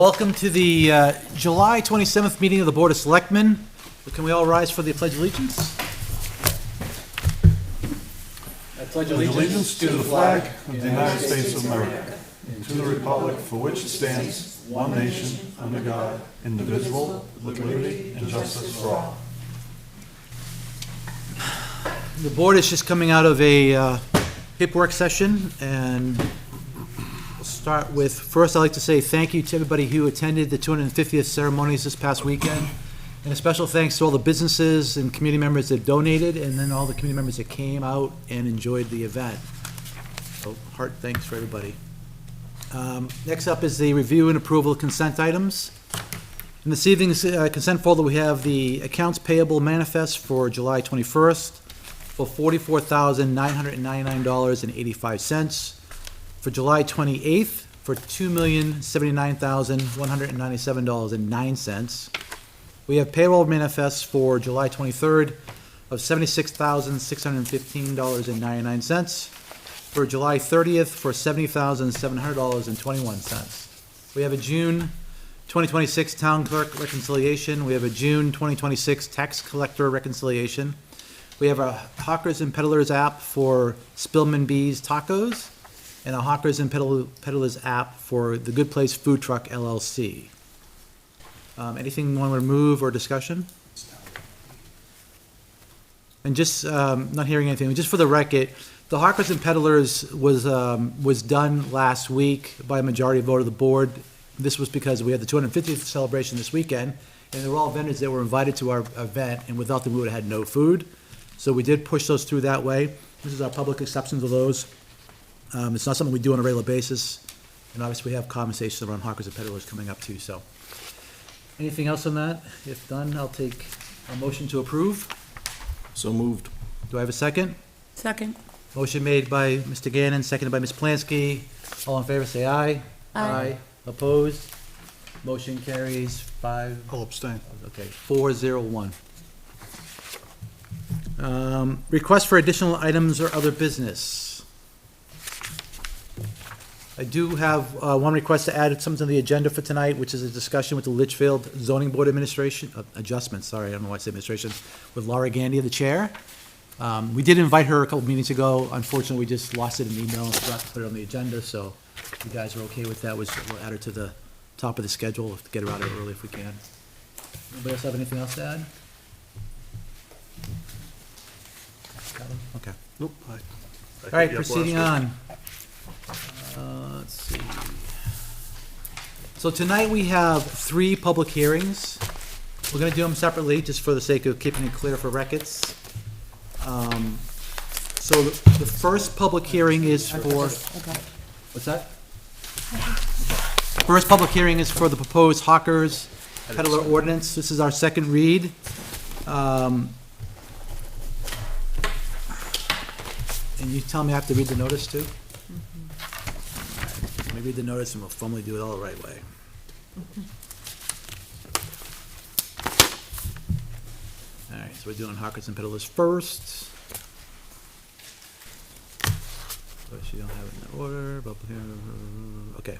Welcome to the July 27th meeting of the Board of Selectmen. Can we all rise for the Pledge of Allegiance? I pledge Allegiance to the flag of the United States of America, and to the republic for which it stands, one nation, under God, indivisible, with liberty and justice for all. The board is just coming out of a HIP work session, and we'll start with, first I'd like to say thank you to everybody who attended the 250th ceremonies this past weekend, and a special thanks to all the businesses and community members that donated, and then all the community members that came out and enjoyed the event. So heart thanks for everybody. Next up is the review and approval of consent items. In this evening's consent folder, we have the accounts payable manifest for July 21st for $44,999.85. For July 28th for $2,079,197.09. We have payroll manifests for July 23rd of $76,615.99. For July 30th for $70,700.21. We have a June 2026 town clerk reconciliation. We have a June 2026 tax collector reconciliation. We have a Hawkers and Peddlers app for Spillman Bees Tacos, and a Hawkers and Peddlers app for the Good Place Food Truck LLC. Anything you want to remove or discussion? And just, not hearing anything, just for the record, the Hawkers and Peddlers was done last week by a majority vote of the board. This was because we had the 250th celebration this weekend, and they were all vendors that were invited to our event, and without them we would have had no food. So we did push those through that way. This is our public acceptance of those. It's not something we do on a regular basis, and obviously we have conversations around Hawkers and Peddlers coming up too, so. Anything else on that? If done, I'll take a motion to approve. So moved. Do I have a second? Second. Motion made by Mr. Gannon, seconded by Ms. Plansky. All in favor, say aye. Aye. Opposed? Motion carries 5. I'll abstain. Okay, 4-0-1. Request for additional items or other business. I do have one request to add something to the agenda for tonight, which is a discussion with the Litchfield Zoning Board Administration, adjustments, sorry, I don't know why I said administration, with Laura Gandy, the chair. We did invite her a couple meetings ago. Unfortunately, we just lost it in email and forgot to put it on the agenda, so if you guys are okay with that, we'll add her to the top of the schedule, to get her out of it early if we can. Anybody else have anything else to add? Okay. Nope. All right, proceeding on. Let's see. So tonight we have 3 public hearings. We're gonna do them separately, just for the sake of keeping it clear for records. So the first public hearing is for, what's that? First public hearing is for the proposed Hawkers Peddler ordinance. This is our second read. And you tell me I have to read the notice too? Let me read the notice and we'll formally do it all the right way. All right, so we're doing Hawkers and Peddlers first. But you don't have it in order. Okay.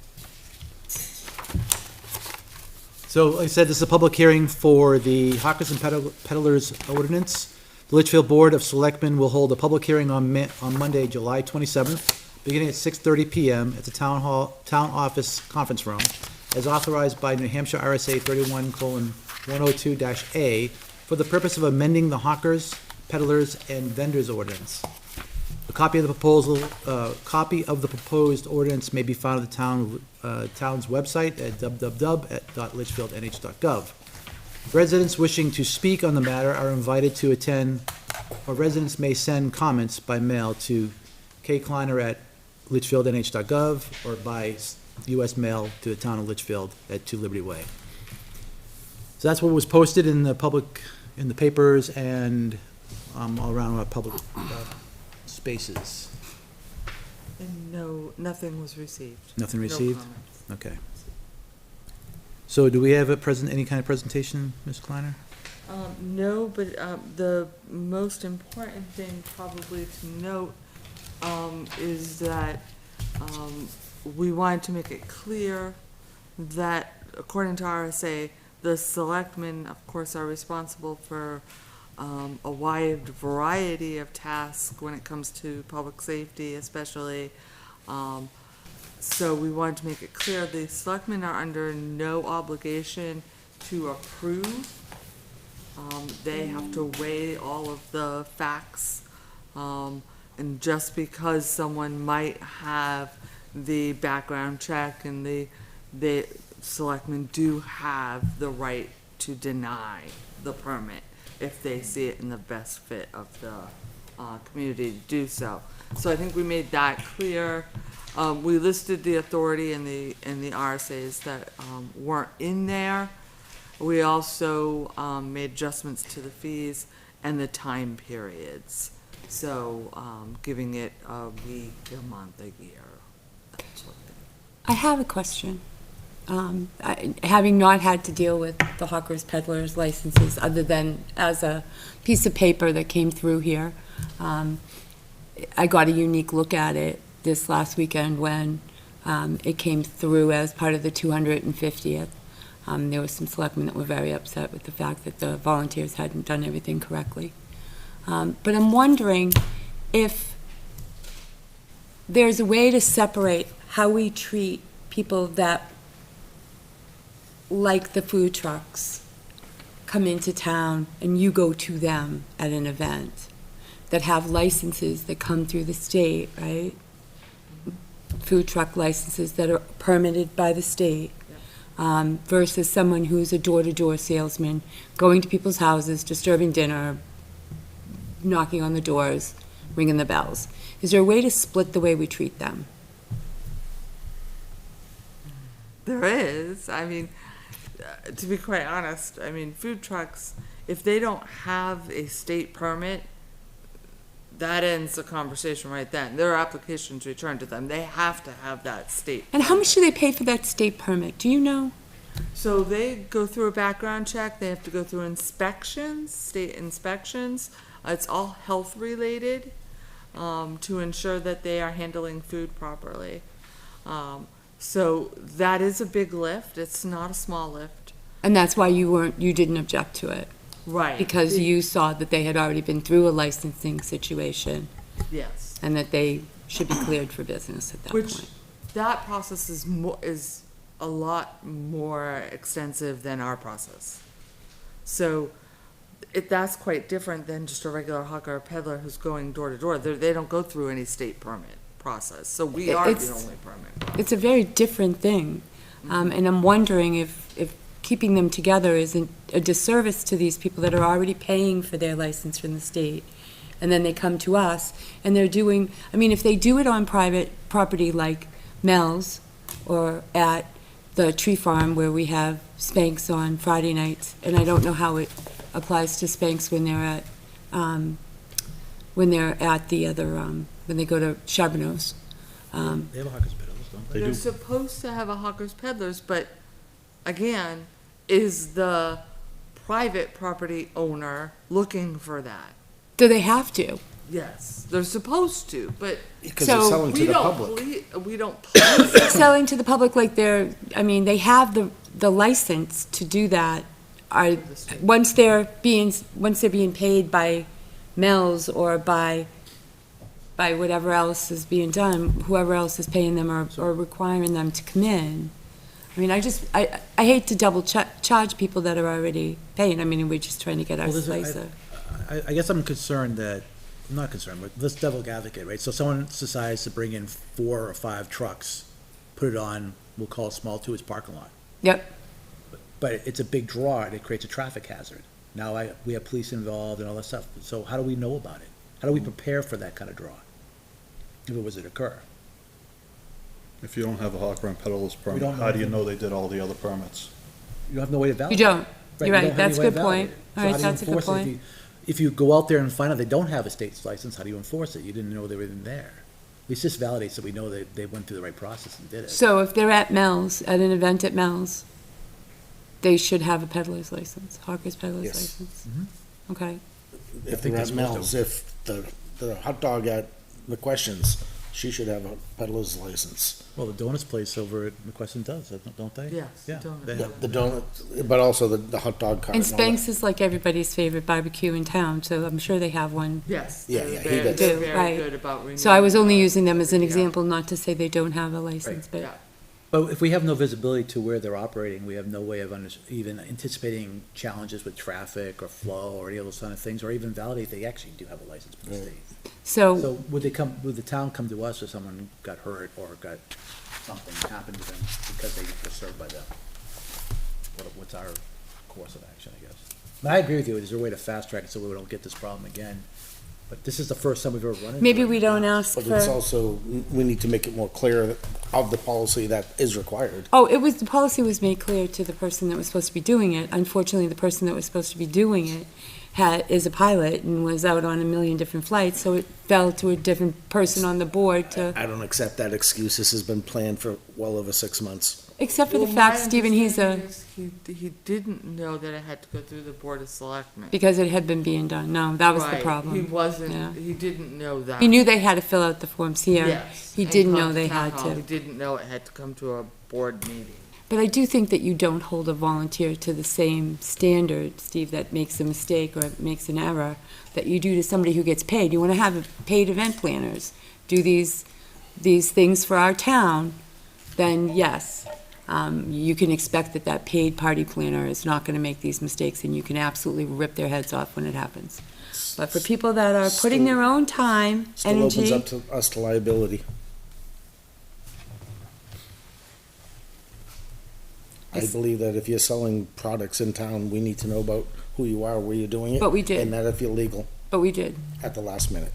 So, like I said, this is a public hearing for the Hawkers and Peddlers ordinance. The Litchfield Board of Selectmen will hold a public hearing on Monday, July 27th, beginning at 6:30 PM at the Town Office Conference Room, as authorized by New Hampshire RSA 31:102-A, for the purpose of amending the Hawkers, Peddlers, and Vendors ordinance. A copy of the proposed ordinance may be found at the town's website at www.litchfieldnh.gov. Residents wishing to speak on the matter are invited to attend, or residents may send comments by mail to kleiner@litchfieldnh.gov or by U.S. mail to the town of Litchfield at 2 Liberty Way. So that's what was posted in the papers and all around our public spaces. And nothing was received. Nothing No received? comments. Okay. So do we have any kind of presentation, Ms. Kleiner? No, but the most important thing probably to note is that we wanted to make it clear that according to RSA, the selectmen, of course, are responsible for a wide variety of tasks when it comes to public safety, especially. So we wanted to make it clear, the selectmen are under no obligation to approve. They have to weigh all of the facts. And just because someone might have the background check and the selectmen do have the right to deny the permit if they see it in the best fit of the community to do so. So I think we made that clear. We listed the authority and the RSAs that weren't in there. We also made adjustments to the fees and the time periods. So giving it a week, a month, a year, that sort of thing. I have a question. Having not had to deal with the hawkers, peddlers licenses, other than as a piece of paper that came through here, I got a unique look at it this last weekend when it came through as part of the 250th. There were some selectmen that were very upset with the fact that the volunteers hadn't done everything correctly. But I'm wondering if there's a way to separate how we treat people that, like the food trucks, come into town and you go to them at an event, that have licenses that come through the state, right? Food truck licenses that are permitted by the state, versus someone who's a door-to-door salesman, going to people's houses, disturbing dinner, knocking on the doors, ringing the bells. Is there a way to split the way we treat them? There is. I mean, to be quite honest, I mean, food trucks, if they don't have a state permit, that ends the conversation right then. Their application's returned to them. They have to have that state. And how much do they pay for that state permit? Do you know? So they go through a background check. They have to go through inspections, state inspections. It's all health related, to ensure that they are handling food properly. So that is a big lift. It's not a small lift. And that's why you didn't object to it? Right. Because you saw that they had already been through a licensing situation Yes. and that they should be cleared for business at that Which, point. that process is a lot more extensive than our process. So that's quite different than just a regular hawker or peddler who's going door to door. They don't go through any state permit process. So we are the only permit. It's a very different thing. And I'm wondering if keeping them together isn't a disservice to these people that are already paying for their license from the state. And then they come to us and they're doing, I mean, if they do it on private property like Mel's or at the tree farm where we have Spanx on Friday nights, and I don't know how it applies to Spanx when they're at the other, when they go to Charbonneau's. They have a hawkers peddlers, don't they? They're supposed to have a hawkers peddlers, but again, is the private property owner looking for that? Do they have to? Yes, they're supposed to, but Because So they're selling to we the don't public. we don't police it. Selling to the public like they have the license to do that. Once they're being paid by Mel's or by whatever else is being done, whoever else is paying them or requiring them to come in. I mean, I hate to double charge people that are already paying. I mean, we're just trying to get our Well, slice of. I guess I'm concerned that, I'm not concerned, but let's devil's advocate, right? So someone decides to bring in 4 or 5 trucks, put it on, we'll call it small to its parking lot. Yep. But it's a big draw and it creates a traffic hazard. Now we have police involved and all that stuff. So how do we know about it? How do we prepare for that kind of draw? If it was to occur? If you don't have a hawker and peddler's permit, don't know how do you anything. know they did all the other permits? You have no way to You validate. don't. Right, You're you right. don't have That's a any way good to point. validate it. All So right, how do you that's a good enforce it? point. If you go out there and find out they don't have a state's license, how do you enforce it? You didn't know they were even there. At least this validates that we know that they went through the right process and did it. So if they're at Mel's, at an event at Mel's, they should have a peddler's license, hawker's peddler's Yes. license? Mhm. Okay. If think they're they're at supposed Mel's, if the hot dog at McQuestion's she should have a peddler's license. Well, the donuts place over at McQuestion does, don't they? Yes, Yeah, donuts. they have- The donut, but also the hot dog cart. And all that. Spanx is like everybody's favorite barbecue in town, so I'm sure they have one. Yes. Yeah, they're yeah, he very- does. They're Do, very right. good about renewing. So I was only using them as an Yeah. example, not to say they don't have a license, but. Yeah, But if we have no visibility to where they're operating, we have no way of even anticipating challenges with traffic or flow or any of those kind of things, or even validate if they actually do have a license from the Right. state. So, So would the town come to us if someone got hurt or got something happened to them because they were served by them? What's our course of action, I guess? But I agree with you, is there a way to fast track it so we don't get this problem again? But this is the first time we've ever run into it. maybe we don't ask But it's for, also, we need to make it more clear of the policy that is required. oh, the policy was made clear to the person that was supposed to be doing it. Unfortunately, the person that was supposed to be doing it is a pilot and was out on a million different flights, so it fell to a different person on the board to, I don't accept that excuse. This has been planned for well over 6 months. except for the Well, fact, my Stephen, he's understanding is he didn't know that it had to go through the Board of Selectmen. because it had been being done. No, that was the Right. He problem. Yeah. wasn't, he didn't know that. He knew they had to fill out the forms here. Yes. He and didn't come know to they town had hall. He to. didn't know it had to come to a board meeting. But I do think that you don't hold a volunteer to the same standard, Steve, that makes a mistake or makes an error, that you do to somebody who gets paid. You want to have paid event planners do these things for our town, then yes, you can expect that that paid party planner is not going to make these mistakes, and you can absolutely rip their heads off when it happens. But for people that are putting their own time, Still opens energy, up to us to liability. I Yes. believe that if you're selling products in town, we need to know about who you are, where you're doing it. But we did. And that if you're legal but we did. at the last minute.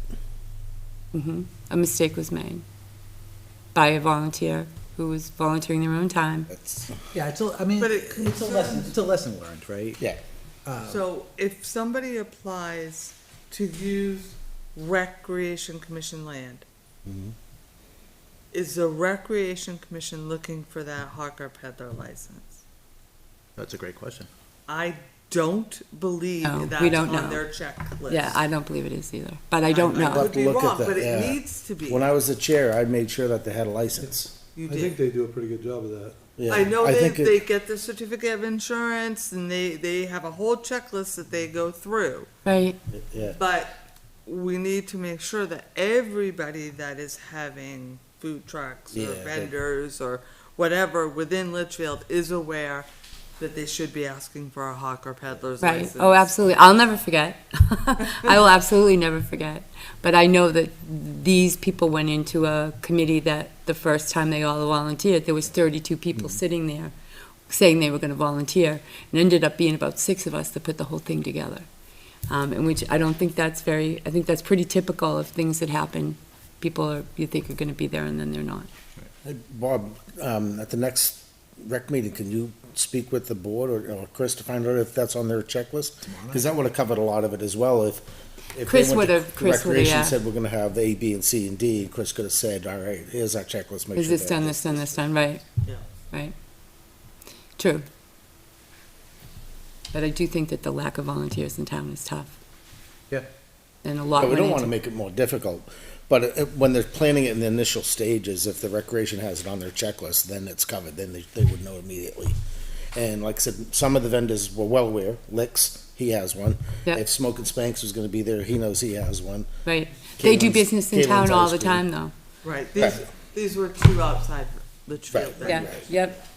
A mistake was made by a volunteer who was volunteering their own time. That's, Yeah, I mean, But it's a lesson learned, right? yeah. So if somebody applies to use Recreation Commission land, Mhm. is the Recreation Commission looking for that hawker peddler license? That's a great question. I don't believe No, we that's don't know. on their checklist. Yeah, I don't believe it is either, but I don't I know. could be Look at wrong, that, but it yeah. needs to be. When I was the chair, I made sure that they had a license. You I think did. they do a pretty good job of that. Yeah, I know they, think it- they get the certificate of insurance and they have a whole checklist that they go through. Right, Yeah, But we need to make sure that everybody that is having food trucks Yeah, or that- vendors or whatever within Litchfield is aware that they should be asking for a hawker peddler's right. license. Oh, absolutely. I'll never forget. I will absolutely never forget. But I know that these people went into a committee that the first time they all volunteered, there was 32 people sitting there saying they were going to volunteer, and ended up being about 6 of us that put the whole thing together. And which I don't think that's I think that's pretty typical of things that happen. You think are going to be there and then they're not. Hey, Bob, at the next rec meeting, can you speak with the board or Chris to find out if that's on their checklist? Because that would have covered a lot of it as well if they Chris went to would've- Chris would've, Recreation yeah. said we're gonna have A, B, and C, and D, Chris could have said, all right, here's our checklist. make Is sure this that done, this- this done, right? Yeah. Right. True. But I do think that the lack of volunteers in town is tough. Yeah. And a lot But we went don't wanna into, make it more difficult. But when they're planning it in the initial stages, if the recreation has it on their checklist, then it's covered, then they would know immediately. And like I said, some of the vendors were well aware, Licks, he has one. Yeah. If Smoke and Spanks was gonna be there, he knows he has one. right. They do Caitlin's- business in Caitlin's town all ice the cream. time, though. Right, Right. these were two outside Litchfield Right, things. Yeah, right. yep.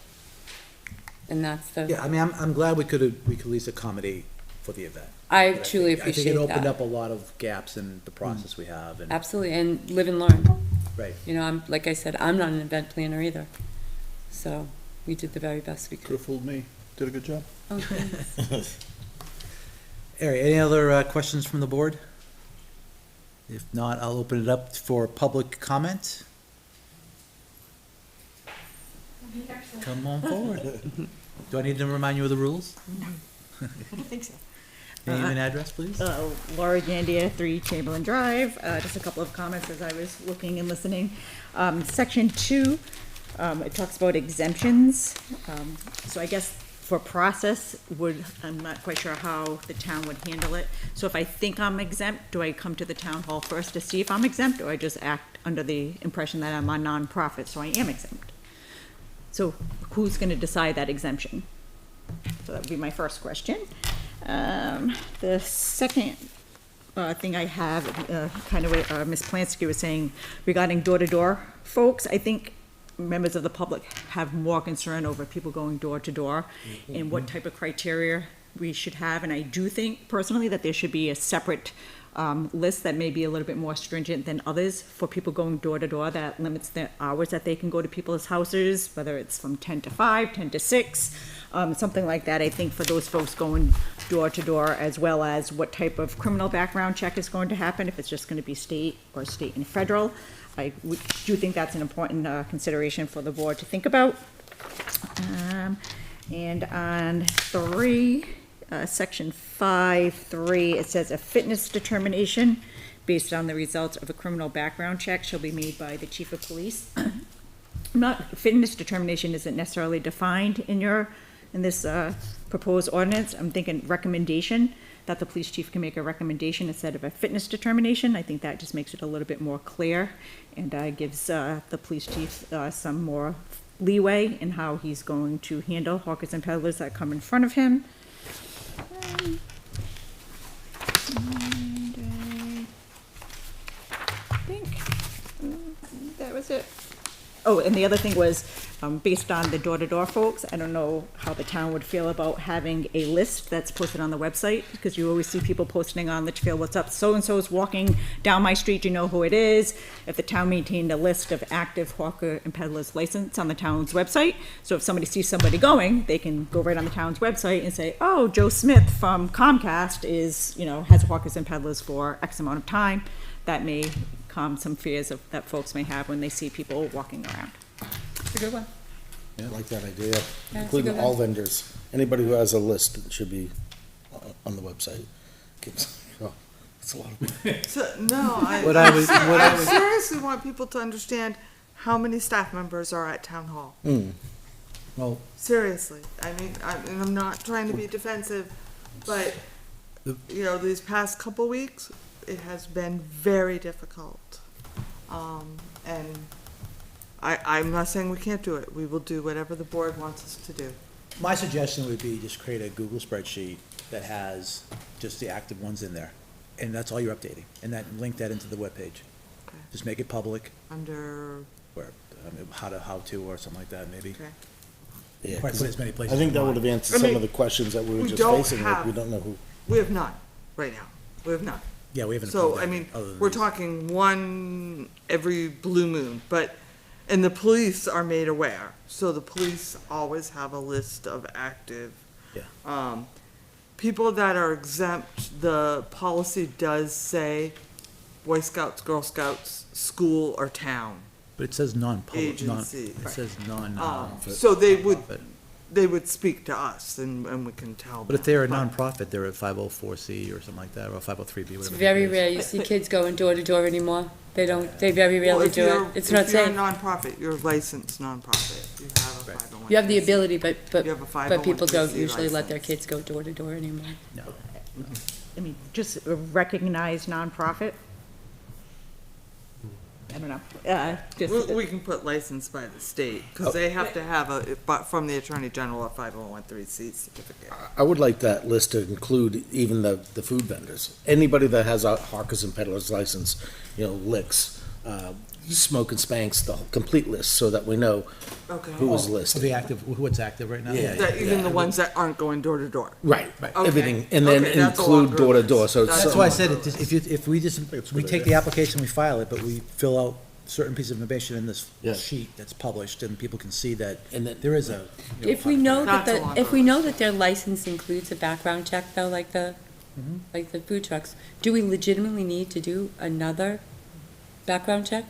And that's the, Yeah, I mean, I'm glad we could at least accommodate for the event. I truly I think appreciate it opened that. up a lot of gaps in the process we have and, Absolutely, and live and learn. right. You know, like I said, I'm not an event planner either. So we did the very best we Could could. have fooled me. Did a good job. Okay. Ari, any other questions from the board? If not, I'll open it up for public comment. Come on forward. Do I need to remind you of the rules? I don't think so. Name and address, please. Laura Gandia, 3 Chamberlain Drive. Just a couple of comments as I was looking and listening. Section 2, it talks about exemptions. So I guess for process, I'm not quite sure how the town would handle it. So if I think I'm exempt, do I come to the town hall first to see if I'm exempt, or I just act under the impression that I'm a nonprofit, so I am exempt? So who's gonna decide that exemption? So that would be my first question. The second thing I have, kind of what Ms. Plansky was saying regarding door-to-door folks, I think members of the public have more concern over people going door to door and what type of criteria we should have. And I do think personally that there should be a separate list that may be a little bit more stringent than others for people going door to door, that limits the hours that they can go to people's houses, whether it's from 10 to 5, 10 to 6, something like that. I think for those folks going door to door, as well as what type of criminal background check is going to happen, if it's just going to be state or state and federal. I do think that's an important consideration for the board to think about. And on 3, section 5(3), it says a fitness determination based on the results of a criminal background check shall be made by the chief of police. Fitness determination isn't necessarily defined in this proposed ordinance. I'm thinking recommendation, that the police chief can make a recommendation instead of a fitness determination. I think that just makes it a little bit more clear and gives the police chief some more leeway in how he's going to handle hawkers and peddlers that come in front of him. And I think that was it. Oh, and the other thing was, based on the door-to-door folks, I don't know how the town would feel about having a list that's posted on the website, because you always see people posting on Litchfield, what's up, so-and-so's walking down my street, you know who it is. If the town maintained a list of active hawker and peddlers license on the town's website, so if somebody sees somebody going, they can go right on the town's website and say, oh, Joe Smith from Comcast has hawkers and peddlers for X amount of time. That may calm some fears that folks may have when they see people walking around. It's a good one. I like that idea, Yeah, it's a including good all one. vendors. Anybody who has a list that should be on the website. It's a lot of. So, no, I seriously want people to understand how many staff members are at town hall. Well, Seriously, I mean, I'm not trying to be defensive, but, these past couple weeks, it has been very difficult. And I'm not saying we can't do it. We will do whatever the board wants us to do. my suggestion would be just create a Google spreadsheet that has just the active ones in there, and that's all you're updating, and link that into the webpage. Okay. Just make it public, Under, or how to, or something like that, maybe. okay. Yeah, Probably 'cause put as many places I think as that you would want. have answered I some mean, of the questions that we were we just don't facing, like have- we don't know who. We have none right now. We have none. Yeah, we haven't. So, approved I that mean, other than we're these. talking one every blue moon, and the police are made aware. So the police always have a list of active. Yeah. People that are exempt, the policy does say Boy Scouts, Girl Scouts, school or town. But it says non-public, Agency. it says non, So they profit. would speak to us and we can tell them. But if they're a nonprofit, they're a 504C or something like that, or a 503B, whatever. It's the very case. rare you see kids going door to door anymore. They very Well, rarely if do you're- it. It's not If you're a safe. nonprofit, you're a licensed nonprofit. You have a Right. 501. You have the ability, but You have a people don't 501(c) usually let their license. kids go door to door anymore. No. I mean, just a recognized nonprofit. I don't know, just. We can put licensed by the state, because they have to have but from the Attorney General, a 501(c) certificate. I would like that list to include even the food vendors. Anybody that has a hawkers and peddlers license, licks, smoke and spanks, the complete list, so that we know Okay. who is So listed. the active, what's active right now? Yeah. That even the ones that aren't going door to door. Right, Okay. everything, and then Okay, that's a long include door to door, so it's. That's why I said, if we take the application, we file it, but we fill out certain pieces of information in this Yeah. sheet that's published, and people can see that And then- there is a. If we know that That's a long if we know that their license includes a background check though, like the food trucks, do we legitimately need to do another background check?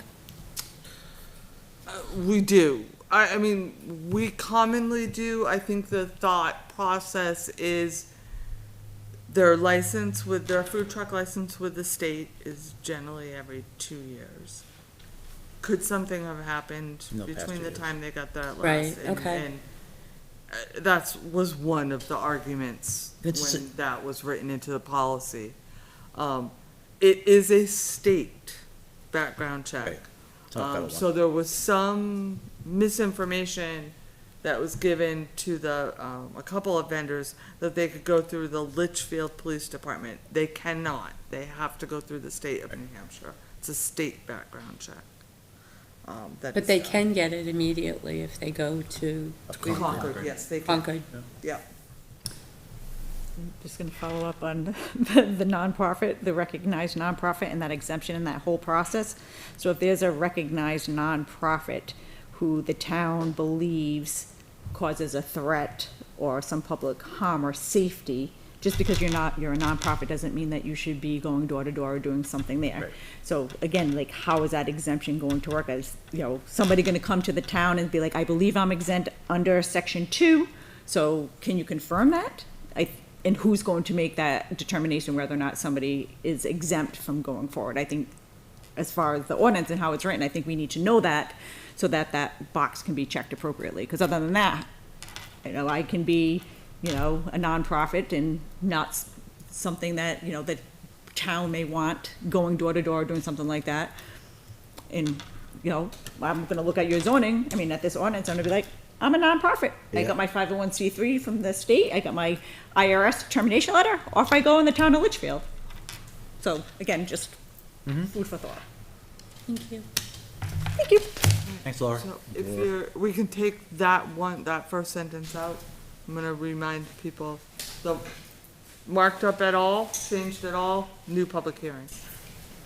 We do. I mean, we commonly do. I think the thought process is their food truck license with the state is generally every 2 years. Could something have happened No, past between 2 the years. time they got that Right, last? okay. And was one of the arguments It's- when that was written into the policy. It is a state background check. Right. It's not federal So there was some misinformation that was given to the, a couple of vendors that they could go through the Litchfield Police Department. They cannot. They have to go through the state of New Hampshire. It's a state background check. That But is they done. can get it immediately if they go to Concord, yes, they can. Concord. Yeah. Just gonna follow up on the nonprofit, the recognized nonprofit and that exemption in that whole process. So if there's a recognized nonprofit who the town believes causes a threat or some public harm or safety, just because you're a nonprofit doesn't mean that you should be going door to door or doing something there. Right. So again, like, how is that exemption going to work? Is, somebody gonna come to the town and be like, I believe I'm exempt under section 2, so can you confirm that? And who's going to make that determination whether or not somebody is exempt from going forward? I think, as far as the ordinance and how it's written, I think we need to know that, so that that box can be checked appropriately, because other than that, I can be, a nonprofit and not something that, the town may want, going door to door, doing something like that. And, I'm gonna look at your zoning, at this ordinance, I'm gonna be like, I'm a nonprofit. I Yeah. got my 501c3 from the state, I got my IRS determination letter, off I go in the town of Litchfield. So, again, just food for thought. Thank you. Thank you. Thanks, Laura. So if we can take that first sentence out. I'm gonna remind people, the marked up at all, changed at all, new public hearing.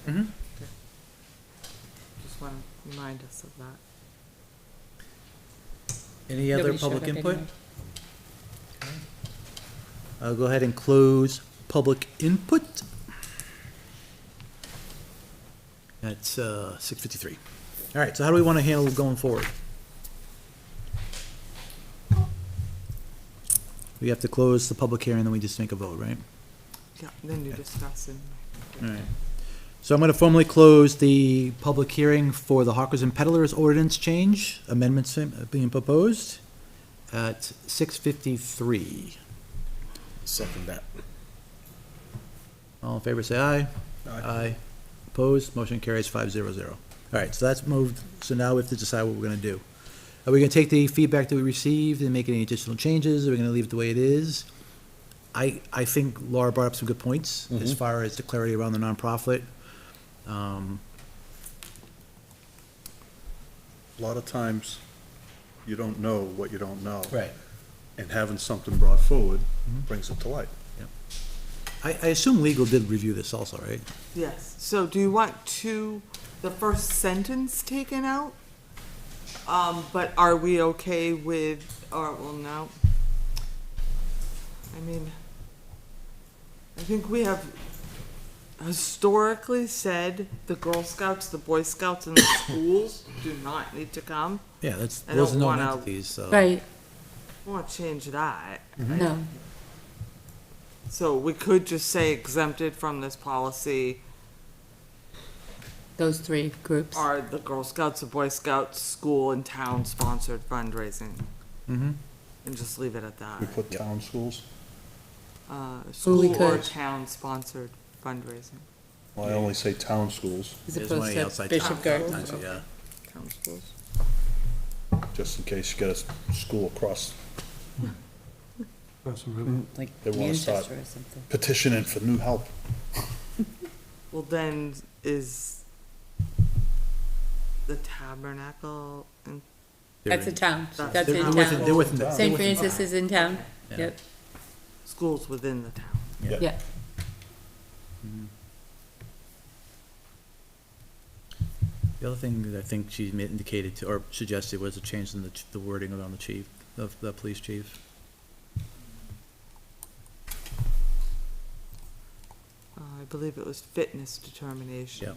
Mhm. Okay. Just wanna remind us of that. Any other Nobody showed public up input? anyway. I'll go ahead and close public input. That's 6:53. All right, so how do we want to handle going forward? We have to close the public hearing, then we just make a vote, right? Yeah, then you discuss and. All right. So I'm going to formally close the public hearing for the hawkers and peddlers ordinance change, amendments being proposed at 6:53. Second that. All in favor, say aye. Aye. Opposed, motion carries 500. All right, so that's moved, so now we have to decide what we're gonna do. Are we gonna take the feedback that we received and make any additional changes? Are we gonna leave it the way it is? I think Laura brought up some good points as far as the clarity around the nonprofit. A lot of times, you don't know what you don't know. Right. And having something brought forward brings it to light. I assume legal did review this also, right? Yes, so do you want the first sentence taken out? But are we okay with, no. I think we have historically said the Girl Scouts, the Boy Scouts, and the schools do not need to come. Yeah, that's, I those are don't known wanna- entities, so. Right, I want to change that. no. So we could just say exempted from this policy Those three groups. are the Girl Scouts, the Boy Scouts, school, and town-sponsored fundraising, Mhm. and just leave it at We that. put town schools, School or could. town-sponsored fundraising. well, I only say town schools, As There's opposed money to outside Bishop town Gardens. sometimes, so yeah. Town schools. just in case you get a school across Like They wanna start- Manchester or something. petitioning for new help. Well, then is the tabernacle in That's a town, That's- that's they're in within- they're town. within the- they're St. within- Francis is in town, Yeah. yep, schools within the town? yeah. The other thing that I think she indicated to, or suggested was a change in the wording around the chief, of the police chief. I believe it was fitness determination.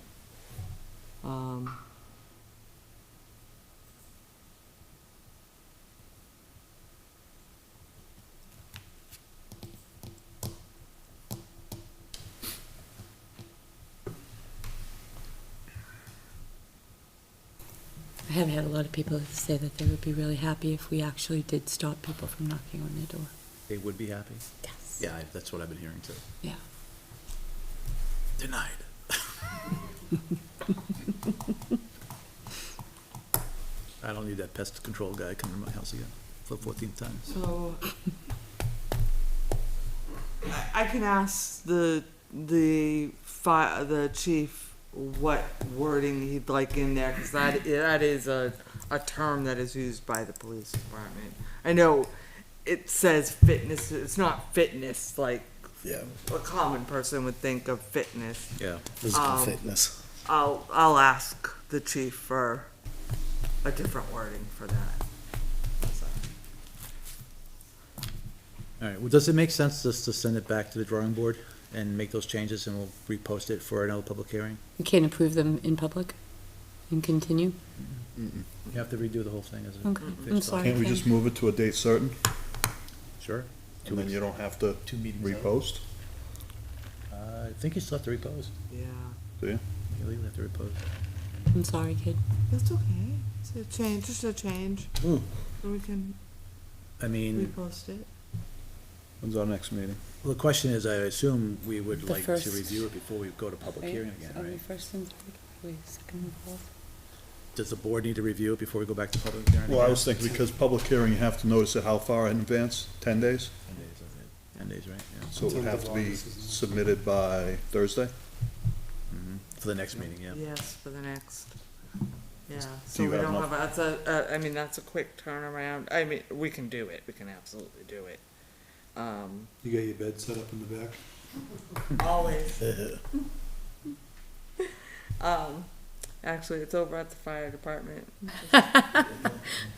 Yeah. have had a lot of people say that they would be really happy if we actually did stop people from knocking on their door. They would be happy? Yes. Yeah, that's what I've been hearing too. Yeah. Denied. I don't need that pest control guy coming to my house again for the 14th time. So I can ask the chief what wording he'd like in there, because that is a term that is used by the police department. I know it says fitness, it's not fitness like Yeah, a common person would think of fitness. Yeah. physical fitness. I'll ask the chief for a different wording for that. All right, well, does it make sense just to send it back to the drawing board and make those changes and we'll repost it for another public hearing? We can't approve them in public and continue? You have to redo the whole thing as a. Okay, fixed I'm off. sorry. Can't we just move it to a date certain, Sure. and then you don't have to 2 meetings out. repost? I think you still have to repose. Yeah, Do you? You legally have to repose. I'm sorry, kid. that's okay. It's a change, just a change. Mm. So we can I mean, repost it. When's our next meeting? well, the question is, I assume we would The like to first. review it before we go to public hearing again, Are we right? first and third? Are we second and fourth? Does the board need to review it before we go back to public hearing? Well, I again? was thinking, because public hearing, you have to notice it how far in advance? 10 days? 10 days, okay. 10 days, right, yeah. So it would have to be submitted by Thursday? For the next meeting, yeah. Yes, for the next. Yeah, Do so you we have don't enough- have, that's I mean, that's a quick turnaround. I mean, we can do it. We can absolutely do it. You got your bed set up in the back? Always. Actually, it's over at the fire department.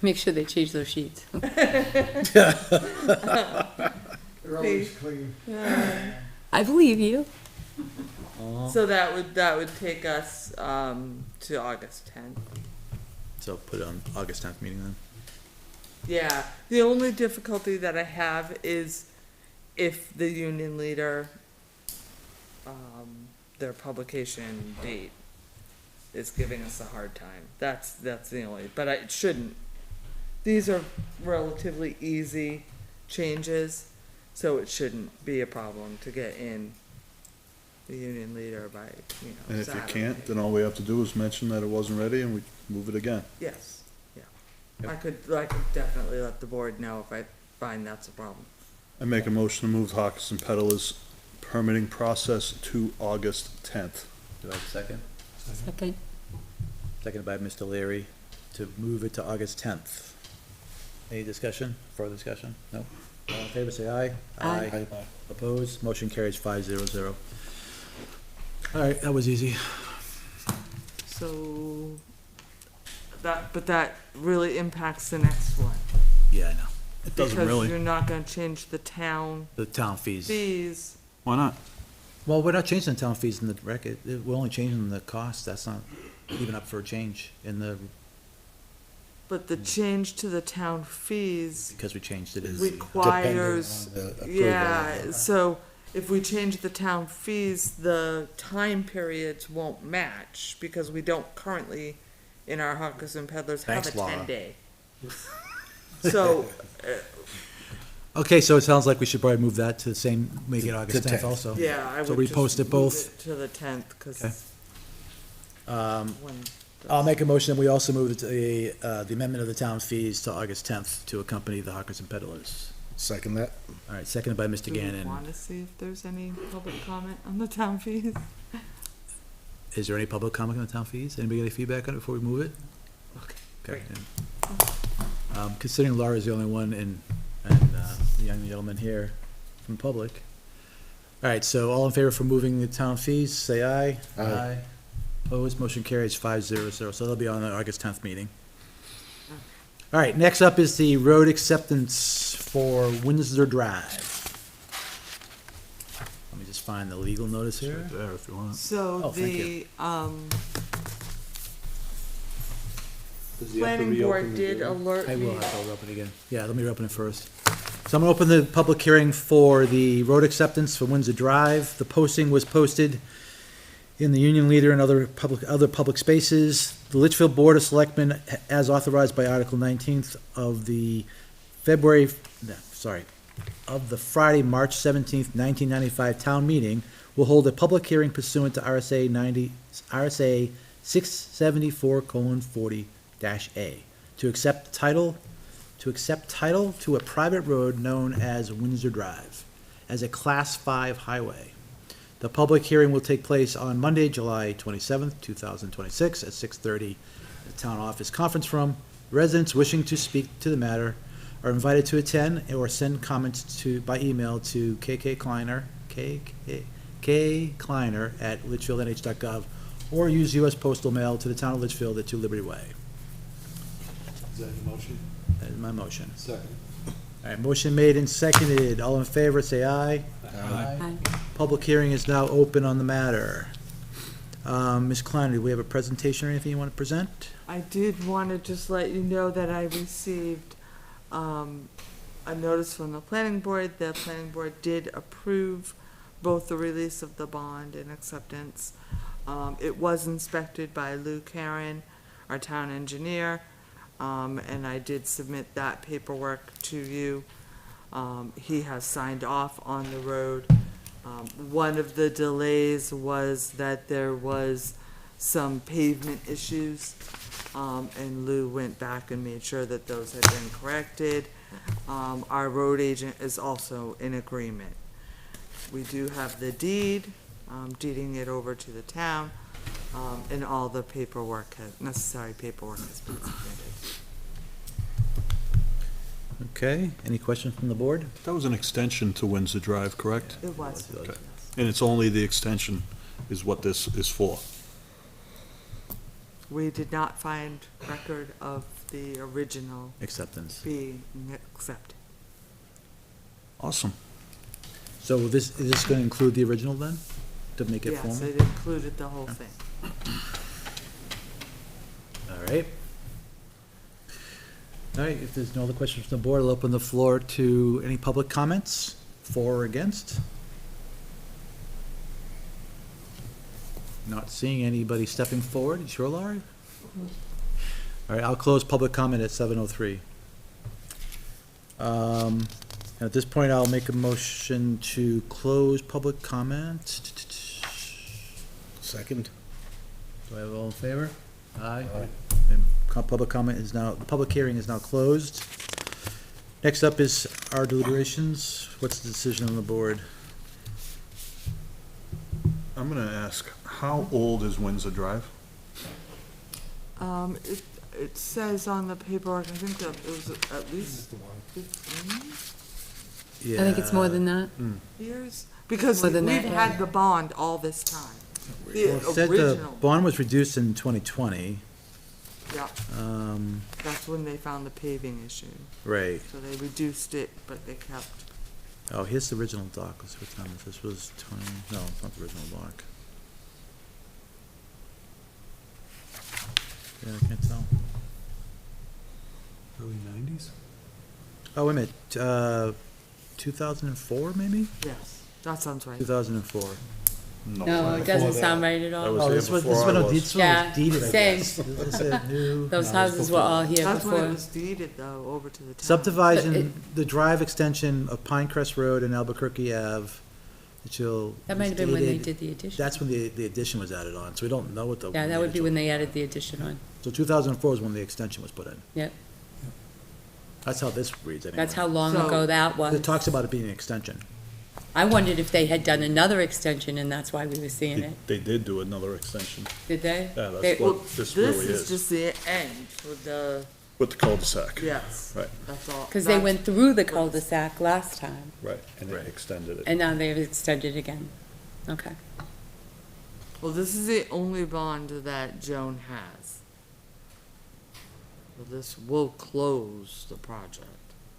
Make sure they change those sheets. They're always clean. I believe you. So that would take us, to August 10th. So put it on August 10th meeting then. Yeah, the only difficulty that I have is if the union leader, their publication date is giving us a hard time. That's the only, but it shouldn't. These are relatively easy changes, so it shouldn't be a problem to get in the union leader by, And if you Saturday. can't, then all we have to do is mention that it wasn't ready and we move it again. Yes, yeah. Yep. I could definitely let the board know if I find that's a problem. I make a motion to move Hawkins and Peddlers permitting process to August 10th. Do I have a second? Second. Seconded by Mr. Leary to move it to August 10th. Any discussion, further discussion? No? All in favor, say aye. Aye. Opposed, motion carries 500. All right, that was easy. So, that really impacts the next one. Yeah, I know. It doesn't Because really. you're not gonna change the town The town fees. fees. Why not? Well, we're not changing the town fees in the record. We're only changing the cost. That's not even up for a change in the, But the change to the town fees because we changed it. is- requires, Depending on the approval. yeah, so if we change the town fees, the time periods won't match because we don't currently, in our hawkers and peddlers, have a Thanks, Laura. 10-day. So, Okay, so it sounds like we should probably move that to the same, make it August To 10th 10th. also. yeah, I So would just repost it move both? it to the 10th, Okay. cause when. I'll make a motion that we also move it to the amendment of the town fees to August 10th to accompany the hawkers and peddlers. Second that? All right, seconded by Mr. Do we Gannon. wanna see if there's any public comment on the town fees? Is there any public comment on the town fees? Anybody get any feedback on it before we move it? Okay, Okay. great. Considering Laura's the only one and the young gentleman here from the public. All right, so all in favor for moving the town fees, say aye. Aye. Opposed, motion carries 500, so that'll be on the August 10th meeting. All right, next up is the road acceptance for Windsor Drive. Let me just find the legal notice It's here. right there if you want. So Oh, thank the, Does he have to planning reopen board the did hearing? alert I will me. have to open it again. Yeah, let me open it first. So I'm gonna open the public hearing for the road acceptance for Windsor Drive. The posting was posted in the Union Leader and other public spaces. The Litchfield Board of Selectmen, as authorized by Article 19th of the of the Friday, March 17th, 1995 town meeting, will hold a public hearing pursuant to RSA 674:40-A to accept title to a private road known as Windsor Drive as a Class 5 highway. The public hearing will take place on Monday, July 27th, 2026, at 6:30 at the Town Office Conference Room. Residents wishing to speak to the matter are invited to attend or send comments by email to kkleiner@litchfieldnh.gov, or use U.S. postal mail to the Town of Litchfield at 2 Liberty Way. Is that your motion? That is my motion. Second. All right, motion made and seconded. All in favor, say aye. Aye. Public hearing is now open on the matter. Ms. Klein, do we have a presentation or anything you want to present? I did want to just let you know that I received a notice from the planning board. The planning board did approve both the release of the bond and acceptance. It was inspected by Lou Karen, our town engineer, and I did submit that paperwork to you. He has signed off on the road. One of the delays was that there was some pavement issues, and Lou went back and made sure that those had been corrected. Our road agent is also in agreement. We do have the deed, deeding it over to the town, and all the necessary paperwork has been submitted. Okay, any questions from the board? That was an extension to Windsor Drive, correct? It was. Okay. And it's only the extension is what this is for? We did not find record of the original Acceptance. being accepted. Awesome. So is this going to include the original then, to make it Yes, formal? it included the whole thing. All right. All right, if there's no other questions from the board, I'll open the floor to any public comments, for or against. Not seeing anybody stepping forward. You sure, Laurie? All right, I'll close public comment at 7:03. At this point, I'll make a motion to close public comment. Second. Do I have all in favor? Aye. And public comment is now, the public hearing is now closed. Next up is our deliberations. What's the decision on the board? I'm gonna ask, how old is Windsor Drive? It says on the paperwork, I think that it was at least 15 I think it's more than that. years, because More than we've that, had yeah. the bond all this time. The Well, it said the original, bond was reduced in 2020. yeah, Um, that's when they found the paving issue. right. So they reduced it, but they kept, Oh, here's the original doc. Let's see what time this was 20, no, it's not the original doc. Yeah, I can't tell. Early 90s? Oh, wait a minute, 2004 maybe? yes, that sounds right. 2004. No, it doesn't sound right at That all. was Oh, here this was, before this I one was. was Yeah, deeded, I same. guess. This is a new. Those no, it was houses were all here That's when it before. was deeded though, over to the town. Subdividing the drive extension of Pinecrest Road and Albuquerque Ave, that you'll. That might have been when they did the addition. That's when the addition was added on, so we don't know what the. Yeah, that would be when they added the addition on. So 2004 is when the extension was put in. Yep. That's how this reads anyway. That's how long So- ago that was. It talks about it being an extension. I wondered if they had done another extension and that's why we were seeing it. They did do another extension. Did they? Yeah, They- that's Well, what this this really is is, just the end with the, with the cul-de-sac. yes, Right, that's all. Because they That's- went through the cul-de-sac last time right, and they extended it. and now they've extended again. Okay. Well, this is the only bond that Joan has. So this will close the project.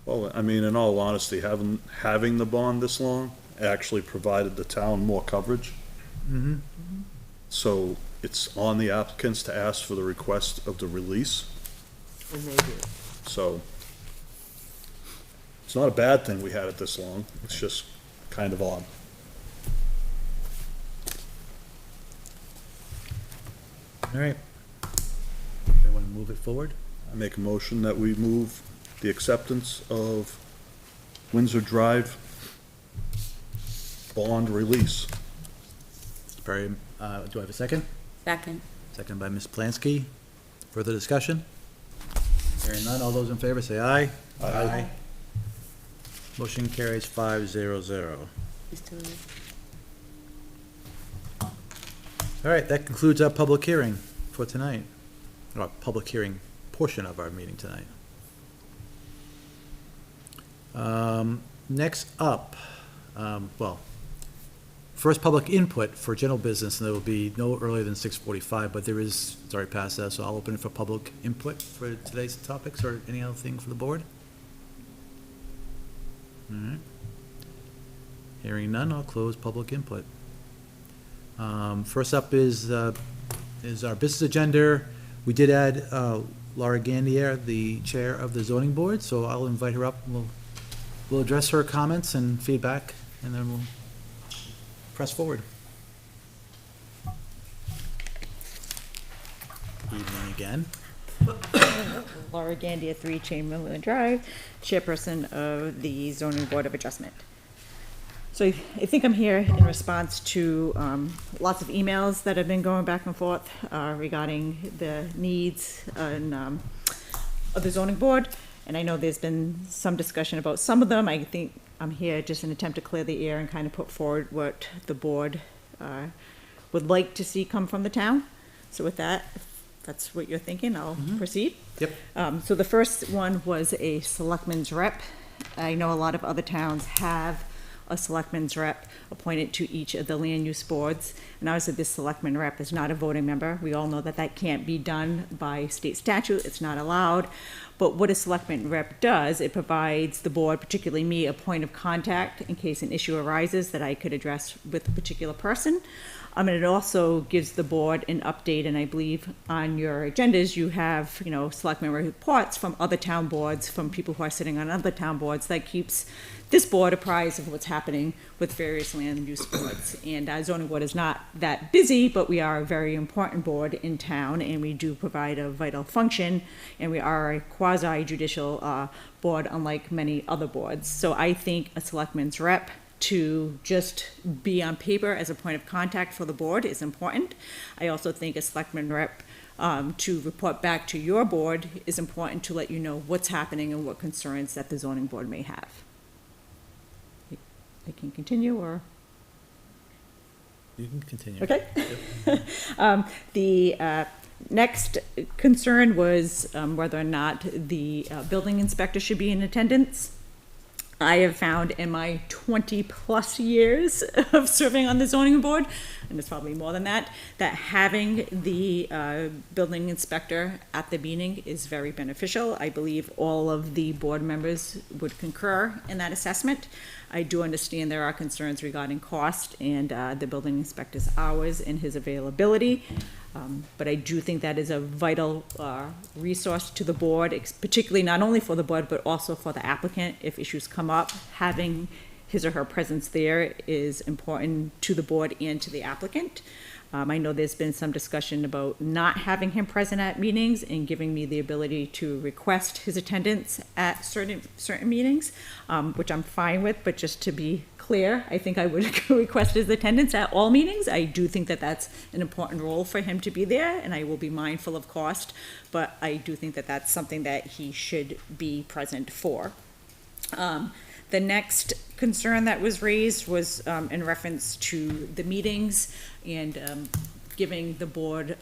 Well, I mean, in all honesty, having the bond this long actually provided the town more coverage. Mm-hmm. So it's on the applicants to ask for the request of the release, And they do. so it's not a bad thing we had it this long, it's just kind of odd. All right. They want to move it forward? I make a motion that we move the acceptance of Windsor Drive bond release. Very, do I have a second? Second. Second by Ms. Plansky. Further discussion? Hearing none, all those in favor say aye. Aye. Motion carries 500. Mr. Lee. All right, that concludes our public hearing for tonight, or public hearing portion of our meeting tonight. Next up, first public input for general business, and there will be no earlier than 6:45, but there is, it's already past that, so I'll open it for public input for today's topics, or any other thing for the board. All right. Hearing none, I'll close public input. First up is our business agenda. We did add Laura Gandier, the chair of the zoning board, so I'll invite her up, and we'll address her comments and feedback, and then we'll press forward. Evening again. Laura Gandy, 3 Chamberlain Drive, chairperson of the Zoning Board of Adjustment. So I think I'm here in response to lots of emails that have been going back and forth regarding the needs of the zoning board. And I know there's been some discussion about some of them. I think I'm here just in an attempt to clear the air and kind of put forward what the board would like to see come from the town. So with that, if that's what you're thinking, I'll proceed. Yep. So the first one was a selectman's rep. I know a lot of other towns have a selectman's rep appointed to each of the land use boards. And obviously this selectman rep is not a voting member. We all know that that can't be done by state statute. It's not allowed. But what a selectman rep does, it provides the board, particularly me, a point of contact in case an issue arises that I could address with a particular person. And it also gives the board an update, and I believe on your agendas you have, selectmen reports from other town boards, from people who are sitting on other town boards, that keeps this board apprised of what's happening with various land use boards. And our zoning board is not that busy, but we are a very important board in town, and we do provide a vital function, and we are a quasi-judicial board, unlike many other boards. So I think a selectman's rep to just be on paper as a point of contact for the board is important. I also think a selectman rep to report back to your board is important, to let you know what's happening and what concerns that the zoning board may have. I can continue, or? You can continue. Okay. The next concern was whether or not the building inspector should be in attendance. I have found in my 20-plus years of serving on the zoning board, and it's probably more than that, that having the building inspector at the meeting is very beneficial. I believe all of the board members would concur in that assessment. I do understand there are concerns regarding cost and the building inspector's hours and his availability. But I do think that is a vital resource to the board, particularly not only for the board, but also for the applicant. If issues come up, having his or her presence there is important to the board and to the applicant. I know there's been some discussion about not having him present at meetings and giving me the ability to request his attendance at certain meetings, which I'm fine with, but just to be clear, I think I would request his attendance at all meetings. I do think that that's an important role for him to be there, and I will be mindful of cost, but I do think that that's something that he should be present for. The next concern that was raised was in reference to the meetings and giving the board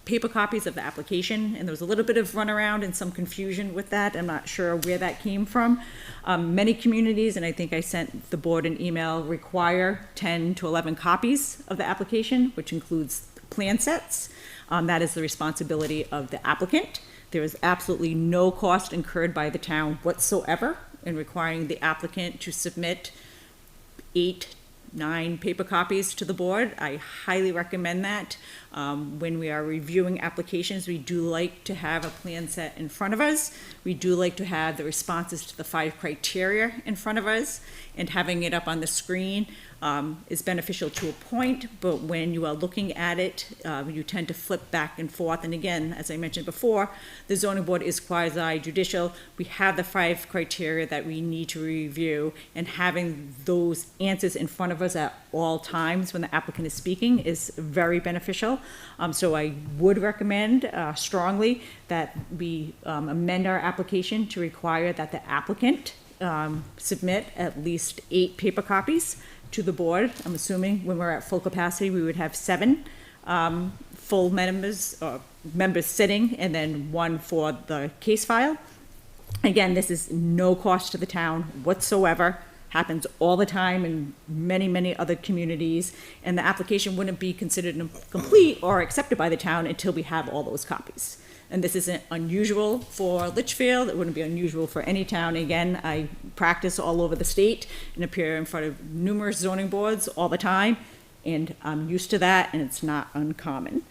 paper copies of the application, and there was a little bit of runaround and some confusion with that. I'm not sure where that came from. Many communities, and I think I sent the board an email, require 10 to 11 copies of the application, which includes plan sets. That is the responsibility of the applicant. There is absolutely no cost incurred by the town whatsoever in requiring the applicant to submit 8 9 paper copies to the board. I highly recommend that. When we are reviewing applications, we do like to have a plan set in front of us. We do like to have the responses to the 5 criteria in front of us, and having it up on the screen is beneficial to a point, but when you are looking at it, you tend to flip back and forth. And again, as I mentioned before, the zoning board is quasi-judicial. We have the 5 criteria that we need to review, and having those answers in front of us at all times when the applicant is speaking is very beneficial. So I would recommend strongly that we amend our application to require that the applicant submit at least 8 paper copies to the board. I'm assuming when we're at full capacity, we would have 7 full members, or members sitting, and then 1 for the case file. Again, this is no cost to the town whatsoever. Happens all the time in many, many other communities, and the application wouldn't be considered complete or accepted by the town until we have all those copies. And this isn't unusual for Litchfield. It wouldn't be unusual for any town. Again, I practice all over the state and appear in front of numerous zoning boards all the time, and I'm used to that, and it's not uncommon.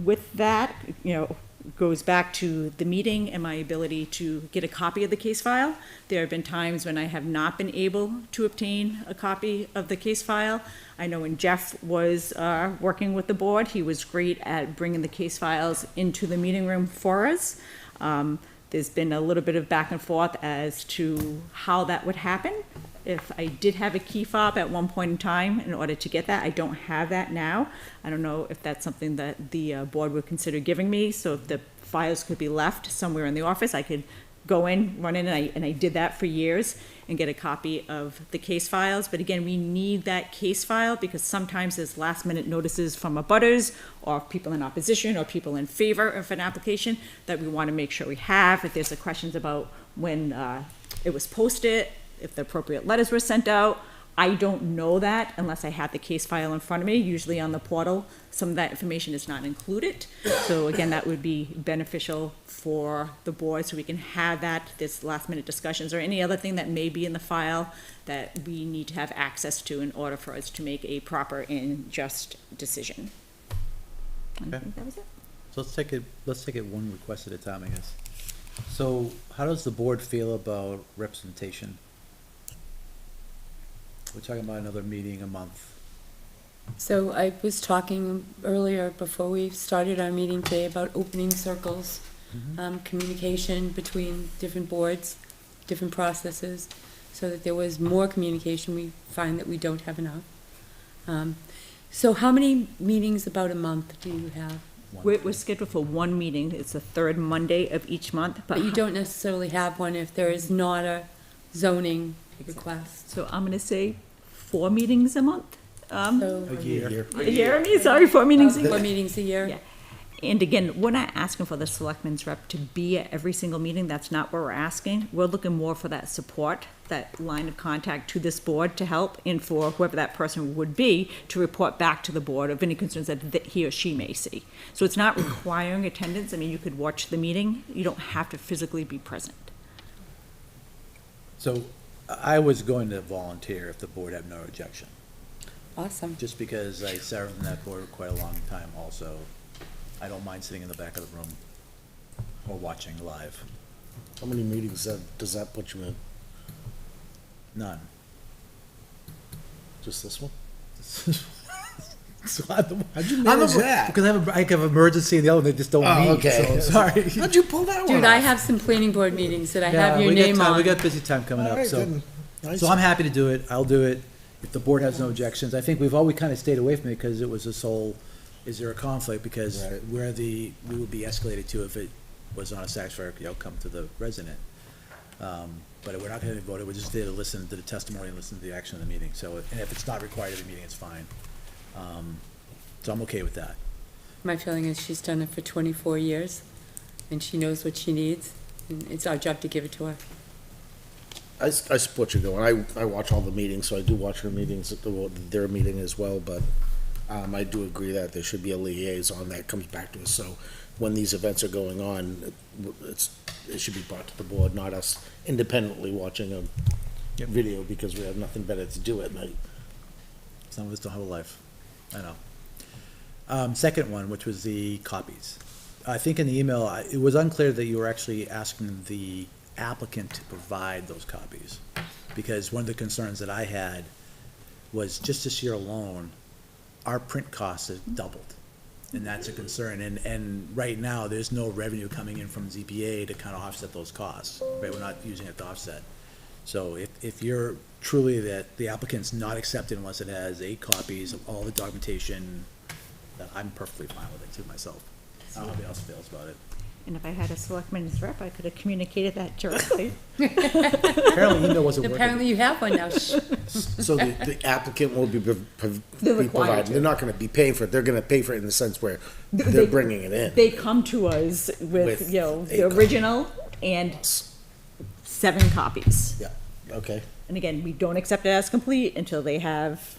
With that, goes back to the meeting and my ability to get a copy of the case file. There have been times when I have not been able to obtain a copy of the case file. I know when Jeff was working with the board, he was great at bringing the case files into the meeting room for us. There's been a little bit of back and forth as to how that would happen. If I did have a key fob at one point in time in order to get that, I don't have that now. I don't know if that's something that the board would consider giving me. So if the files could be left somewhere in the office, I could go in, run in, and I did that for years, and get a copy of the case files. But again, we need that case file because sometimes there's last minute notices from abutters or people in opposition or people in favor of an application that we want to make sure we have. If there's questions about when it was posted, if the appropriate letters were sent out, I don't know that unless I have the case file in front of me. Usually on the portal, some of that information is not included. So again, that would be beneficial for the board, so we can have that, this last minute discussions or any other thing that may be in the file that we need to have access to in order for us to make a proper and just decision. I think that was it. So let's take it one request at a time, I guess. So how does the board feel about representation? We're talking about another meeting a month. So I was talking earlier before we started our meeting today about opening circles, communication between different boards, different processes, so that there was more communication. We find that we don't have enough. So how many meetings about a month do you have? We're scheduled for 1 meeting. It's the 3rd Monday of each month. But you don't necessarily have one if there is not a zoning request. So I'm gonna say 4 meetings a month. So A year. A year, I mean, sorry, 4 meetings a 4 year. meetings a year? Yeah. And again, we're not asking for the selectmen's rep to be at every single meeting. That's not what we're asking. We're looking more for that support, that line of contact to this board to help, and for whoever that person would be to report back to the board of any concerns that he or she may see. So it's not requiring attendance. I mean, you could watch the meeting. You don't have to physically be present. So I was going to volunteer if the board had no objection, Awesome. just because I served on that board for quite a long time also. I don't mind sitting in the back of the room or watching live. How many meetings does that put you in? None. Just this one? So how'd you manage that? Because I have emergency and the other one, they just don't Oh, meet, okay. so sorry. How'd you pull that one Dude, I off? have some planning board meetings that I Yeah, have your we got name time- on. We got busy time coming All up, right, so. then. Nice. So I'm happy to do it. I'll do it. If the board has no objections, I think we've always kind of stayed away from it because it was this whole, is there a conflict? Because Right. we would be escalated to if it was not a satisfactory outcome to the resident. But we're not going to vote it. We're just there to listen to the testimony and listen to the action of the meeting. So, and if it's not required of the meeting, it's fine. So I'm okay with that. My feeling is she's done it for 24 years, and she knows what she needs, and it's our job to give it to her. I support you going. I watch all the meetings, so I do watch her meetings, their meeting as well, but I do agree that there should be a liaison that comes back to us. So when these events are going on, it should be brought to the board, not us independently watching them. video because we have nothing better to do at night. Some of us don't have a life. I know. Second one, which was the copies. I think in the email, it was unclear that you were actually asking the applicant to provide those copies. Because one of the concerns that I had was just this year alone, our print costs have doubled. And that's a concern. And right now, there's no revenue coming in from ZPA to kind of offset those costs, right? We're not using it to offset. So if you're truly that the applicant's not accepted unless it has 8 copies of all the documentation, then I'm perfectly fine with it too myself. I don't know how anybody else feels about it. And if I had a selectman's rep, I could have communicated that directly. Apparently email wasn't working. Apparently you have one now. So the applicant will be required provided, to. they're not gonna be paying for it, they're gonna pay for it in the sense where they're bringing it in. They come to us with, With you know, a the copy. original and 7 copies. Yeah, okay. And again, we don't accept it as complete until they have,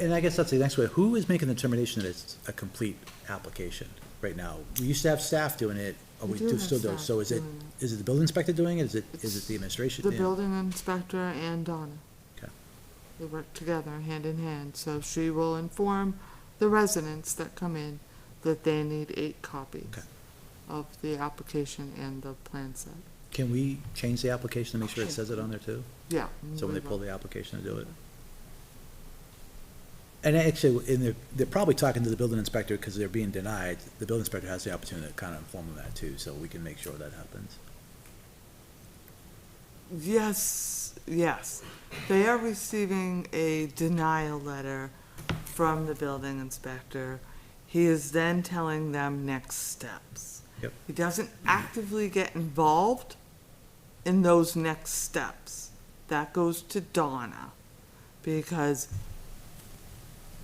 And I guess that's the next way. Who is making the determination that it's a complete application right now? We used to have staff doing it, or we We do do have still do it. staff So is it the building inspector doing it? Is it the administration? The Yeah. building inspector and Donna. Okay. They work together hand in hand, so she will inform the residents that come in that they need 8 copies Okay. of the application and the plan set. Can we change the application to make sure it says it on there too? Yeah. So when they we pull will. the application to do it? And actually, they're probably talking to the building inspector because they're being denied. The building inspector has the opportunity to kind of inform them of that too, so we can make sure that happens. Yes, yes. They are receiving a denial letter from the building inspector. He is then telling them next steps. Yep. He doesn't actively get involved in those next steps. That goes to Donna, because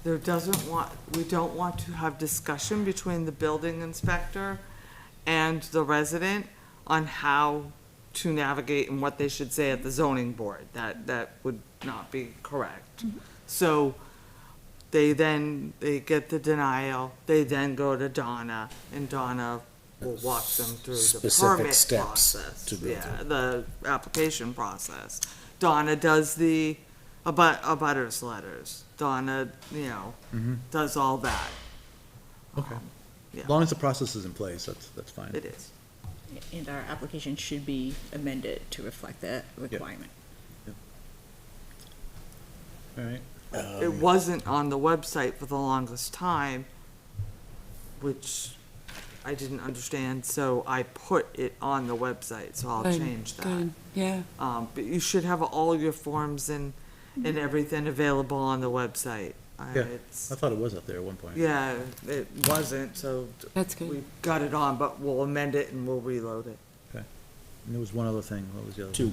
we don't want to have discussion between the building inspector and the resident on how to navigate and what they should say at the zoning board. That would not be correct. So they get the denial, they then go to Donna, and Donna will walk them through the Specific permit steps process. to go Yeah, through. the application process. Donna does the abutters letters. Donna, does all that. Okay. Yeah. As long as the process is in place, that's fine. It is. and our application should be amended to reflect that requirement. All right. It wasn't on the website for the longest time, which I didn't understand, so I put it on the website, so I'll Good, change that. good, yeah. But you should have all your forms and everything available on the website. Yeah, It's, I thought it was up there at one point. yeah, it wasn't, so That's we good. got it on, but we'll amend it and we'll reload it. Okay. And there was one other thing. What was the other? 2.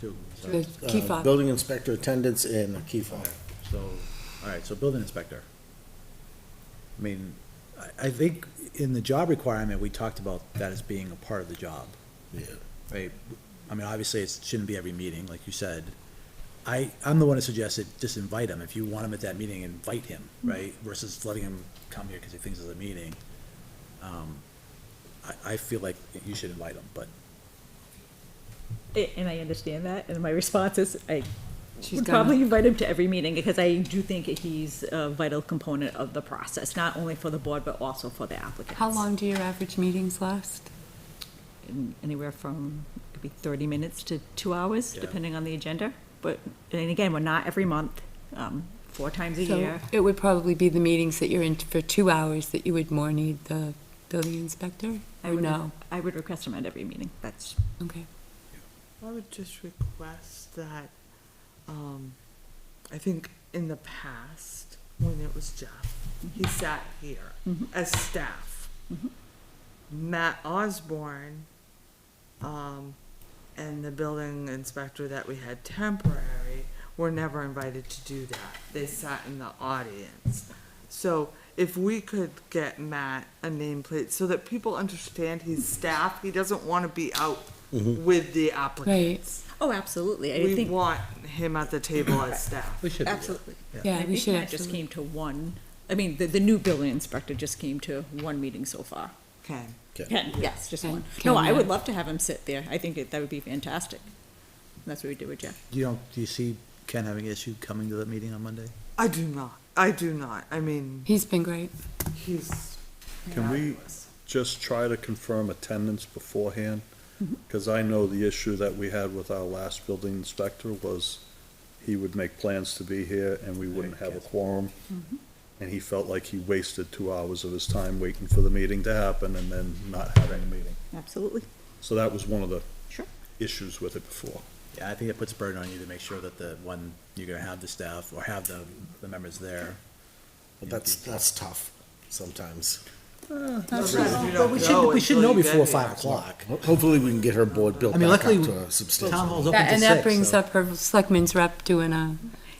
Two. Sorry. The key fob. Building inspector attendance and a key fob. So, all right, so building inspector. I mean, I think in the job requirement, we talked about that as being a part of the job, Yeah. right? I mean, obviously, it shouldn't be every meeting, like you said. I'm the one that suggested just invite him. If you want him at that meeting, invite him, right? Versus letting him come here because he thinks it's a meeting. I feel like you should invite him, but And I understand that, and my response is, I She's would gonna- probably invite him to every meeting, because I do think he's a vital component of the process, not only for the board, but also for the applicants. How long do your average meetings last? Anywhere from, could be 30 minutes to 2 hours, Yeah. depending on the agenda. But, and again, we're not every month, 4 times a So year. it would probably be the meetings that you're in for 2 hours that you would more need the building inspector? I Or would- no? I would request him at every meeting, that's, Okay. I would just request that, I think in the past, when it was Jeff, he sat here as staff. Matt Osborne, and the building inspector that we had temporary were never invited to do that. They sat in the audience. So if we could get Matt a nameplate so that people understand he's staff, he doesn't want to be out with the applicants. oh, absolutely, I We think, want him at the table as staff. we should do that. absolutely. Yeah, I we think should Matt just absolutely. came to one, I mean, the new building inspector just came to one meeting so far. Ken. Ken, yes, just Ken- one. Ken, No, I yeah. would love to have him sit there. I think that would be fantastic. That's what we did with Jeff. Do you see Ken having an issue coming to the meeting on Monday? I do not. I do not. I mean, He's been great. he's Can we fabulous. just try to confirm attendance beforehand? Because I know the issue that we had with our last building inspector was he would make plans to be here and we wouldn't have a quorum. And he felt like he wasted 2 hours of his time waiting for the meeting to happen and then not having a meeting. Absolutely. So that was one of the Sure. issues with it before. Yeah, I think it puts a burden on you to make sure that you're gonna have the staff or have the members there. But that's tough sometimes. But we should know before 5 o'clock. Hopefully we can get her board built I mean, back up luckily, to a Town substantial. hall's open till 6. And that brings up her selectmen's rep doing a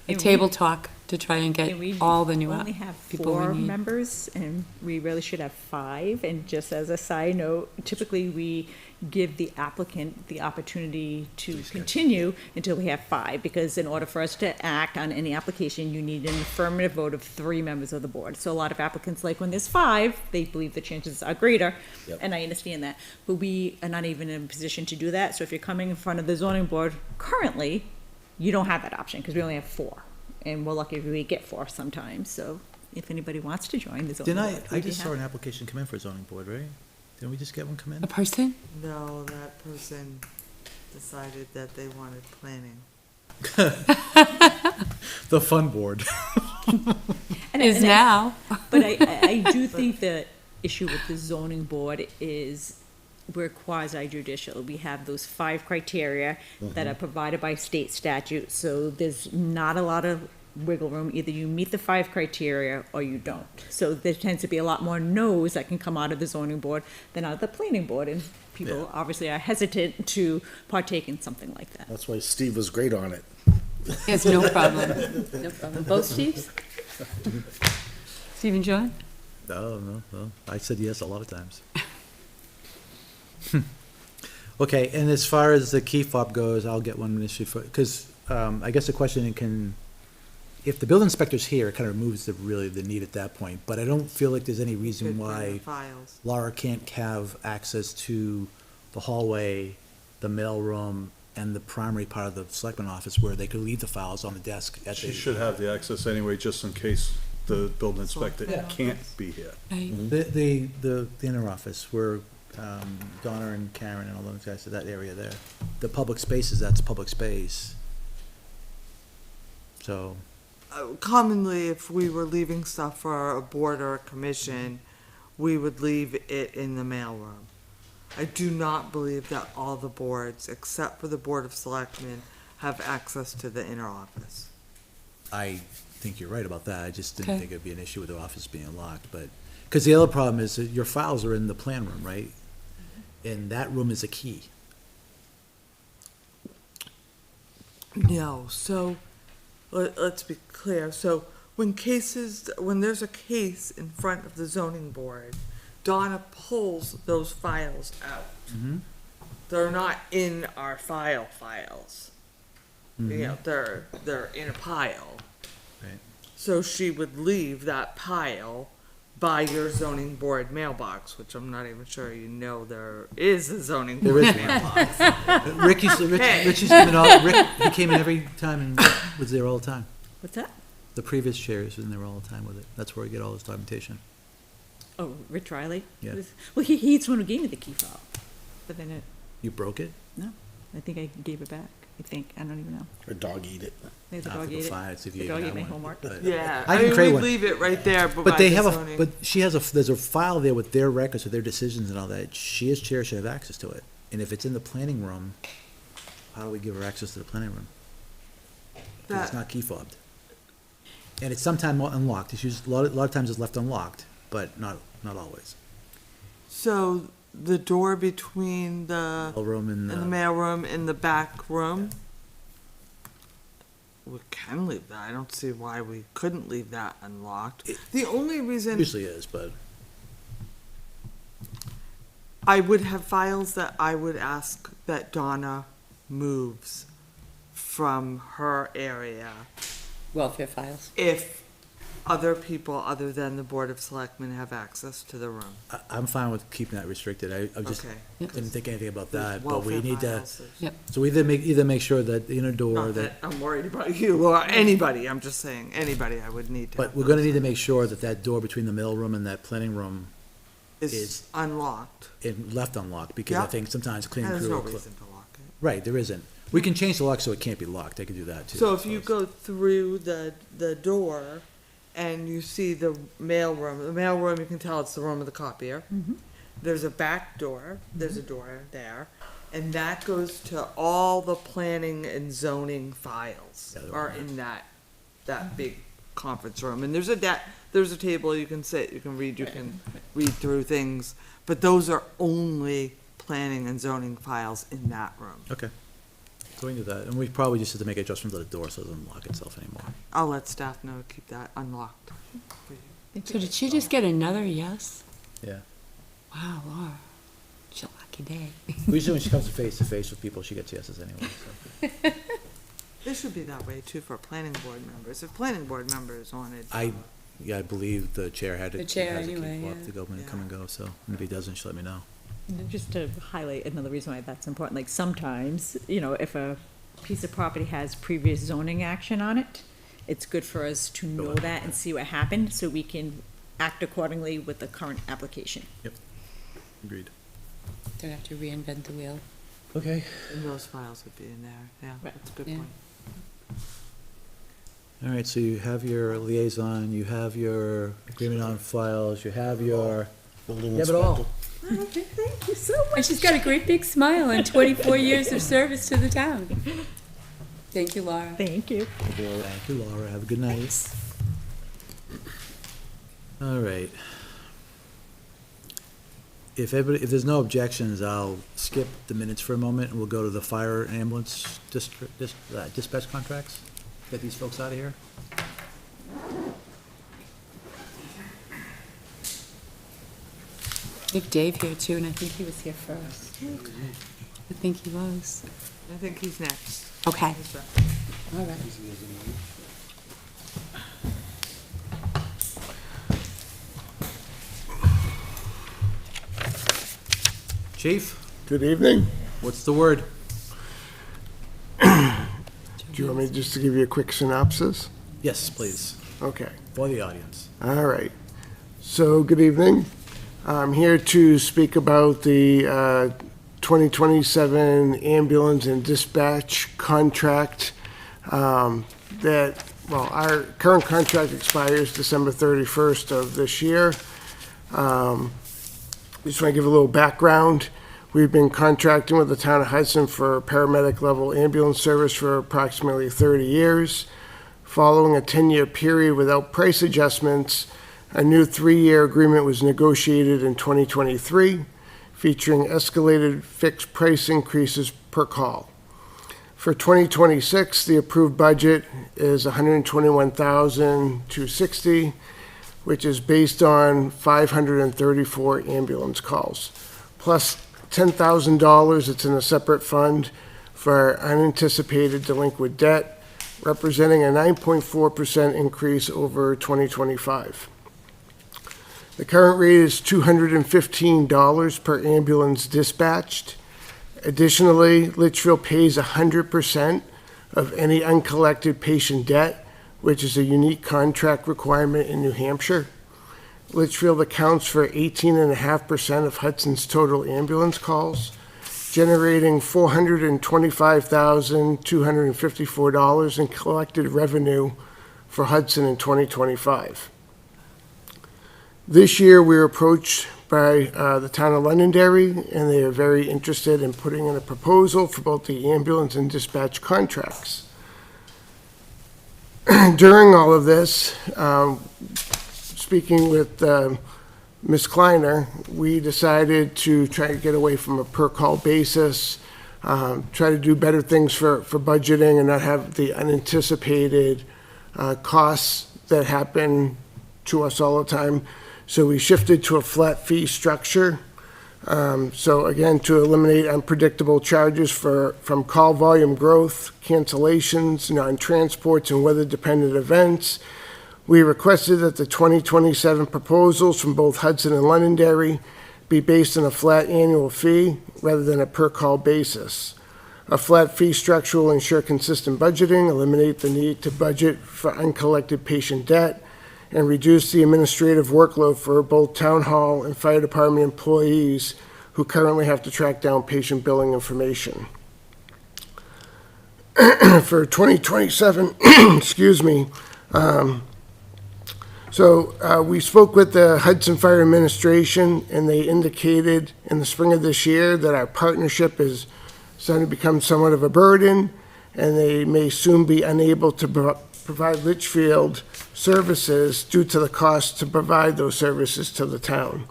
And table talk to try and And we get all the new only have people we 4 need. members, and we really should have 5. And just as a side note, typically we give the applicant the opportunity to continue until we have 5, because in order for us to act on any application, you need an affirmative vote of 3 members of the board. So a lot of applicants, like when there's 5, they believe the chances are greater, Yep. and I understand that. But we are not even in a position to do that. So if you're coming in front of the zoning board currently, you don't have that option, because we only have 4. And we're lucky if we get 4 sometimes, so if anybody wants to join the zoning Didn't board. I we'd be just saw happy. an application come in for a zoning board, right? Didn't we just get one come in? A person? No, that person decided that they wanted planning. The fun board. Is now. But I do think the issue with the zoning board is we're quasi judicial. We have those 5 criteria that are provided by state statute, so there's not a lot of wiggle room. Either you meet the 5 criteria or you don't. So there tends to be a lot more no's that can come out of the zoning board than out of the planning board, and people obviously are hesitant to partake in something like that. That's why Steve was great on it. Yes, no problem. No problem. Both Steves? Steve and John? No. I said yes a lot of times. Okay, and as far as the key fob goes, I'll get one issue for, because, I guess the question if the building inspector's here, it kind of removes the need at that point, but I don't feel like there's any reason Could bring the why Files. Laura can't have access to the hallway, the mailroom, and the primary part of the selectman office where they could leave the files on the desk at She the. should have the access anyway, just in case the building inspector Yeah. can't be here. Right. The inner office where, Donna and Karen and all those guys, that area there. The public spaces, that's public space. So, Commonly, if we were leaving stuff for a board or a commission, we would leave it in the mailroom. I do not believe that all the boards, except for the Board of Selectmen, have access to the inner office. I think you're right about that, I just didn't Okay. think it'd be an issue with the office being locked, but, because the other problem is that your files are in the plan room, right? And that room is a key. No, so, let's be clear, so when there's a case in front of the zoning board, Donna pulls those files out. Mm-hmm. They're not in our files. You know, they're in a pile. Right. So she would leave that pile by your zoning board mailbox, which I'm not even sure you know there is a zoning There board is one. mailbox. Rich used to come in he came in every time and was there all the time. What's that? The previous chair was in there all the time with it. That's where we get all his documentation. Oh, Rich Riley? Yeah. Well, he's the one who gave me the key fob, but then You broke it? I think I gave it back. I don't even know. Her dog eat it. Maybe the I'll have dog to go ate it. find it, see if The you dog even ate my have one. homework. But- Yeah, I can mean, create we'd one. leave it right there, but But they have but there's a file there with their records, with their decisions and all that. She as chair should have access to it. And if it's in the planning room, how do we give her access to the planning room? Because it's not key fobbed. And it's sometimes unlocked. It's used, a lot of times it's left unlocked, but not always. So the door between the Room and in the mailroom and the back room, we can leave that. I don't see why we couldn't leave that unlocked. The only reason usually is, but I would have files that I would ask that Donna moves from her area Welfare files. if other people other than the Board of Selectmen have access to the room. I'm fine with keeping that restricted. I just Okay. didn't think anything about There's that, but we welfare need to, files, there's- Yep. So we either make sure that the inner door, Not that, that I'm worried about you or anybody, I'm just saying, anybody I would need to. but have we're gonna those need to make sure that that door between the mailroom and that planning room Is is- unlocked. is left unlocked, because I Yeah. think sometimes cleaning There's crew no will. reason to lock it. Right, there isn't. We can change the lock so it can't be locked. They can do that too. So if you go through the door and you see the mailroom, you can tell it's the room of the copier. There's a back door, there's a door there, and that goes to all the planning and zoning files Yeah, they're are all in that big conference room. And there's a table, you can sit, you can read through things, but those are only planning and zoning files in that room. Okay. So we can do that, and we probably just have to make adjustments to the door so it doesn't lock itself anymore. I'll let staff know to keep that unlocked for you. So did she just get another yes? Yeah. Wow, Laura, it's a lucky day. Usually when she comes face to face with people, she gets yeses anyway, so. This should be that way too for planning board members. If planning board members wanted. Yeah, I believe the chair had to. The chair has to keep anyway, up yeah. to go and come and go, so if he doesn't, she'll let me know. And just to highlight another reason why that's important, like sometimes, you know, if a piece of property has previous zoning action on it, it's good for us to know that and see what happened, so we can act accordingly with the current application. Agreed. Don't have to reinvent the wheel. Okay. And those files would be in there, yeah, Right. that's a good Yeah. point. All right, so you have your liaison, you have your agreement on files, you have your, Building you have it all. inspector. Thank you so much. And she's got a great big smile and 24 years of service to the town. Thank you, Laura. Thank you. Thank you, Laura. Have a good night. All right. If there's no objections, I'll skip the minutes for a moment and we'll go to the fire and ambulance dispatch contracts. Get these folks out of here. We have Dave here too, and I think he was here first. I think he was. I think he's next. Okay, He's back. all right. Chief, Good evening. what's the word? Do you want me just to give you a quick synopsis? Yes, please, Okay. for the audience. All right. So, good evening. I'm here to speak about the 2027 ambulance and dispatch contract our current contract expires December 31st of this year. Just want to give a little background. We've been contracting with the town of Hudson for paramedic level ambulance service for approximately 30 years. Following a 10-year period without price adjustments, a new 3-year agreement was negotiated in 2023, featuring escalated fixed price increases per call. For 2026, the approved budget is $121,260, which is based on 534 ambulance calls, plus $10,000 that's in a separate fund for unanticipated delinquent debt, representing a 9.4% increase over 2025. The current rate is $215 per ambulance dispatched. Additionally, Litchfield pays 100% of any uncollected patient debt, which is a unique contract requirement in New Hampshire. Litchfield accounts for 18.5% of Hudson's total ambulance calls, generating $425,254 in collected revenue for Hudson in 2025. This year, we were approached by the town of Londonderry, and they are very interested in putting in a proposal for both the ambulance and dispatch contracts. During all of this, speaking with Ms. Kleiner, we decided to try to get away from a per-call basis, try to do better things for budgeting and not have the unanticipated costs that happen to us all the time. So we shifted to a flat fee structure. So again, to eliminate unpredictable charges from call volume growth, cancellations, non-transports, and weather-dependent events, We requested that the 2027 proposals from both Hudson and Londonderry be based on a flat annual fee rather than a per-call basis. A flat fee structure will ensure consistent budgeting, eliminate the need to budget for uncollected patient debt, and reduce the administrative workload for both town hall and fire department employees who currently have to track down patient billing information. For 2027, excuse me, we spoke with the Hudson Fire Administration, and they indicated in the spring of this year that our partnership is starting to become somewhat of a burden, and they may soon be unable to provide Litchfield services due to the cost to provide those services to the town.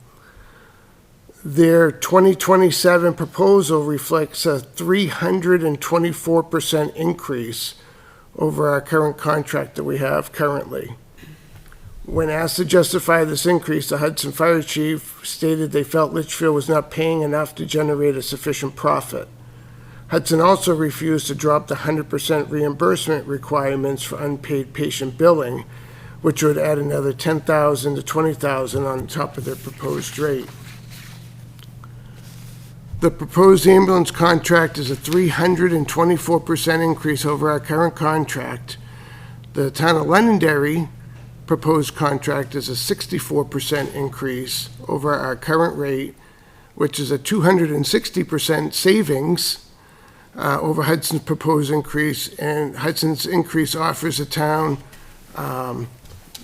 Their 2027 proposal reflects a 324% increase over our current contract that we have currently. When asked to justify this increase, the Hudson Fire Chief stated they felt Litchfield was not paying enough to generate a sufficient profit. Hudson also refused to drop the 100% reimbursement requirements for unpaid patient billing, which would add another $10,000 to $20,000 on top of their proposed rate. The proposed ambulance contract is a 324% increase over our current contract. The town of Londonderry proposed contract is a 64% increase over our current rate, which is a 260% savings over Hudson's proposed increase, and Hudson's increase offers the town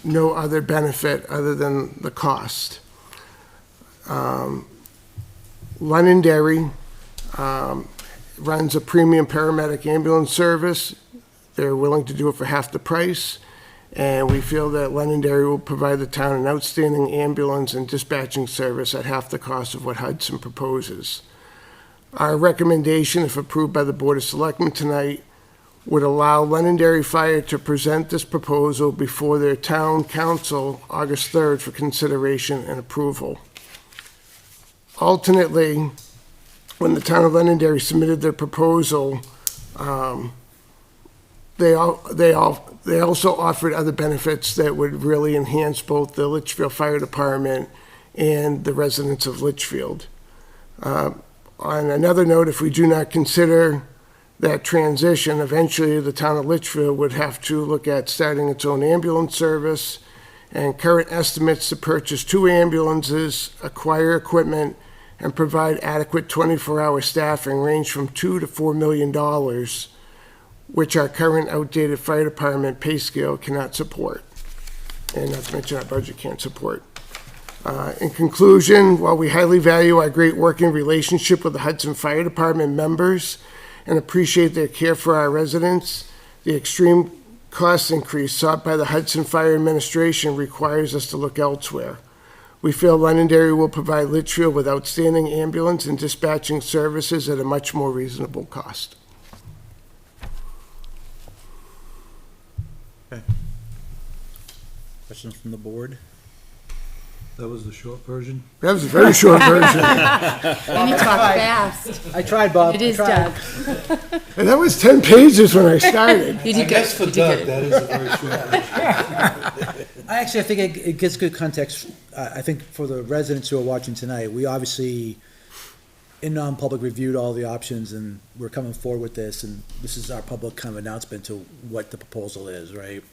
no other benefit other than the cost. Londonderry runs a premium paramedic ambulance service. They're willing to do it for half the price, and we feel that Londonderry will provide the town an outstanding ambulance and dispatching service at half the cost of what Hudson proposes. Our recommendation, if approved by the Board of Selectmen tonight, would allow Londonderry Fire to present this proposal before their town council August 3rd for consideration and approval. Alternately, when the town of Londonderry submitted their proposal, they also offered other benefits that would really enhance both the Litchfield Fire Department and the residents of Litchfield. On another note, if we do not consider that transition, eventually the town of Litchfield would have to look at starting its own ambulance service, and current estimates to purchase 2 ambulances, acquire equipment, and provide adequate 24-hour staffing range from $2 to $4 million, which our current outdated fire department pay scale cannot support, and not to mention our budget can't support. In conclusion, while we highly value our great working relationship with the Hudson Fire Department members and appreciate their care for our residents, the extreme cost increase sought by the Hudson Fire Administration requires us to look elsewhere. We feel Londonderry will provide Litchfield with outstanding ambulance and dispatching services at a much more reasonable cost. Questions from the board? That was the short version. That was a very short version. And you talk fast. I tried, Bob. It is I tried. Doug. And that was 10 pages when I started. You did good. Guess for You did Doug, good. that is a very short version. I think it gives good context, I think, for the residents who are watching tonight. We obviously, in non-public, reviewed all the options, and we're coming forward with this, and this is our public kind of announcement to what the proposal is, right?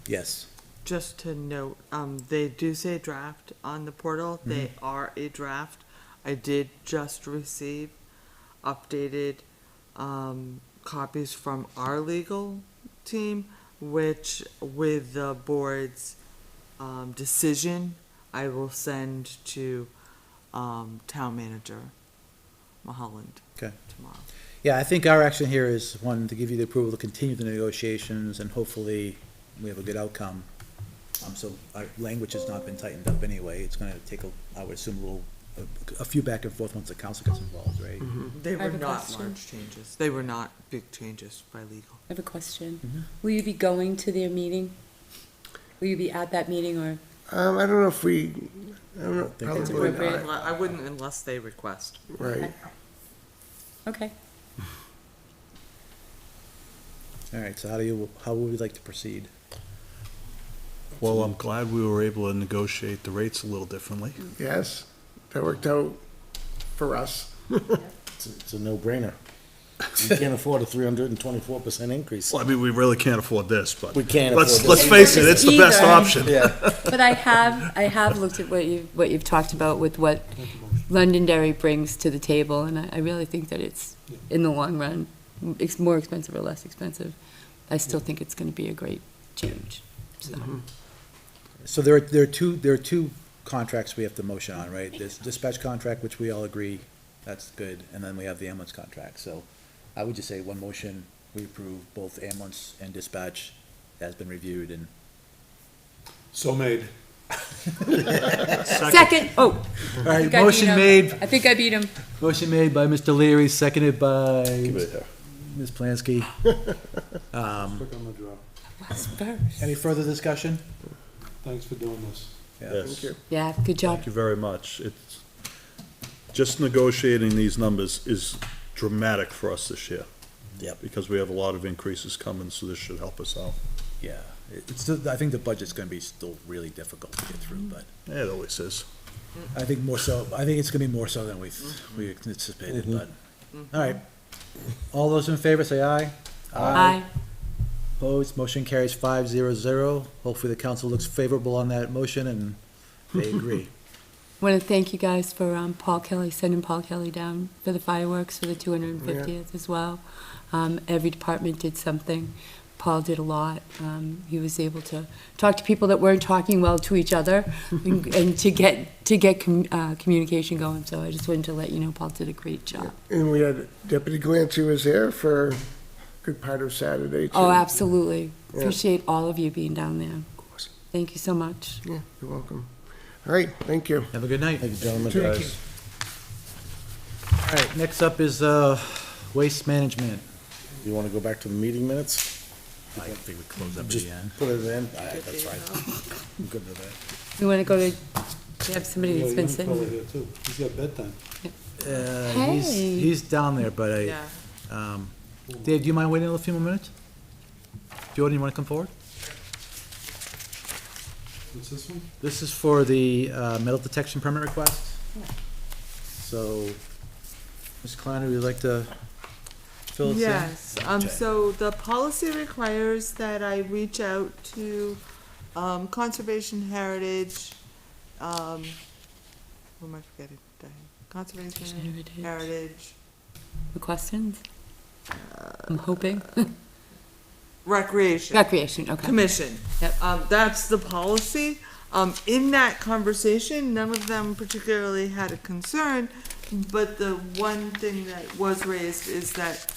Yes. Just to note, they do say draft on the portal. They Mm-hmm. are a draft. I did just receive updated copies from our legal team, which with the board's decision, I will send to town manager Mulholland Okay. tomorrow. Yeah, I think our action here is, one, to give you the approval to continue the negotiations, and hopefully we have a good outcome. So our language has not been tightened up anyway. It's gonna take, I would assume, a few back and forth once the council gets involved, right? They I were have a not question. large changes. They were not big changes by legal. I have a question. Mhm. Will you be going to their meeting? Will you be at that meeting, or? I don't know if we, I don't know, think that's probably appropriate. not. I wouldn't unless they request. Right. Okay. All right, so how would we like to proceed? Well, I'm glad we were able to negotiate the rates a little differently. Yes, that worked out for us. It's a no-brainer. We can't afford a 324% increase. Well, I mean, we really can't afford this, but. We can't Let's afford this. face it, it's the best Either. option. Yeah. But I have looked at what you've talked about with what Londonderry brings to the table, and I really think that it's, in the long run, it's more expensive or less expensive. I still think it's gonna be a great change, so. So there are two contracts we have to motion on, right? This dispatch contract, which we all agree, that's good, and then we have the ambulance contract, so I would just say one motion, we approve both ambulance and dispatch has been reviewed and. So made. Second, All right, motion made, I think I beat him. motion made by Mr. Leary, seconded by Give it here. Ms. Plansky. Quick on the draw. What's first? Any further discussion? Thanks for doing this. Yes. Yeah, good job. Thank you very much. It's, just negotiating these numbers is dramatic for us this year. Yep. Because we have a lot of increases coming, so this should help us out. Yeah, it's still, I think the budget's gonna be still really difficult to get through, but It always is. I think it's gonna be more so than we anticipated, but, all right. All those in favor, say aye. Aye. Opposed, motion carries 5-0. Hopefully the council looks favorable on that motion and they agree. Want to thank you guys for Paul Kelly, sending Paul Kelly down for the fireworks for the 250th as well. Every department did something. Paul did a lot. He was able to talk to people that weren't talking well to each other and to get communication going. So I just wanted to let you know Paul did a great job. And we had Deputy Glancy was there for a good part of Saturday, too. Oh, absolutely. Yeah. Appreciate all of you being down there. Thank you so much. Yeah, you're welcome. All right, thank you. Have a good night. Thank you, gentlemen. Guys, All right, next up is waste management. You want to go back to the meeting minutes? I think we close up at Just the end. put it in? All right, that's fine. I'm good with that. We want to go to, we have somebody Yeah, that's been young fella sitting. here too. He's got bedtime. He's down there, but Yeah. Dave, do you mind waiting a few more minutes? Jordan, you wanna come forward? What's this one? This is for the metal detection permit request. So, Ms. Kleiner, would you like to fill us in? Yes, so the policy requires that I reach out to, Conservation Heritage, who am I forgetting? Conservation Heritage, Questions? I'm hoping. Recreation. Recreation, okay. Commission. Yep. That's the policy. In that conversation, none of them particularly had a concern, but the one thing that was raised is that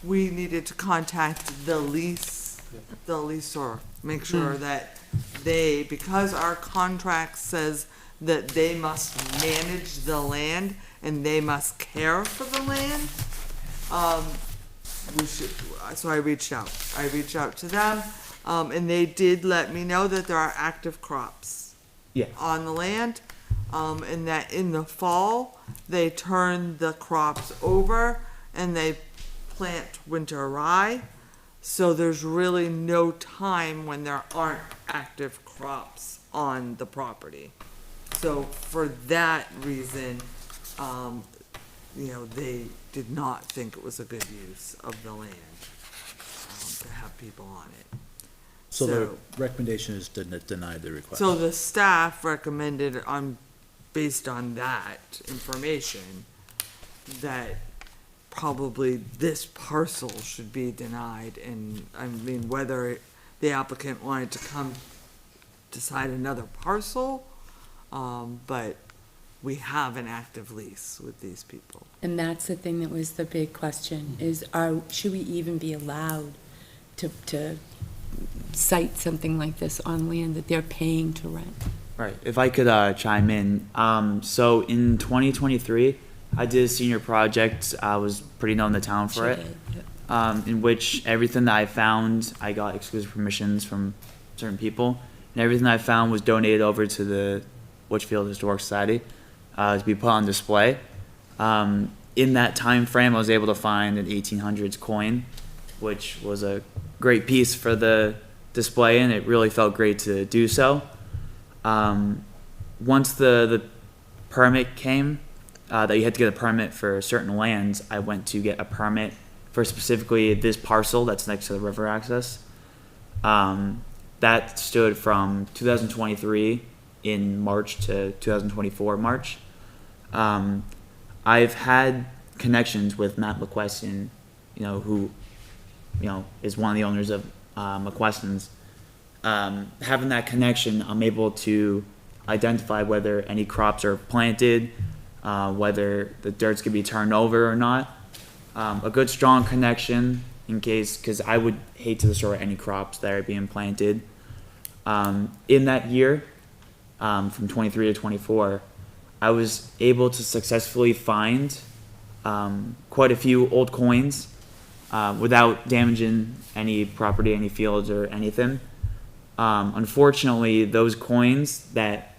we needed to contact the leaseor, make sure that they, because our contract says that they must manage the land and they must care for the land, we should, so I reached out to them, and they did let me know that there are active crops on the land, and that in the fall, they turn the crops over and they plant winter rye, so there's really no time when there aren't active crops on the property. So for that reason, they did not think it was a good use of the land, to have people on it. So the recommendation is to deny the request. So the staff recommended based on that information, that probably this parcel should be denied, and I mean, whether the applicant wanted to come decide another parcel, but we have an active lease with these people. And that's the thing that was the big question, is should we even be allowed to cite something like this on land that they're paying to rent? Right. If I could chime in. So in 2023, I did a senior project. I was pretty known in the town for it, in which everything that I found, I got exclusive permissions from certain people, and everything I found was donated over to the Litchfield Historic Society to be put on display. In that time frame, I was able to find an 1800s coin which was a great piece for the display, and it really felt great to do so. Once the permit came, that you had to get a permit for certain lands, I went to get a permit for specifically this parcel that's next to the river access. That stood from 2023 in March to 2024 March. I've had connections with Matt McQuestion, who, is one of the owners of McQuestion's. Having that connection, I'm able to identify whether any crops are planted, whether the dirt's gonna be turned over or not. A good strong connection in case, because I would hate to destroy any crops that are being planted. In that year, from 23 to 24, I was able to successfully find quite a few old coins without damaging any property, any fields, or anything. Unfortunately, those coins that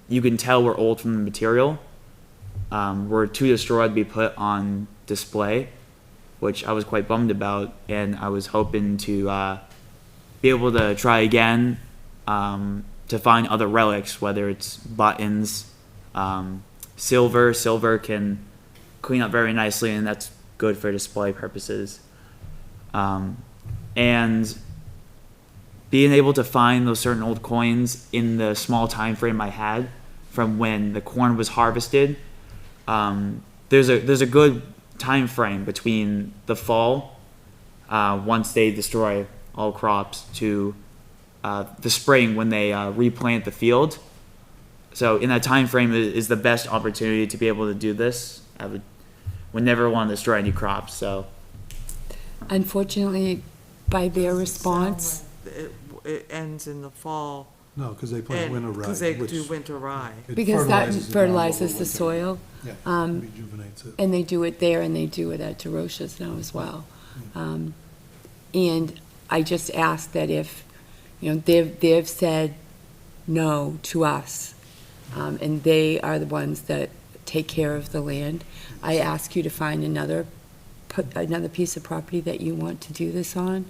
you can tell were old from the material were too destroyed to be put on display, which I was quite bummed about, and I was hoping to be able to try again to find other relics, whether it's buttons, silver. Silver can clean up very nicely, and that's good for display purposes. And being able to find those certain old coins in the small time frame I had from when the corn was harvested, there's a good time frame between the fall, once they destroy all crops, to the spring when they replant the field. So in that time frame is the best opportunity to be able to do this. I would never want to destroy any crops. So Unfortunately, by their response, It ends in the fall. No, because they plant winter rye. Because they which do winter rye. it because that fertilizes the ground fertilizes over the winter. soil, Yeah, um, rejuvenates it. and they do it there and they do it at DeRoche's now as well. And I just ask that if, they've said no to us, and they are the ones that take care of the land, I ask you to find another piece of property that you want to do this on.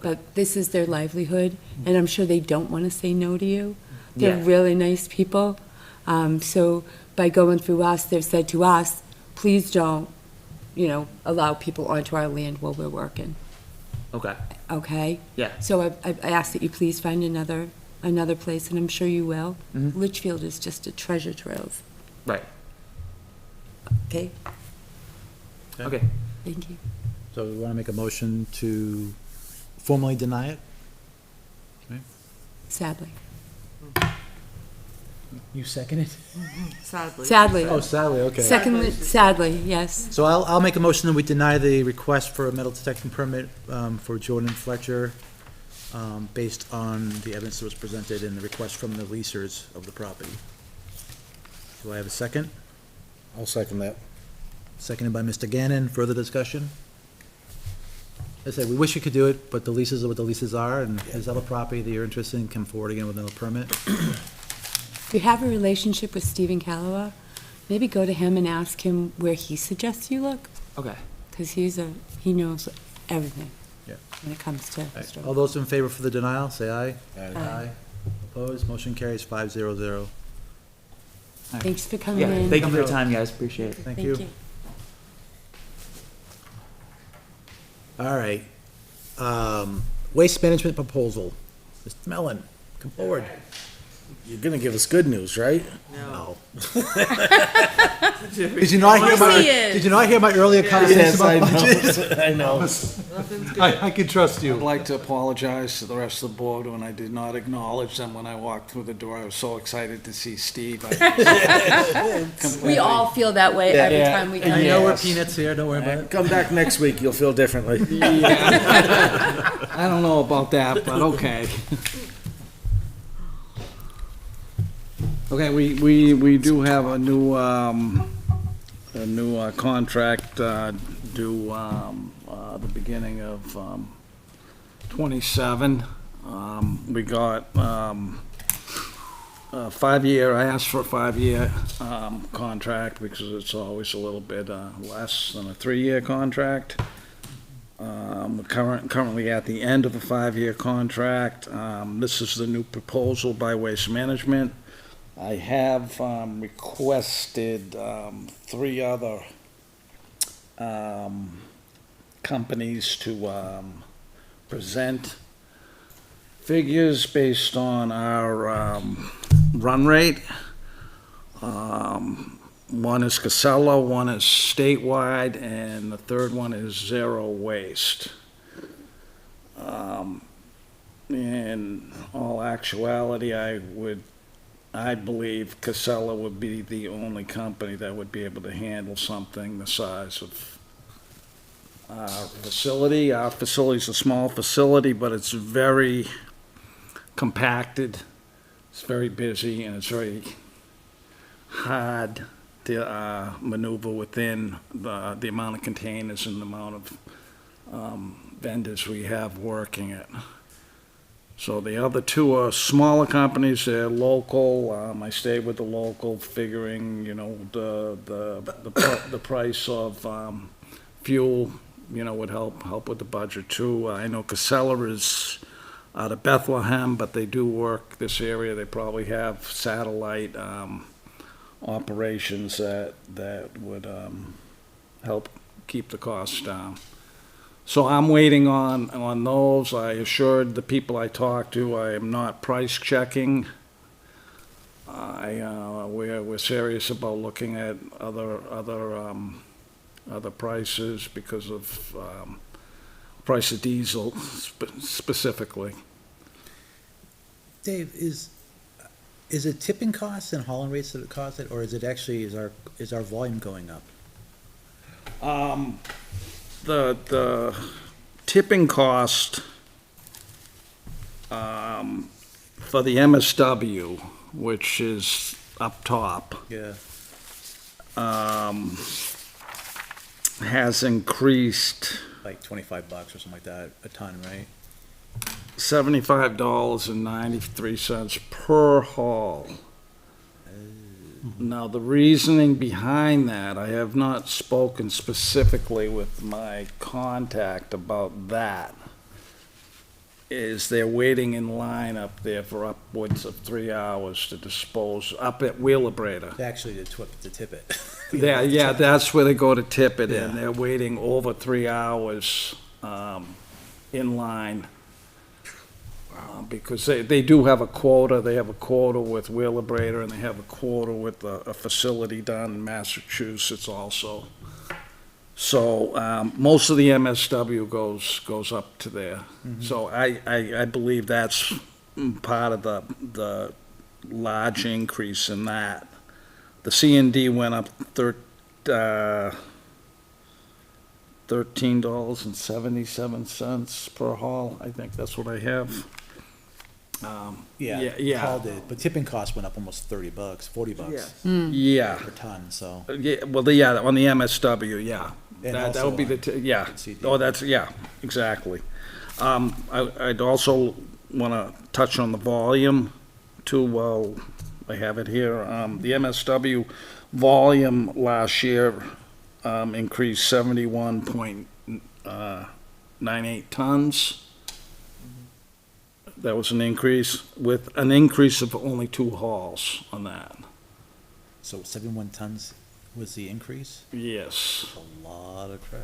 But this is their livelihood, and I'm sure they don't want to say no to you. They're Yeah. really nice people. So by going through us, they've said to us, please don't, allow people onto our land while we're working, okay, okay? yeah, So I ask that you please find another place, and I'm sure you will. Mhm. Litchfield is just a treasure trove, right, okay? okay. Thank you. So we want to make a motion to formally deny it? Sadly. You second it? Sadly. Sadly. Oh, sadly, okay. Secondly, sadly, yes. So I'll make a motion that we deny the request for a metal detecting permit for Jordan Fletcher, based on the evidence that was presented in the request from the leasers of the property. Do I have a second? I'll second that. Seconded by Mr. Gannon. Further discussion? As I say, we wish we could do it, but the leases are what the leases are, and if there's other property that you're interested in, come forward again with another permit. If you have a relationship with Stephen Calloway, maybe go to him and ask him where he suggests you look, Okay. because he knows everything. Yeah. When it comes to All historical. those in favor for the denial, say aye. Aye. Opposed? Motion carries 500. Thanks for coming Yeah, in. thank you for your time, guys. Appreciate it. Thank you. All right. Waste management proposal. Mr. Mellon, come forward. You're gonna give us good news, right? No. Did you not hear my, did you not hear my earlier conversation about budget? I know. Nothing's good. I can trust you. I'd like to apologize to the rest of the board when I did not acknowledge them when I walked through the door. I was so excited to see Steve. We all feel that way every Yeah. time we I come know in. we're peanuts here, don't worry about it. Come back next week, you'll feel differently. I don't know about that, but okay. Okay, we do have a new contract due the beginning of 27. We got a 5-year, I asked for a 5-year contract because it's always a little bit less than a 3-year contract. We're currently at the end of a 5-year contract. This is the new proposal by Waste Management. I have requested 3 other companies to present figures based on our run rate. One is Casella, one is statewide, and the third one is Zero Waste. In all actuality, I believe Casella would be the only company that would be able to handle something the size of our facility. Our facility's a small facility, but it's very compacted, it's very busy, and it's very hard to maneuver within the amount of containers and the amount of vendors we have working it. So the other 2 are smaller companies, they're local. I stayed with the local, figuring, the price of fuel, would help with the budget too. I know Casella is out of Bethlehem, but they do work this area. They probably have satellite operations that would help keep the costs down. So I'm waiting on those. I assured the people I talked to I am not price checking. We're serious about looking at other prices because of price of diesel specifically. Dave, is it tipping costs and hauling rates that cause it, or is it actually, is our volume going up? The tipping cost for the MSW, which is up top, Yeah. has increased Like $25 or something like that, a ton, right? $75.93 per haul. Now, the reasoning behind that, I have not spoken specifically with my contact about that, is they're waiting in line up there for upwards of 3 hours to dispose, up at Wheelabrator. Actually, to tip it. Yeah, that's where they go to tip it, Yeah. and they're waiting over 3 hours in line. Because they do have a quota. They have a quota with Wheelabrator, and they have a quota with a facility down in Massachusetts also. So most of the MSW goes up to there. So I believe that's part of the large increase in that. The C&D went up $13.77 per haul. I think that's what I have. Yeah. Haul did, but tipping costs went up almost $30, $40 Yes. Yeah. per ton, so. Yeah, well, yeah, on the MSW, yeah. And That also would be on yeah. CD. Oh, yeah, exactly. I'd also want to touch on the volume too, well, I have it here. The MSW volume last year increased 71.98 tons. That was an increase, with an increase of only 2 hauls on that. So 71 tons was the increase? Yes. A lot of trash.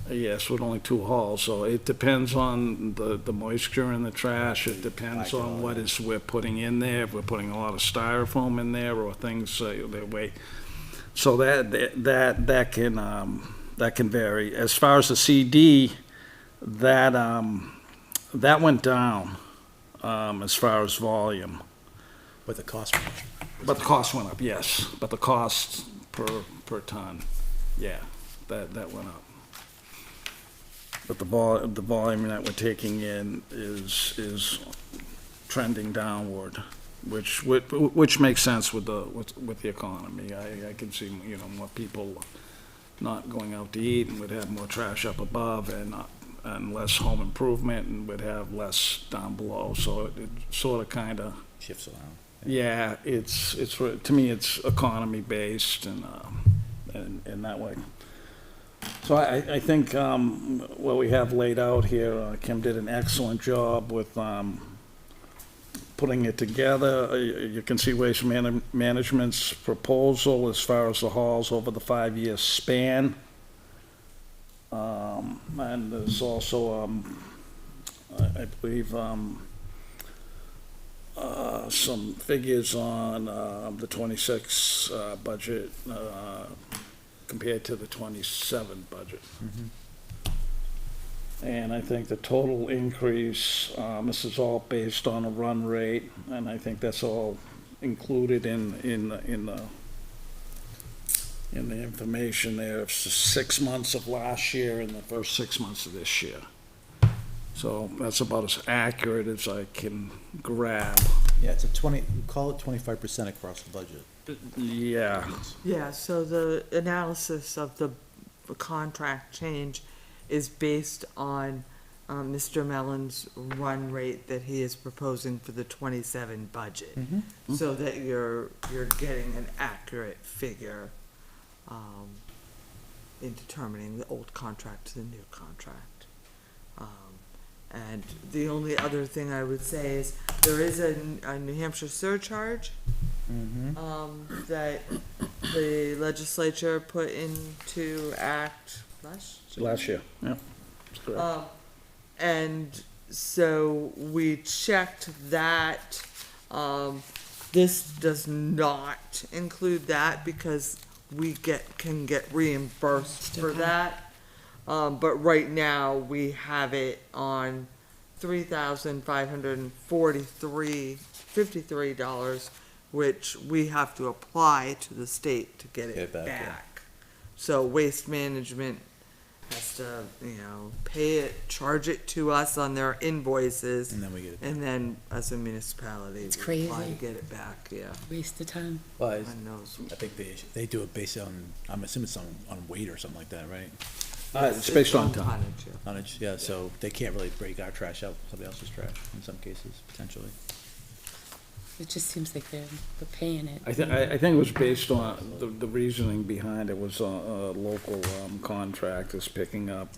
Yes, with only 2 hauls, so it depends on the moisture in the trash, it depends on what we're putting in there, if we're putting a lot of styrofoam in there, or things that weigh. So that can vary. As far as the CD, that went down, as far as volume. But the cost went up. But the cost went up, yes, but the cost per ton, yeah, that went up. But the volume that we're taking in is trending downward, which makes sense with the economy. I can see, more people not going out to eat, and would have more trash up above, and less home improvement, and would have less down below, so it sort of kind of, Shifts around. yeah, to me, it's economy based, and that way. So I think, what we have laid out here, Kim did an excellent job with, putting it together. You can see Waste Management's proposal as far as the halls over the 5-year span. And there's also, I believe, some figures on, the 26, budget, compared to the 27 budget. And I think the total increase, this is all based on a run rate, and I think that's all included in the information there. It's the 6 months of last year and the first 6 months of this year. So that's about as accurate as I can grab. Yeah, it's a 20, call it 25% across the budget. Yeah. Yeah, so the analysis of the contract change is based on, Mr. Mellon's run rate that he is proposing for the 27 budget. So that you're getting an accurate figure, in determining the old contract to the new contract. And the only other thing I would say is, there is a New Hampshire surcharge, that the legislature put into act Last year, yeah. That's correct. And so we checked that. This does not include that because we can get reimbursed for that. But right now, we have it on $3,553, which we have to apply to the state to get it back, yeah. back. So Waste Management has to, pay it, charge it to us on their invoices, And then we get it. and then as a municipality, It's we apply crazy. to get it back, yeah. Waste of time. Well, it's- God knows. I think they do it based on, I'm assuming it's on weight or something like that, right? It's based on time. tonnage, yeah. Tonnage, yeah, so they can't really break our trash out, somebody else's trash in some cases, potentially. It just seems like they're paying it. I think it was based on, the reasoning behind it was, local, contractors picking up,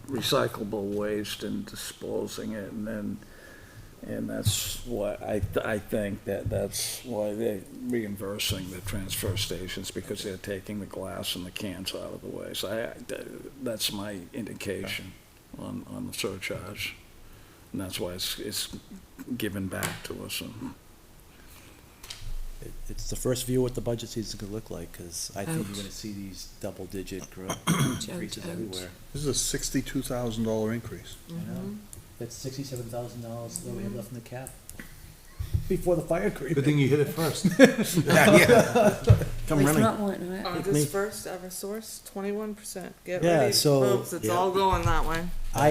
recyclable waste and disposing it, and that's why I think that's why they're reimbursing the transfer stations, because they're taking the glass and the cans out of the way. So that's my indication on the surcharge. And that's why it's given back to us. It's the first view of what the budget season could look like, because I think Ouch. you're gonna see these double-digit increases ouch. everywhere. This is a $62,000 increase. I know. That's $67,000 that we have left in the cap. Before the fire Good agreement. thing you hit it first. Come Waste running. not, want not. August first, Eversource, 21%. Get Yeah, ready, so- folks, it's yeah. all going that way.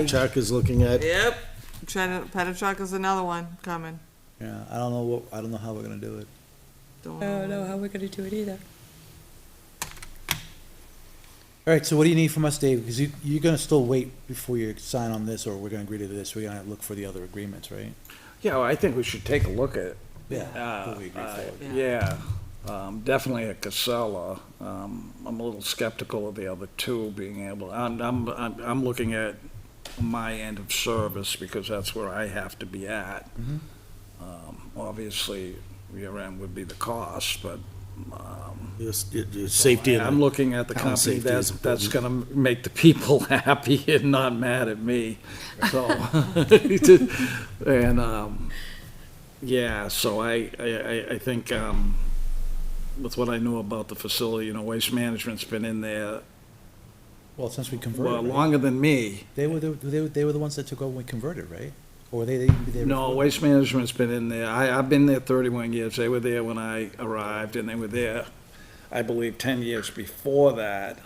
Chuck is looking at, Yep, Petitruck is another one coming. Yeah, I don't know how we're gonna do it. Don't I don't know how we're gonna do it either. All right, so what do you need from us, Dave? Because you're gonna still wait before you sign on this, or we're gonna agree to this, we're gonna look for the other agreements, right? Yeah, well, I think we should take a look at, Yeah. before we agree for it. yeah, definitely at Casella. I'm a little skeptical of the other two being able, I'm looking at my end of service, because that's where I have to be at. Obviously, your end would be the cost, but, your safety and. I'm looking at the Town company safety is that's important. gonna make the people happy and not mad at me, so. And, yeah, so I think, with what I know about the facility, Waste Management's been in there, Well, since we well, converted, right? longer than me. They were the ones that took over when we converted, right? Or were they No, before? Waste Management's been in there. I've been there 31 years. They were there when I arrived, and they were there, I believe, 10 years before that,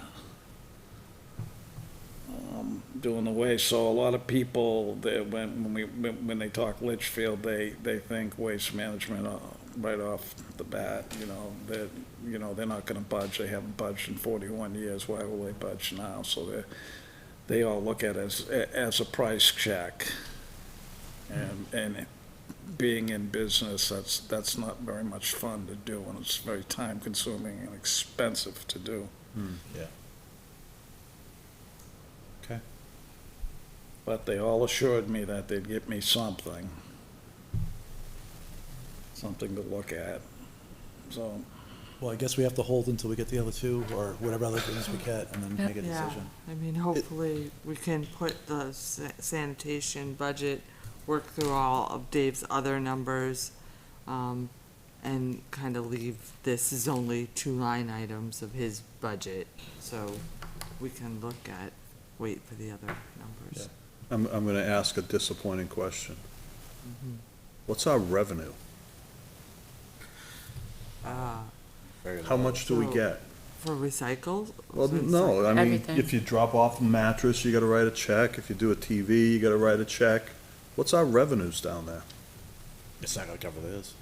doing the waste. So a lot of people, when they talk Litchfield, they think Waste Management right off the bat. They're not going to budge. They haven't budged in 41 years. Why will they budge now? So they all look at it as a price check. And being in business, that's not very much fun to do, and it's very time-consuming and expensive to do. Okay. But they all assured me that they'd get me something to look at, so. Well, I guess we have to hold until we get the other two, or whatever other things we get, and then make a Yeah, decision. I mean, hopefully, we can put the sanitation budget, work through all of Dave's other numbers, and kind of leave, this is only 2 line items of his budget, so we can wait for the other numbers. I'm gonna ask a disappointing question. What's our revenue? How much do we So- get? For recycles? Well, no, I mean, Everything. if you drop off a mattress, you gotta write a check. If you do a TV, you gotta write a check. What's our revenues down there? It's not gonna cover this.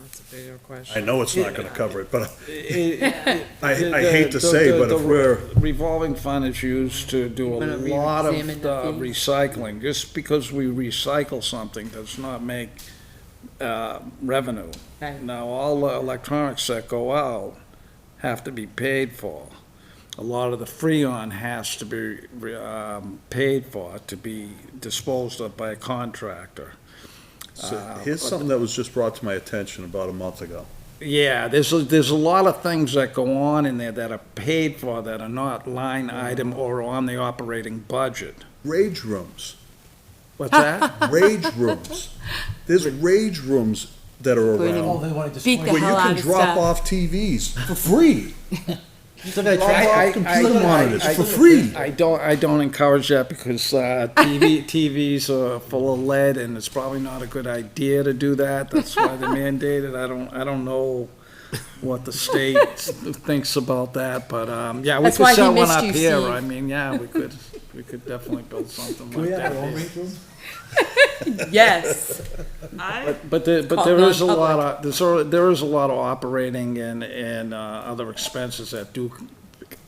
That's a bigger question. I know it's not gonna cover it, but I I hate to say, but if we're, revolving fund is used to do a Wanna lot of re-examine the fees? recycling. Just because we recycle something does not make revenue. Right. Now, all the electronics that go out have to be paid for. A lot of the Freon has to be paid for, to be disposed of by a contractor. so here's something that was just brought to my attention about a month ago. Yeah, there's a lot of things that go on in there that are paid for that are not line item or on the operating budget. Rage rooms, What's that? rage rooms. There's rage rooms that are Going around they wanna Beat the where you hell out can of drop stuff. off TVs for free. Still gotta Drop track off computer monitors for free. I don't encourage that because TVs are full of lead and it's probably not a good idea to do that. That's why they mandated. I don't know what the state thinks about that, but yeah, we That's could why he set one missed up you, here. Steve. I mean, yeah, we could definitely build something like that. Yes. But there Called is a lot non-public. of, there is a lot of operating and other expenses that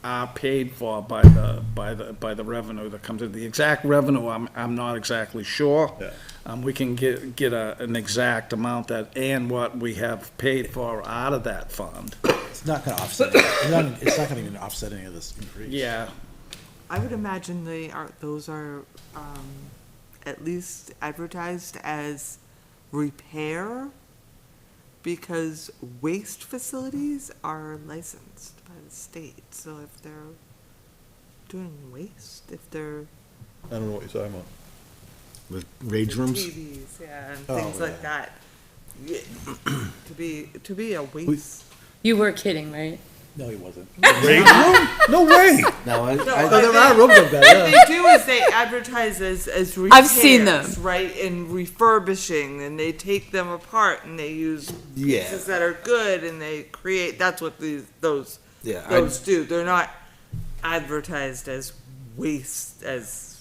are paid for by the revenue that comes in. The exact revenue, I'm not exactly sure. Yeah. We can get an exact amount and what we have paid for out of that fund. It's not gonna offset, it's not gonna even offset any of this increase. Yeah, I would imagine those are, at least advertised as repair, because waste facilities are licensed by the state, so if they're doing waste, if they're I don't know what you're talking about. With rage rooms? TVs, yeah, and Oh, things like that. Yeah, to be a waste. You were kidding, right? No, he wasn't. Rage room? No way. No, No, There are rooms like that, What yeah. they do is they advertise as repairs, I've seen them. right, and refurbishing, and they take them apart and they use Yeah. pieces that are good and they create. That's what those Yeah, do. They're not advertised as waste as.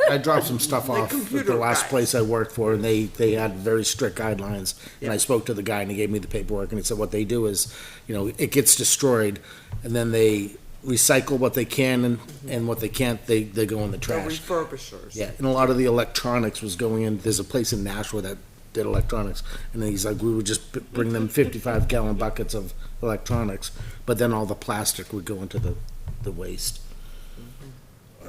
I dropped some stuff Like off at computer the last guys. place I worked for, and they had very strict guidelines. And I spoke to the guy, and he gave me the paperwork, and he said what they do is, it gets destroyed, and then they recycle what they can, and what they can't, they go in the The trash. refurbishers. Yeah, and a lot of the electronics was going in, there's a place in Nashua that did electronics, and he's like, we would just bring them 55-gallon buckets of electronics, but then all the plastic would go into the waste.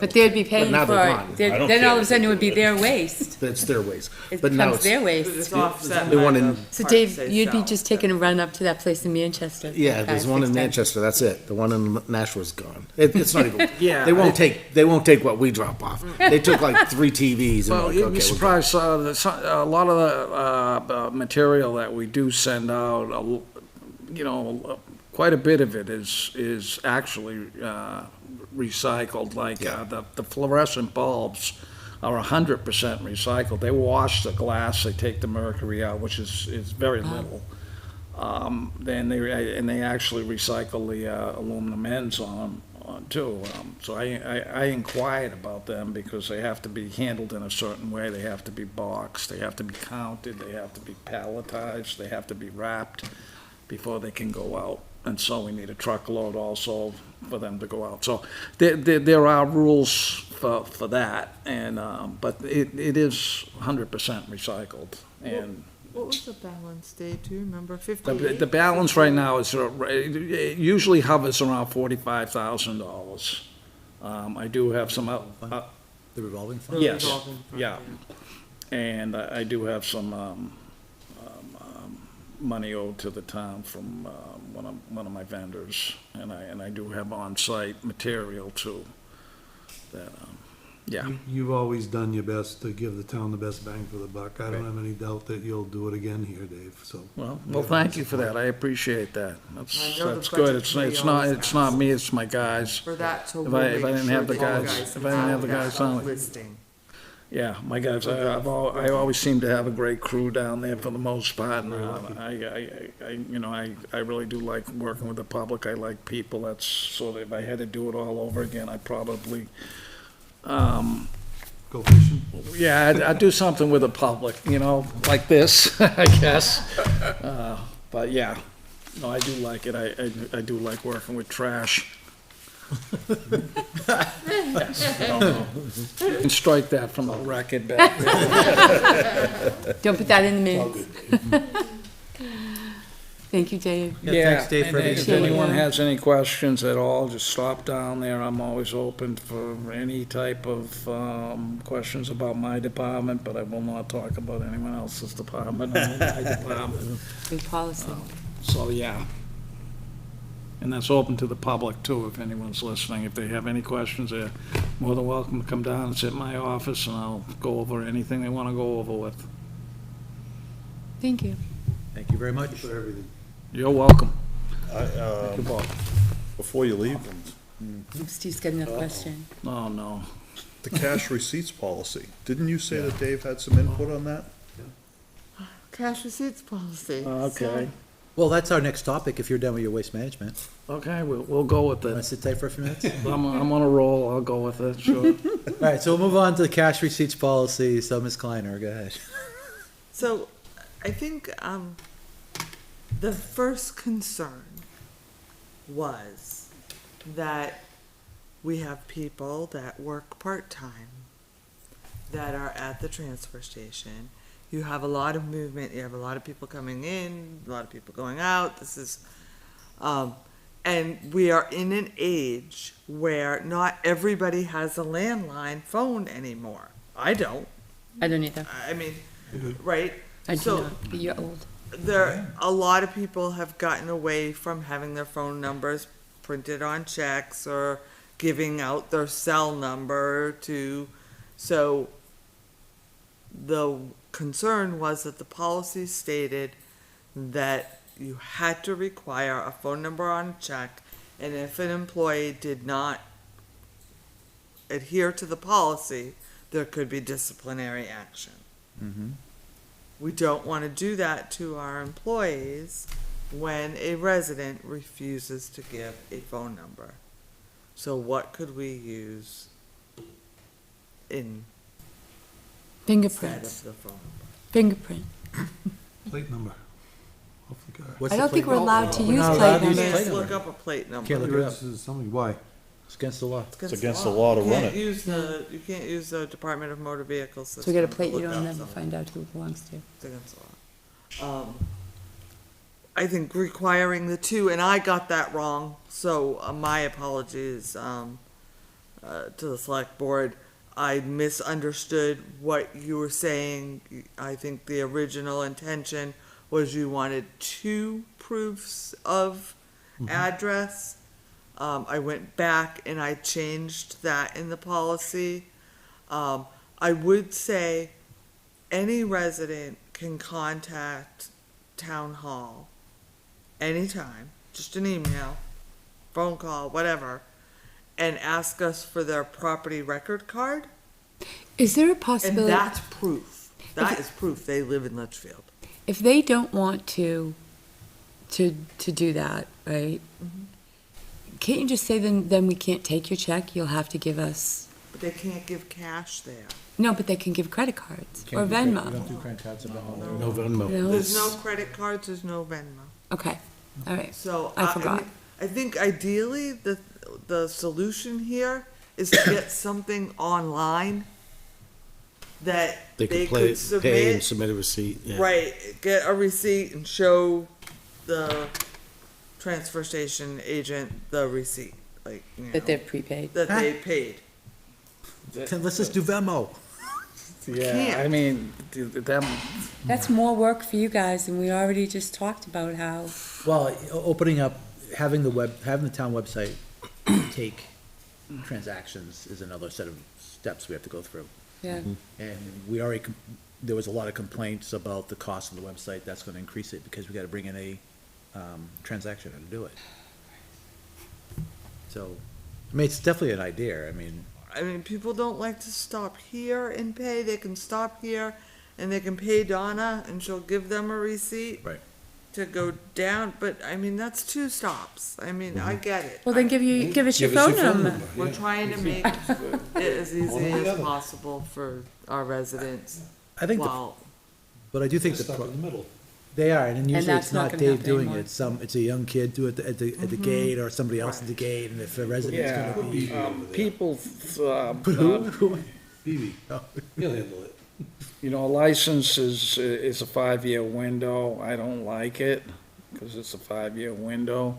But they'd be paying now for they're it. gone. I don't Then care all of a what sudden they it would be do. their waste. That's their waste. It But now becomes their waste. It's offset The by one the in- So parts Dave, they you'd be sell. just taking a run up to that place in Manchester. Yeah, there's one in Manchester, that's it. The one in Nashua's gone. It's not even, Yeah, they won't take what we drop off. They took like 3 TVs and well, like, you'd okay, be we're good. surprised, a lot of the material that we do send out, quite a bit of it is actually recycled, like the fluorescent bulbs are 100% recycled. They wash the glass, they take the mercury out, which is very little. Then they actually recycle the aluminum ends on too. So I inquired about them because they have to be handled in a certain way. They have to be boxed, they have to be counted, they have to be palletized, they have to be wrapped before they can go out. and so we need a truckload also for them to go out. So there are rules for that, and, but it is 100% recycled, and What was the balance, Dave? Do you remember? the 58? balance right now is, it usually hovers around $45,000. I do have some, The revolving fund? yes, Revolving fund, yeah. And I do have some, money owed to the town from, one of my vendors, and I do have on-site material too, that, yeah. You've always done your best to give the town the best bang for the buck. I don't have any doubt that you'll do it again here, Dave, so. Well, thank you for that, I appreciate that, I that's, know the that's good, budget it's committee not, always it's not asks. me, it's my guys. For that, so If we'll I- if I make didn't sure have the you guys- guys if I didn't have the that guys on it. listing. Yeah, my guys, I always seem to have a great crew down there for the most part, and I really do like working with the public, I like people, that's sort of, if I had to do it all over again, I'd probably, Go fishing. yeah, I'd do something with the public, like this, I guess. But yeah, no, I do like it, I do like working with trash. Yes, no. You can strike that from the record back there. Don't put that in the minutes. Thank you, Dave. Yeah, thanks, Dave, for and everything. if anyone has any questions at all, just stop down there. I'm always open for any type of questions about my department, but I will not talk about anyone else's department, only my department. Good policy. So, yeah. And that's open to the public too, if anyone's listening. If they have any questions, they're more than welcome to come down and sit in my office, and I'll go over anything they want to go over with. Thank you. Thank you very much. For everything. You're welcome. I, Good luck. before you leave, Steve's got another question. Oh, no. the cash receipts policy, didn't you say that Dave had some input on that? Cash receipts policy. Okay. Well, that's our next topic, if you're done with your waste management. Okay, we'll go with Want to it. sit tight for a few minutes? I'm on a roll, I'll go with it, sure. All right, so we'll move on to the cash receipts policy, so Ms. Kleiner, go ahead. So, I think, the first concern was that we have people that work part-time that are at the transfer station. You have a lot of movement, you have a lot of people coming in, a lot of people going out, this is, and we are in an age where not everybody has a landline phone anymore. I don't, I don't either. I mean, right? I do So- not, but you're old. A lot of people have gotten away from having their phone numbers printed on checks or giving out their cell number to, so the concern was that the policy stated that you had to require a phone number on a check, and if an employee did not adhere to the policy, there could be disciplinary action. We don't want to do that to our employees when a resident refuses to give a phone number. So what could we use instead Fingerprints. of the phone number? Fingerprint. Plate number off the car. What's I the don't think plate we're number? allowed to We're use not plate allowed to use numbers. plate Just number. look up a plate number. Can't look it up. This is something, why? It's against the law. It's against the law to You run can't it. use you can't use the Department of Motor Vehicles system. So we get a to plate you look don't up never something. find out who it belongs to. It's against the law. I think requiring the two, and I got that wrong, so my apologies, to the select board. I misunderstood what you were saying. I think the original intention was you wanted two proofs of address. I went back and I changed that in the policy. I would say any resident can contact town hall anytime, just an email, phone call, whatever, and ask us for their property record card, Is there a and possibility, that's proof. That is proof they live in Litchfield. if they don't want to do that, right? Can't you just say then we can't take your check, you'll have to give us, But they can't give cash there. no, but they can give credit cards or We don't Venmo. do credit cards at all. No Venmo. No? There's no credit cards, there's no Venmo. Okay, All right, So. I forgot. mean, I think ideally, the solution here is to get something online that They they could pay could and submit, submit a receipt, yeah. right, get a receipt and show the transfer station agent the receipt, like, you know, That they're prepaid. that they paid. Then let's just do Venmo. Yeah, Can't. I mean, them, That's more work for you guys, and we already just talked about how, Well, opening up, having the town website take transactions is another set of steps we have to go through. yeah. And we already, there was a lot of complaints about the cost of the website. That's gonna increase it because we gotta bring in a, transaction to do it. So, I mean, it's definitely an idea. I mean, people don't like to stop here and pay, they can stop here and they can pay Donna and she'll give them a receipt. Right. To go down, but I mean, that's 2 stops, I mean, I get it. Well, then give us your phone number. We're trying to make it as easy as possible for our residents. I think, While, but I do think Stuck in the middle. they are, and usually that's it's not not gonna Dave happen doing anymore. it. It's a young kid do it at the gate or somebody else at the gate, and if the resident's yeah, gonna be. people, Phoebe, he'll handle it. you know, a license is a 5-year window. I don't like it, because it's a 5-year window.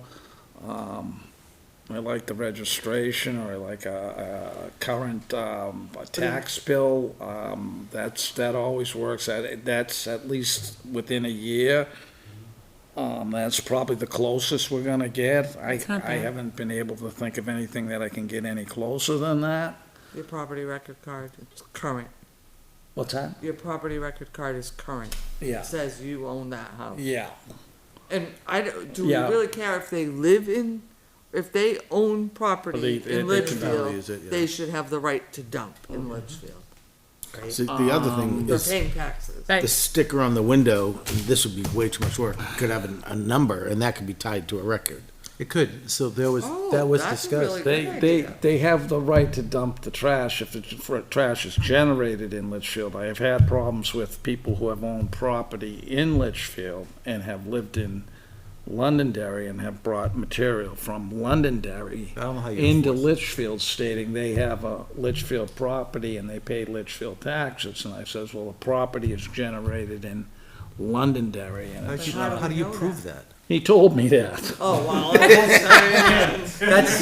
I like the registration, or I like a current, a tax bill. That always works. That's at least within a year. That's probably the closest we're gonna get. I not bad. haven't been able to think of anything that I can get any closer than that. your property record card, it's current, What's that? your property record card is current. Yeah. It says you own that house. Yeah. And do we Yeah. really care if they live in, if they own property They in can value use it, Litchfield, yeah. they should have the right to dump in Litchfield. See, the other thing They're is, paying taxes. the sticker on the window, and this would be way too much work, could have a number, and that could be tied to a record. It could, so that was Oh, that's a discussed. really good idea. They have the right to dump the trash if trash is generated in Litchfield. I have had problems with people who have owned property in Litchfield and have lived in Londonderry and have brought material from Londonderry I don't know how you into enforce it. Litchfield stating they have a Litchfield property and they pay Litchfield taxes. And I says, well, the property is generated in Londonderry. And it's How do you know prove that? he told me that. Oh, wow. That's,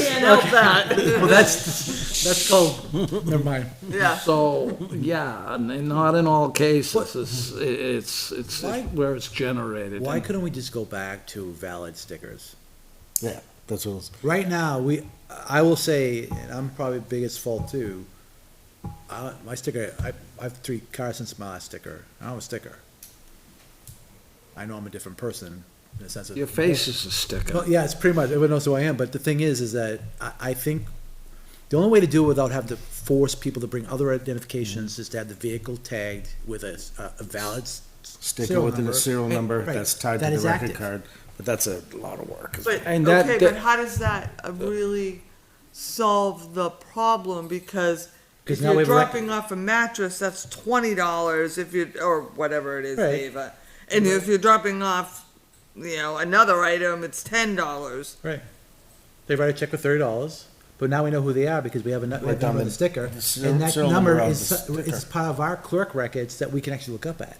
can't help that. Well, that's called, never mind. Yeah. So, yeah, and not in all cases, it's Why- where it's generated. Why couldn't we just go back to valid stickers? Yeah, that's what it was. Right now, I will say, and I'm probably biggest fault too, my sticker, I have 3 cars since my last sticker. I don't have a sticker. I know I'm a different person in the sense of. Your face is a sticker. Well, yeah, it's pretty much, everyone knows who I am, but the thing is that I think the only way to do it without having to force people to bring other identifications is to have the vehicle tagged with a valid Sticker serial within number. a serial number Right, that's tied that to is the record active. card, but that's a lot of work. But, And that- okay, that- but how does that really solve the problem? Because if 'Cause now we you're have a rec- dropping off a mattress, that's $20 if you, or whatever it is, Right. Dave. And if you're dropping off, another item, it's $10. Right. They write a check for $30, but now we know who they are because we have a Right number down on the the- sticker. the serial- And that serial number number of is, the sticker. is part of our clerk records that we can actually look up at.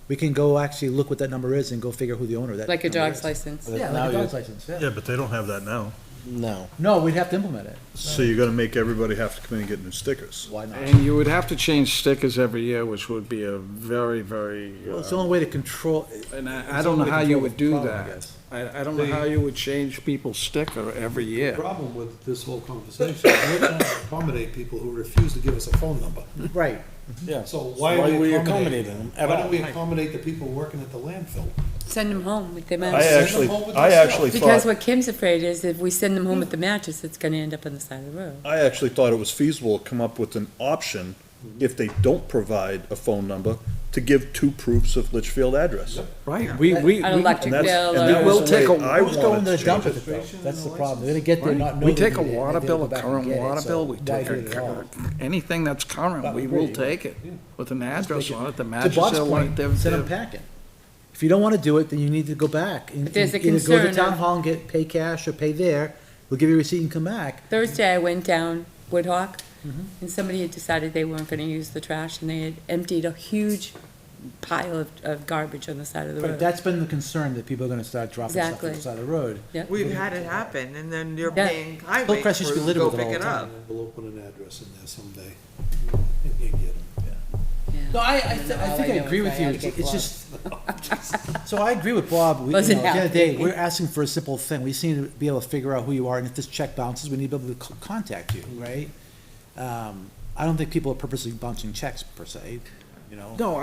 We can go actually look what that number is and go figure who the owner of that Like a number dog's is. license. Yeah, Now like a you- dog's license, yeah. Yeah, but they don't have that now. No. No, we'd have to implement it. So you're gonna make everybody have to come in and get new stickers. Why not? And you would have to change stickers every year, which would be a very, very, Well, it's the only way to control. and I it's don't the only know way to how you control would the do problem, I that. guess. I don't know how you would change people's sticker every The year. problem with this whole conversation, we're trying to accommodate people who refuse to give us a phone number. Right. Yeah. So Why why are are we we accommodating accommodating them them? at Why all? don't we accommodate the people working at the landfill? Send them home with their I mattress. actually, home with I themselves. actually Because thought, what Kim's afraid is if we send them home with the mattress, it's gonna end up on the side of the road. I actually thought it was feasible to come up with an option, if they don't provide a phone number, to give 2 proofs of Litchfield address. Right, we, An electric And that's, bill and that or. will was the take way a- I Who's going wanted to to the dump change with it. it though? That's the problem. They're gonna get there, not know. we they take a need it, and water they'll bill, go a back and current get it, water so bill, we why take do it at all? anything that's current, we will take it with an address on it, the To mattress. Bob's they'll want point, their- send them their- packing. If you don't wanna do it, then you need to go back. and- If there's a Either go to concern town of- hall and pay cash or pay there, we'll give you a receipt and come back. Thursday, I went down Woodhawk, Mm-hmm. and somebody had decided they weren't gonna use the trash, and they had emptied a huge pile of garbage on the side of the Right, road. that's been the concern, that people are gonna start dropping stuff on Exactly. the side of the road. Yep. We've had it happen, and then you're Yeah. paying highway Hillcrest used to be crew to littered go with it all pick the it time. up. We'll open an address in there someday. You get 'em. Yeah. No, I All think I I know agree is with I you, had to it's get just, so I agree with Bob, we, you know, at Wasn't the end of the day, happening. we're asking for a simple thing, we just need to be able to figure out who you are, and if this check bounces, we need to be able to contact you, right? I don't think people are purposely bouncing checks per se, you know? No, How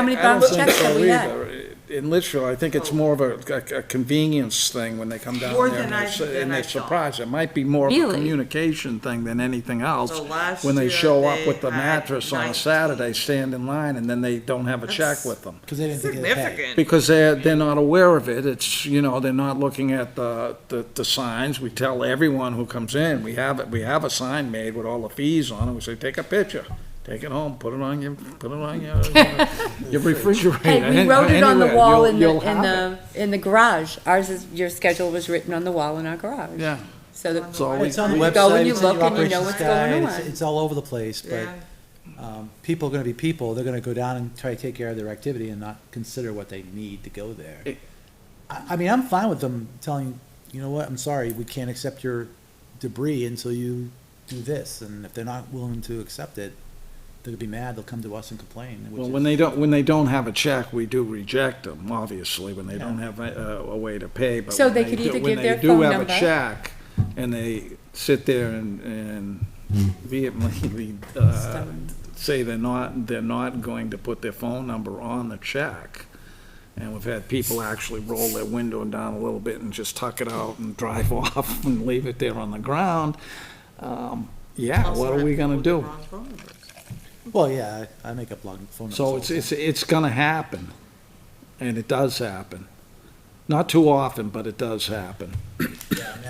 many I don't bounce think checks have so we had? either. In Litchfield, I think it's more of a convenience thing when they come down More there than and they're I thought. surprised. It might be more of a Really? communication thing than anything else. So last When they year show up they with the had mattress on a 19. Saturday, stand in line, and then they don't have a check That's- with them. Cause they didn't think they'd pay. Significant. Because they're not aware of it. It's, you know, they're not looking at the signs. We tell everyone who comes in, we have a sign made with all the fees on it. We say, take a picture, take it home, put it on your your refrigerator. Hey, we wrote it on the Anywhere, wall you'll have it. in the garage. Ours is, your schedule was written on the wall in our garage. Yeah, So that, so we, It's on the You website, go and you it's on your look and you know operations what's going guide, on. it's all over the place, but, Yeah. people are gonna be people, they're gonna go down and try to take care of their activity and not consider what they need to go there. It- I mean, I'm fine with them telling, you know what, I'm sorry, we can't accept your debris until you do this, and if they're not willing to accept it, they'll be mad, they'll come to us and complain, which well, is- when they don't have a check, we do reject them, obviously, when they don't have a way to pay. But So when they could either when give their they do phone have number. a check, and they sit there and vehemently, Stubborn. say they're not going to put their phone number on the check. And we've had people actually roll their window down a little bit and just tuck it out and drive off and leave it there on the ground. Yeah, Also what are had we gonna people with do? the wrong phone numbers. Well, yeah, I make up long phone numbers. So all it's, the it's, time. it's gonna happen, and it does happen. Not too often, but it does happen. I mean,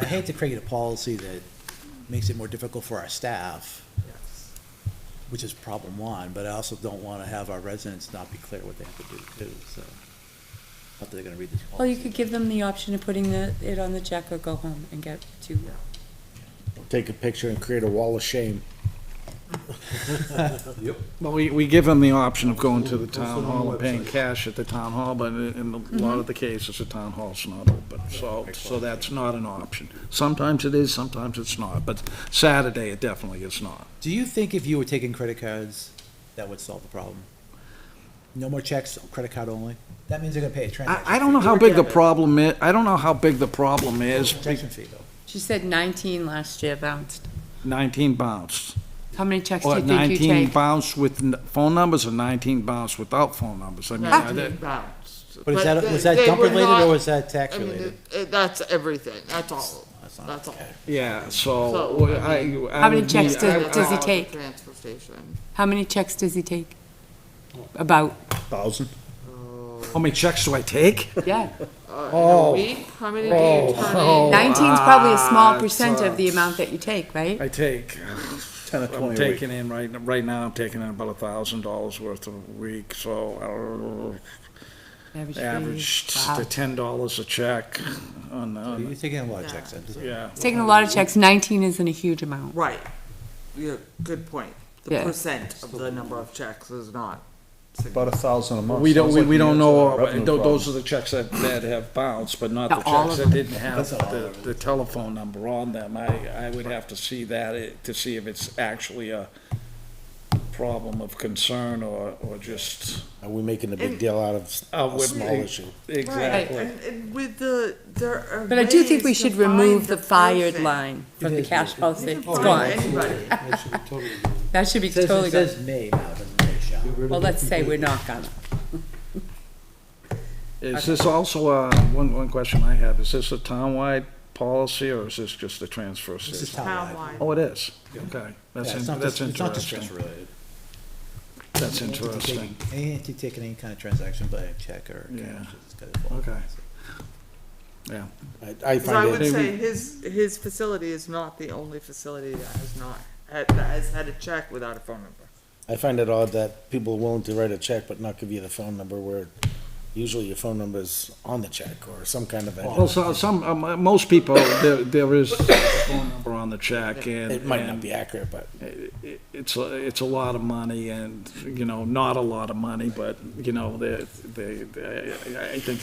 I hate to create a policy that makes it more difficult for our staff, which is problem one, but I also don't wanna have our residents not be clear what they have to do too, so. Not that they're gonna read this well, you policy. could give them the option of putting it on the check or go home and get to. Take a picture and create a wall of shame. Well, we give them the option of going to the Post it town on the hall and paying website. cash at the town hall, but in a lot of the cases, the town hall's not open, so that's not an option. Sometimes it is, sometimes it's not, but Saturday, it definitely is not. Do you think if you were taking credit cards, that would solve the problem? No more checks, credit card only? That means they're gonna pay a transaction. I don't know how big the problem is, I don't know how big the problem is. Transaction fee though. She said 19 last year bounced. 19 bounced. How many checks do Or you think you 19 take? bounced with phone numbers or 19 bounced without phone numbers? I mean, 19 bounced. But is that, was that they dump were related not- or was that tax I mean, related? that's everything, that's all, That's not- that's all. yeah, So, so I I. How many would checks be- does- I- does he At the take? Transfer station. How many checks does he take? About, 1,000? How many checks do I take? yeah. In a week, how many do you turn Oh. in? 19's probably a small it's, percent of the amount that you take, right? I take, 10 or 20 a I'm week. taking in right now, I'm taking in about $1,000 worth a week, so Average fee. average Wow. to $10 a check on, You're taking a lot of checks then. yeah. It's taking a lot of checks. 19 isn't a huge amount. Right, yeah, good point. The Yeah. percent of the number of checks is not. About 1,000 a month. We don't, Sounds we like we he don't has, know, revenue those problems. are the checks that have bounced, but not the Not all checks of that didn't have That's not all the, of the telephone number on them. I would have to see that, to see if it's actually a problem of concern or just. Are we making a big deal out of a with small the- issue? Exactly. And with there are But I do think ways we to should find remove the the fired person. line from It the is, cash yeah. policy. You It's can find gone. anybody. That should be totally gone. That should be It says, totally it gone. says may now, doesn't say shall. Get rid of Well, the let's say people. we're not gonna. Is this also, one question I have, is this a townwide policy or is this just a transfer This is station? townwide. Townwide. Oh, it is? Okay, Yeah, that's, it's not that's just- it's not just transfer interesting. related. That's Anything interesting. taking- Anything taking any kind of transaction by a check or Yeah. cash, it's gotta fall. Okay. Yeah. I So I would find it, say his facility is not the only facility that has had a check without a phone number. I find it odd that people are willing to write a check but not give you the phone number where Usually your phone number's on the check or some kind of Well, most people, there is a phone number on the check, and. It might not and be accurate, but It's a lot of money and, not a lot of money, but, I think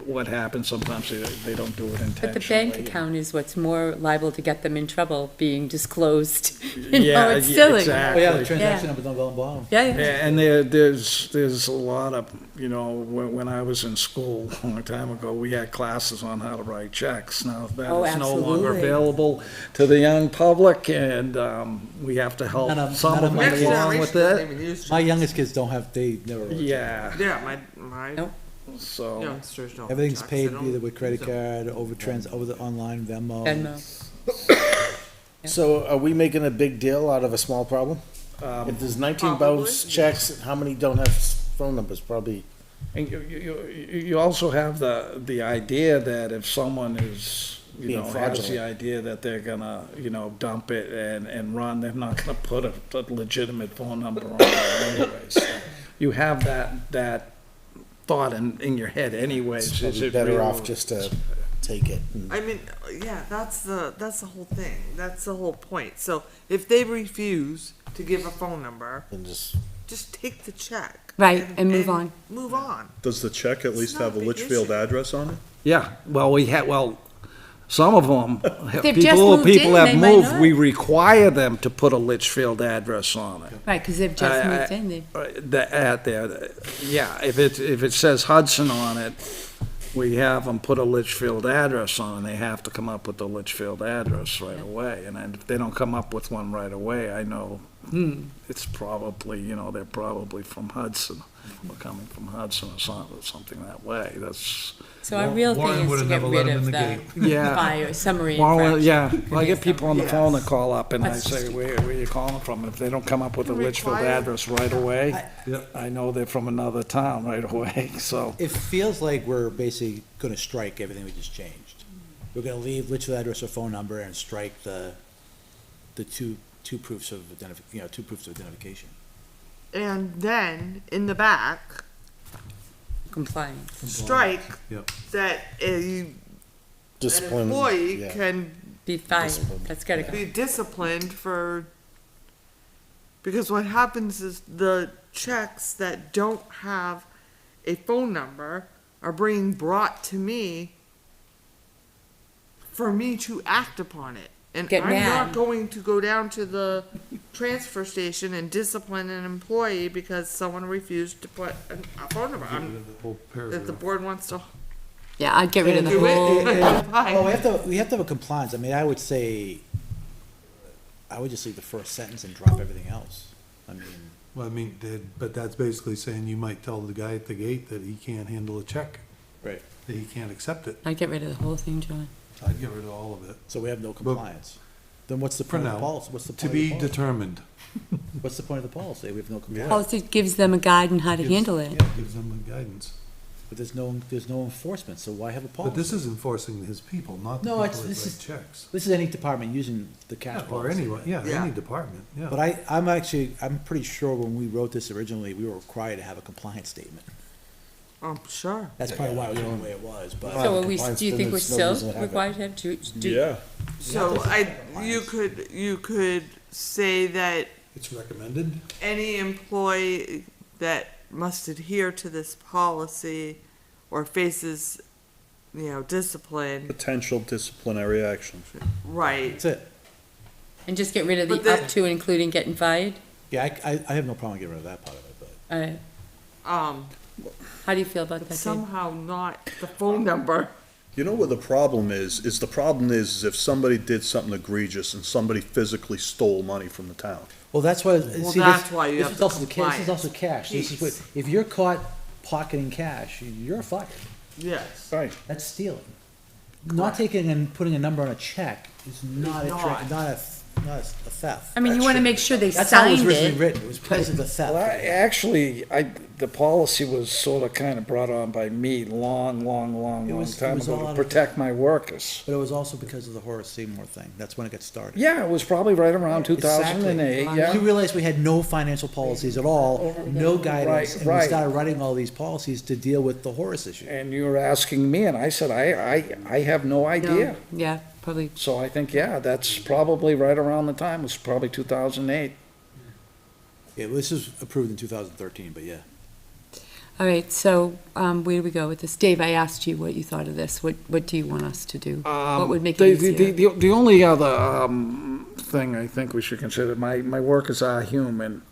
what happens sometimes, they don't do it intentionally. But the bank account is what's more liable to get them in trouble, being disclosed. Yeah, It's silly. exactly. Oh, yeah, the transaction numbers don't go on bottom. Yeah, Yeah, yeah. and there's a lot of, when I was in school a long time ago, we had classes on how to write checks. Now, that Oh, is no longer absolutely. available to the young public, and we have to help None of- some none of of them my Next along with generation it. doesn't even use My checks. youngest kids don't have, they never wrote. Yeah, Yeah, my Nope. so, youngsters don't. have Everything's checks. paid They don't either with credit use them. card, over the online Venmo. Venmo. So are we making a big deal out of a small problem? If there's 19 bounce Probably. checks, how many don't have phone numbers? Probably, and you also have the idea that if someone is, Being has fraudulent. the idea that they're gonna, dump it and run, they're not gonna put a legitimate phone number on it anyways. You have that thought in your head anyways. it's Is probably it better real? off just to take it. I mean, yeah, that's the whole thing. That's the whole point. So if they refuse to give a phone number, And just, just take the check. Right, and move on. Move on. Does the check at least not have a a big Litchfield issue. address on it? Yeah, well, some of them, they've just moved people in, have they might moved, not. we require them to put a Litchfield address on it. Right, because they've just I- moved in. Yeah, if it says Hudson on it, we have them put a Litchfield address on, they have to come up with the Litchfield address right away. And then if they don't come up with one right away, I know, it's probably, they're probably from Hudson, or coming from Hudson or something that way. That's, So our real Warren thing is to would've get never let rid him of in the the gate. yeah. fire summary Well, infraction. yeah, I get people on the Yes. phone that call up and I That's say, just- where you calling from? If they don't come up with a Litchfield Require- address right away, Yep. I know they're from another town right away, so. It feels like we're basically gonna strike everything we just changed. We're gonna leave Litchfield address or phone number and strike the two proofs of two proofs of identification. And then in the back, Compliance. strike Yep. that an discipline. employee yeah. can Be fired. Discipline. That's gotta go. be disciplined for, because what happens is the checks that don't have a phone number are being brought to me for me to act upon it. And Get I'm mad. not going to go down to the transfer station and discipline an employee because someone refused to put a phone number. The whole If the paragraph. board wants to Yeah, I'd get rid of the do whole. it, fine. Oh, we have to have a compliance. I mean, I would say, I would just leave the first sentence and drop everything else. I mean, Well, I mean, but that's basically saying you might tell the guy at the gate that he can't handle a check, right. that he can't accept it. I'd get rid of the whole thing, John. I'd get rid of all of it. So we have no compliance. Then what's the For point of the now, policy? What's the To point of be the policy? determined. What's the point of the policy? We have no compliance. Policy gives them a guide on how to Gives- handle it. Yeah, gives them the guidance. But there's no enforcement, so why have a policy? But this is enforcing his people, not the No, people it's- that this is- write checks. This is any department using the cash Yeah, Or policy. anyone, yeah, Yeah. any department, yeah. But I'm pretty sure when we wrote this originally, we were required to have a compliance statement. Sure. That's probably why it was the way it was, but. Well, So are we, compliance, do you then think we're there's no still reason to have it. required to have, do? Yeah. So you could say that It's recommended. any employee that must adhere to this policy or faces, discipline, Potential disciplinary actions. right? That's it. And just get rid of But the then- up to and including getting fired? Yeah, I have no problem getting rid of that part of it, but. All right. Um, How do you feel about that, Dave? somehow not the phone number. You know what the problem is if somebody did something egregious and somebody physically stole money from the town. Well, that's why, Well, see, that's why you this have is the also the cash, this is also cash. This is what, piece. if you're caught pocketing cash, you're fired. Yes. Right. That's stealing. Not taking and putting a number on a check is not It's a, not. not a not a theft. I mean, you want to make sure they That's how it was signed originally it. written, it was because of the Well, theft. actually, the policy was sort of kind of brought on by me long It was- time it was all ago out to of- protect my workers. But it was also because of the Horace Seymour thing, that's when it got started. Yeah, it was probably right around 2008, You yeah. realize we had no financial policies at all, no guidance, and we Right. started writing all these policies to deal with the Horace issue. And you were asking me, and I said, I have no idea. No, yeah, probably. So I think, yeah, that's probably right around the time, it was probably 2008. Yeah, this was approved in 2013, but yeah. All right, so where do we go with this? Dave, I asked you what you thought of this. What do you want us to do? What would make it easier? The only other thing I think we should consider, my workers are human.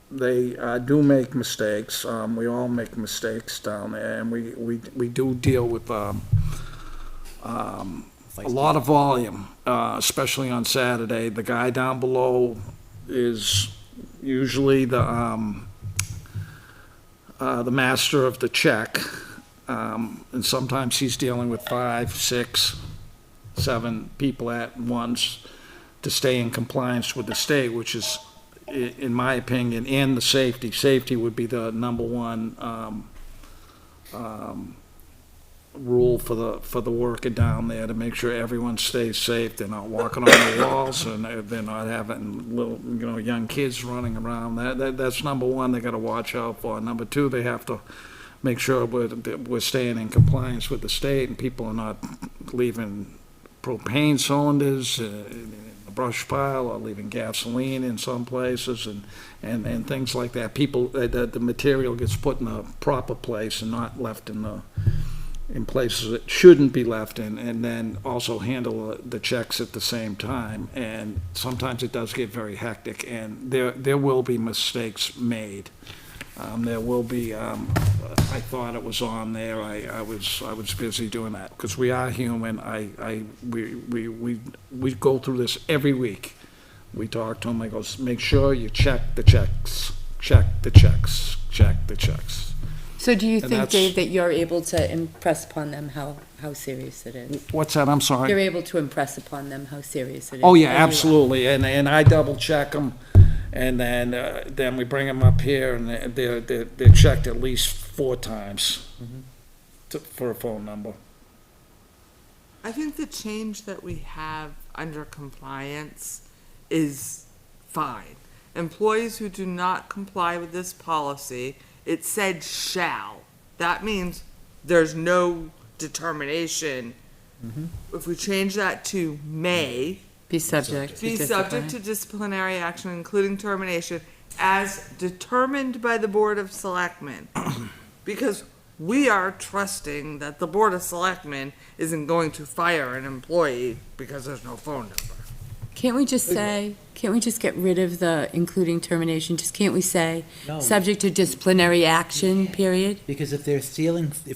They do make mistakes. We all make mistakes down there, and we do deal with a lot of volume, especially on Saturday. The guy down below is usually the master of the check, and sometimes he's dealing with 5, 6, 7 people at once to stay in compliance with the state, which is, in my opinion, and the safety. Safety would be the number one rule for the worker down there, to make sure everyone stays safe. They're not walking on the walls, and they're not having little, young kids running around. That's number one they gotta watch out for. Number two, they have to make sure we're staying in compliance with the state, and people are not leaving propane cylinders in the brush pile, or leaving gasoline in some places, and things like that. People, the material gets put in a proper place and not left in places it shouldn't be left in, and then also handle the checks at the same time. And sometimes it does get very hectic, and there will be mistakes made. There will be, I thought it was on there, I was busy doing that, because we are human. We go through this every week. We talk to them, I go, make sure you check the checks, check the checks, check the checks. So do you And think, that's- Dave, that you're able to impress upon them how serious it is? What's that, I'm sorry? You're able to impress upon them how serious it is? Oh, yeah, as you are. absolutely, and I double check them, and then we bring them up here, and they're checked at least 4 times for a phone number. I think the change that we have under compliance is fine. Employees who do not comply with this policy, it said shall. That means there's no determination. If we change that to may, Be subject to be subject to disciplinary action, including termination, as determined by the Board of Selectmen. Because we are trusting that the Board of Selectmen isn't going to fire an employee because there's no phone number. Can't we just get rid of the including termination? Just can't we say, No. subject to disciplinary action, period? Because if they're stealing For cash,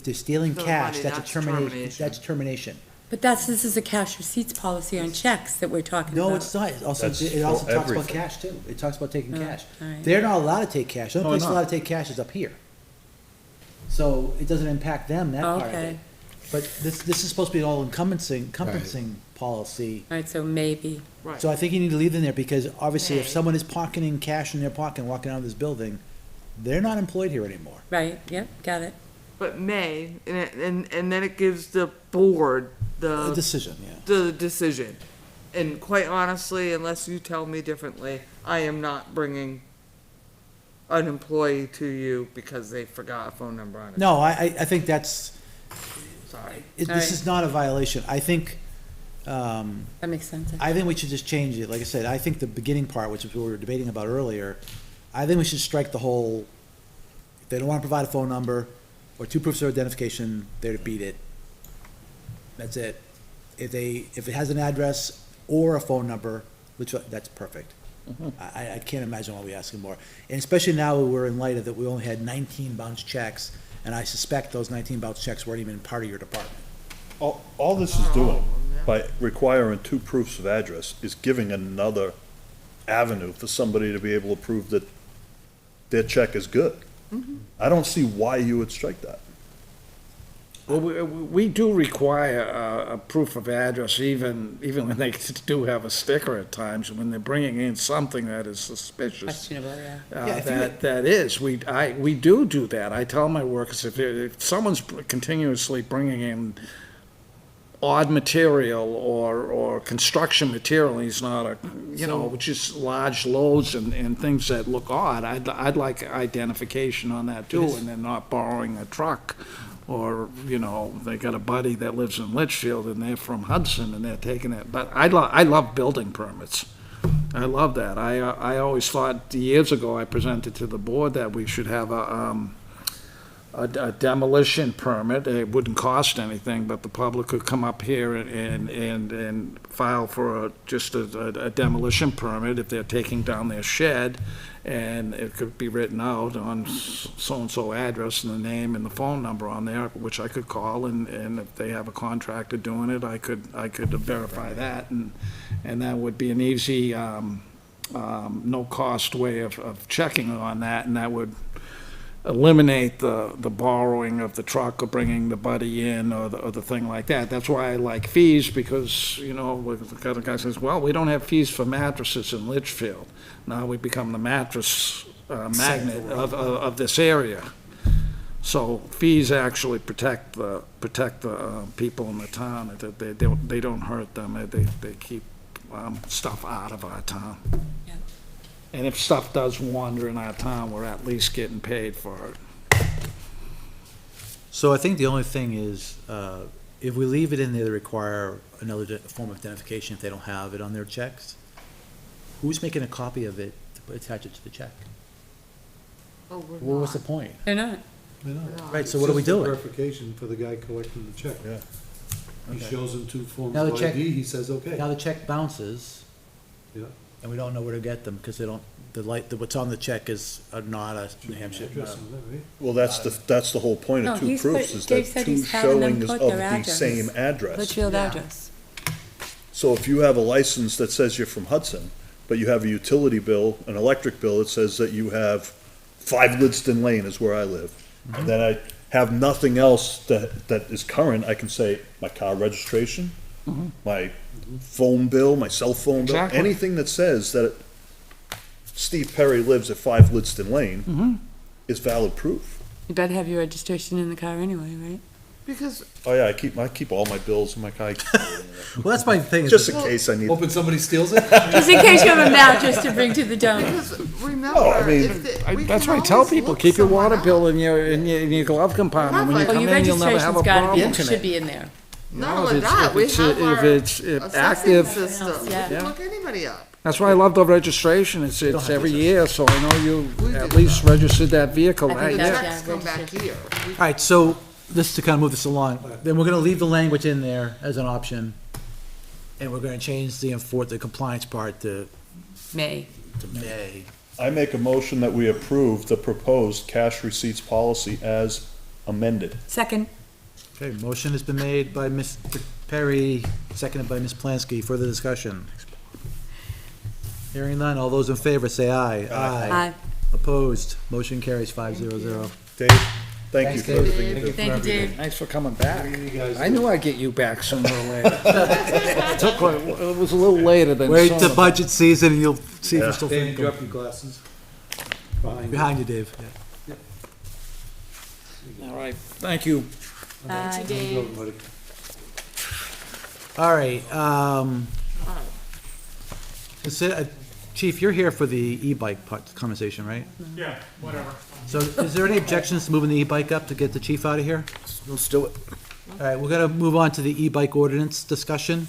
money, that's that's termination, termination. that's termination. But this is a cash receipts policy on checks that we're talking about. No, it's not. It also That's talks for about everything. cash too. It talks about taking cash. all right. They're not allowed to take cash. The only No, place they're allowed to take cash is up here. So it doesn't impact them, that part of Okay, it. But this is supposed to be all encompassing policy. all right, so maybe. Right. So I think you need to leave them there, because obviously if May. someone is pocketing cash in their pocket and walking out of this building, they're not employed here anymore. Right, yep, got it. But may, and then it gives the board A decision, yeah. the decision. And quite honestly, unless you tell me differently, I am not bringing an employee to you because they forgot a phone number on it. No, I think that's, Sorry. this Alright. is not a violation. I think, That makes sense. I think we should just change it. Like I said, I think the beginning part, which is what we were debating about earlier, I think we should strike the whole, if they don't want to provide a phone number or 2 proofs of identification, they're to beat it. That's it. If it has an address or a phone number, that's perfect. I can't imagine why we asking more. And especially now we're in light of that we only had 19 bounce checks, and I suspect those 19 bounce checks weren't even part of your department. All this is doing, by requiring 2 proofs of address, is giving another avenue for somebody to be able to prove that their check is good. I don't see why you would strike that. Well, we do require a proof of address, even when they do have a sticker at times, when they're bringing in something that is suspicious. Questionable, yeah. Yeah, if you- That is, we do that. I tell my workers, if someone's continuously bringing in odd material or construction material, he's not just large loads and things that look odd, I'd like identification on that too, and they're not borrowing a truck. Or, they got a buddy that lives in Litchfield and they're from Hudson and they're taking it. But I love building permits. I love that. I always thought, years ago, I presented to the board that we should have a demolition permit. It wouldn't cost anything, but the public could come up here and file for just a demolition permit if they're taking down their shed. And it could be written out on so-and-so address and the name and the phone number on there, which I could call, and if they have a contractor doing it, I could verify that, and that would be an easy, no-cost way of checking on that, and that would eliminate the borrowing of the truck or bringing the buddy in or the thing like that. That's why I like fees, because, the other guy says, well, we don't have fees for mattresses in Litchfield. Now we become the mattress magnet of this area. So fees actually protect the people in the town. They don't hurt them. They keep stuff out of our town. Yeah. And if stuff does wander in our town, we're at least getting paid for it. So I think the only thing is, if we leave it in there to require another form of identification if they don't have it on their checks, who's making a copy of it to attach it to the check? Oh, we're Well, what's the not. point? They're not. Right, so what are we It's just a doing? verification for the guy collecting the check. Yeah. He Okay. shows him two forms Now the of check- ID, he says, okay. Now the check bounces, Yeah. and we don't know where to get them, because they don't, what's on the check is not a New Hampshire. Address on that, right? Well, that's the whole point No, of two he's proofs, put- is Dave that said two he's having them showings put of their the address. same address. Litchfield Yeah. address. So if you have a license that says you're from Hudson, but you have a utility bill, an electric bill that says that you have 5 Lidston Lane is where I live, and then I have nothing else that is current, I can say my car registration, my phone bill, my cell phone bill, Exactly. anything that says that Steve Perry lives at 5 Lidston Lane is valid proof. You better have your registration in the car anyway, right? Because, Oh yeah, I keep all my bills in my car, Well, that's my thing. is- just in case I need. Hoping somebody steals it? Just in case you have a mattress to bring to the dump. because remember, I mean, That's why I tell people, keep your water bill in your glove compartment. When you Well, come Well, your in, you'll never have registration's a gotta problem. be, should be in there. Not No, only if that, we it's- have if our it's assessing active. system. We Yeah. can look anybody up. That's why I love the registration. It's every year, so I know you at least registered that vehicle I that think The year. that's- checks come back here. All right, so, just to kind of move this along, then we're gonna leave the language in there as an option, and we're gonna change the compliance part to May. may. I make a motion that we approve the proposed cash receipts policy as amended. Second. Okay, motion has been made by Mr. Perry, seconded by Ms. Plansky. Further discussion? Hearing none, all those in favor say aye. Aye. Opposed, motion carries 500. Dave, thank you Thanks, for Dave. everything you Thank do. you. Thank you, Dave. Thanks for coming back. You guys I knew I'd get you back sooner or later. It was a little later than Wait sooner. till budget season and you'll see if Yeah. we're still Dave, thinking. drop your glasses. Behind you, Dave. All right, thank you. Bye, Go, Dave. buddy. All right, Chief, you're here for the e-bike part, conversation, right? Yeah, whatever. So is there any objections to moving the e-bike up to get the chief out of here? Let's do it. All right, we're gonna move on to the e-bike ordinance discussion.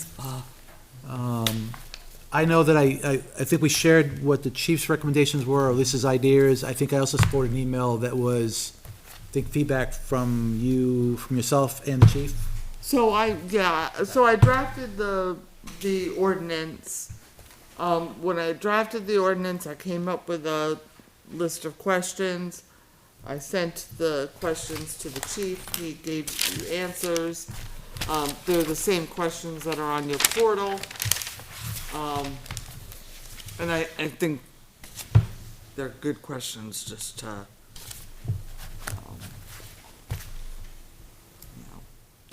I know that I think we shared what the chief's recommendations were, or Lisa's ideas. I think I also supported an email that was, I think, feedback from yourself and the chief. So I drafted the ordinance. When I drafted the ordinance, I came up with a list of questions. I sent the questions to the chief. He gave you answers. They're the same questions that are on your portal. And I think they're good questions just to,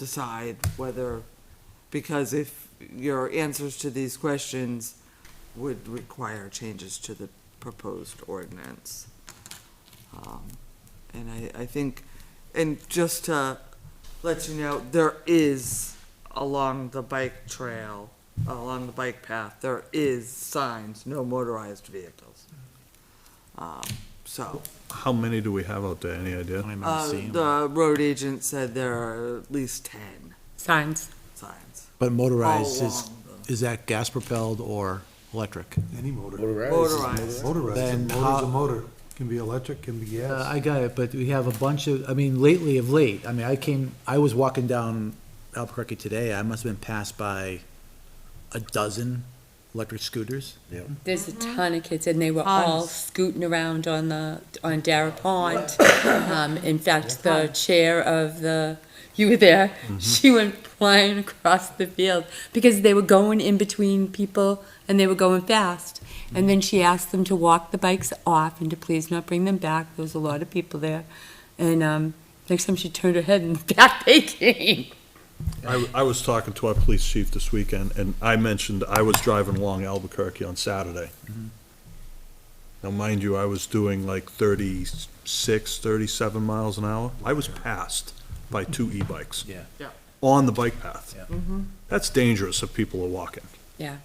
decide whether, because if your answers to these questions would require changes to the proposed ordinance. And I think, and just to let you know, there is along the bike trail, along the bike path, there is signs, no motorized vehicles. So, How many do we have out there? Any idea? the road agent said there are at least 10 Signs. signs. But motorized All is, along is that gas propelled or electric? Any motor. Motorized. Motorized, Then motor's how- a motor, can be electric, can be gas. I got it, but we have a bunch of, I mean, lately of late, I mean, I was walking down Albuquerque today, I must have been passed by a dozen electric scooters. There's a ton of kids, and they were all Tons. scooting around on Dara Pond. In fact, the chair of you were there, she went flying across the field, because they were going in between people, and they were going fast. And then she asked them to walk the bikes off, and to please not bring them back, there was a lot of people there. And, next time she turned her head, and back they came. I was talking to our police chief this weekend, and I mentioned I was driving along Albuquerque on Saturday. Now, mind you, I was doing like 36, 37 miles an hour. I was passed by 2 e-bikes. Yeah. Yeah. On the bike path. Yeah. That's dangerous if people are walking. Yeah.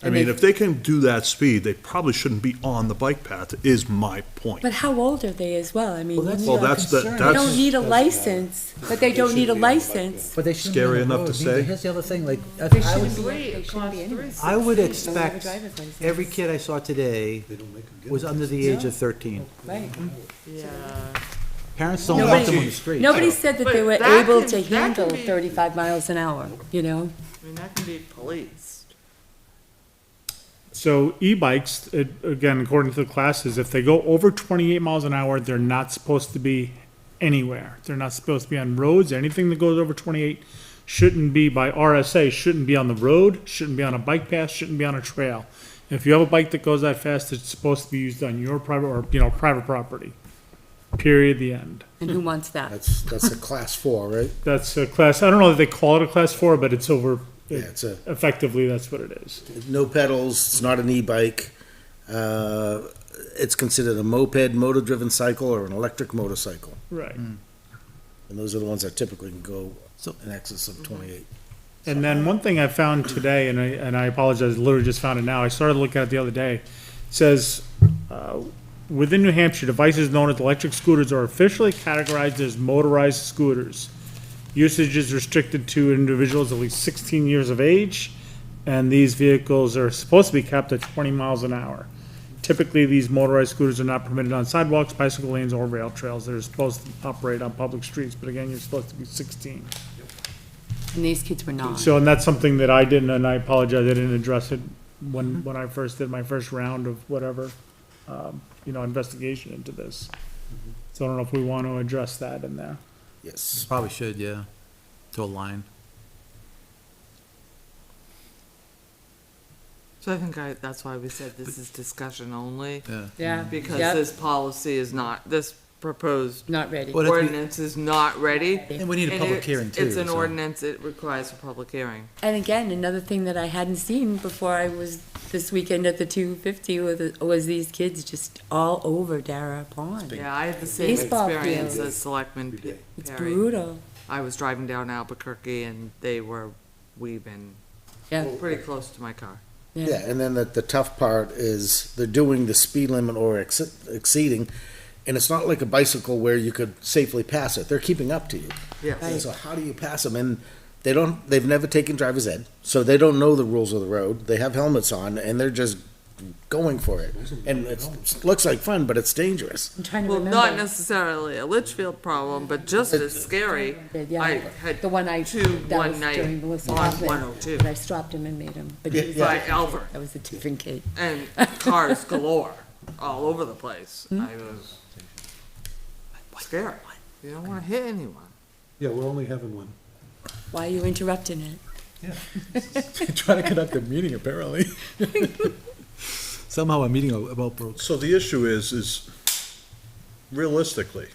I And mean, they- if they can do that speed, they probably shouldn't be on the bike path, is my point. But how old are they as well? I mean, Well, that's Well, our that's the- concern. they don't that's- need a license, but they don't need a license. But they shouldn't be on Scary the enough road. to I mean, say. Here's the other thing, like, They I shouldn't would, be, Three, they it shouldn't be costs anyway. I would Don't have a expect driver's license. every kid I saw today They don't make them get was it. under the age of 13. Right. Yeah. Parents don't want them on the street. Nobody said that they But were that able can- to that can handle be- 35 miles an hour, you know? I mean, that can be policed. So e-bikes, again, according to the classes, if they go over 28 miles an hour, they're not supposed to be anywhere. They're not supposed to be on roads. Anything that goes over 28 shouldn't be, by RSA, shouldn't be on the road, shouldn't be on a bike path, shouldn't be on a trail. If you have a bike that goes that fast, it's supposed to be used on your private or, private property. Period, the end. And who wants that? That's a class 4, right? That's a class, I don't know if they call it a class 4, but it's over, Yeah, it's a, effectively, that's what it is. no pedals, it's not an e-bike. It's considered a moped, motor-driven cycle, or an electric motorcycle. Right. And those are the ones that typically can go So- in excess of 28. And then one thing I found today, and I apologize, literally just found it now. I started looking at it the other day. It says, within New Hampshire, devices known as electric scooters are officially categorized as motorized scooters. Usage is restricted to individuals at least 16 years of age, and these vehicles are supposed to be capped at 20 miles an hour. Typically, these motorized scooters are not permitted on sidewalks, bicycle lanes, or rail trails. They're supposed to operate on public streets, but again, you're supposed to be 16. And these kids were not. So, and that's something that I didn't, and I apologize, I didn't address it when I first did my first round of whatever, investigation into this. So I don't know if we want to address that in there. Yes. Probably should, yeah, to a line. So I think that's why we said this is discussion only, Yeah. Yeah. because Yep. this policy is not, this proposed Not ready. Well, that's- ordinance is not ready. And we need a And public it's- hearing too. It's an so- ordinance, it requires a public hearing. And again, another thing that I hadn't seen before I was this weekend at the 250 was these kids just all over Dara Pond. Yeah, I had the same Baseball experience field. as Selectman It's Perry. brutal. I was driving down Albuquerque and they were weaving Yeah. pretty close to my car. Yeah, and then the tough part is they're doing the speed limit or exceeding, and it's not like a bicycle where you could safely pass it. They're keeping up to you. Yes. And so how do you pass them? And they've never taken driver's ed, so they don't know the rules of the road. They have helmets on, and they're just going for it. And it looks like fun, but it's dangerous. I'm trying to Well, remember. not necessarily a Litchfield problem, but just as scary. Yeah. I had The one I, two that one was night during Melissa on Hoffman, 102. but I stopped him and made him, but he was by a different Alver. kid. That was a different kid. And cars galore all over the place. Hmm? I was scared. You don't want to hit anyone. Yeah, we're only having one. Why are you interrupting it? Trying to conduct a meeting, apparently. Somehow a meeting about broke. So the issue is realistically,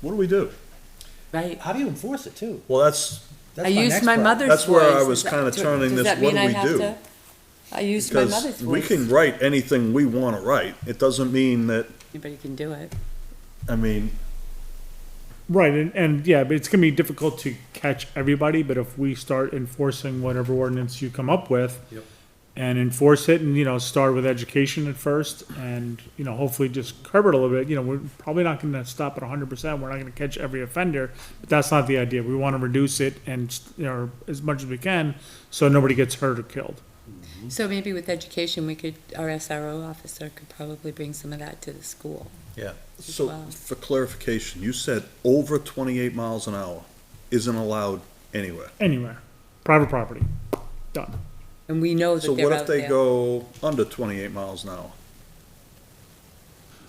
what do we do? right? How do you enforce it, too? Well, that's, That's I used next my problem. mother's That's where I voice. was Does kinda that- turning does this, that what mean do I we have do? to- I used my mother's because we voice. can write anything we wanna write. It doesn't mean that, Anybody can do it. I mean, Right, and yeah, but it's gonna be difficult to catch everybody, but if we start enforcing whatever ordinance you come up with. Yep. And enforce it and, start with education at first and, hopefully just curb it a little bit. We're probably not gonna stop at 100%. We're not gonna catch every offender, but that's not the idea. We wanna reduce it and, as much as we can, so nobody gets hurt or killed. So maybe with education, our SRO officer could probably bring some of that to the school. Yeah. so Wow. for clarification, you said over 28 miles an hour isn't allowed anywhere. Anywhere, private property, done. And we know So that they're what out if they there. go under 28 miles an hour?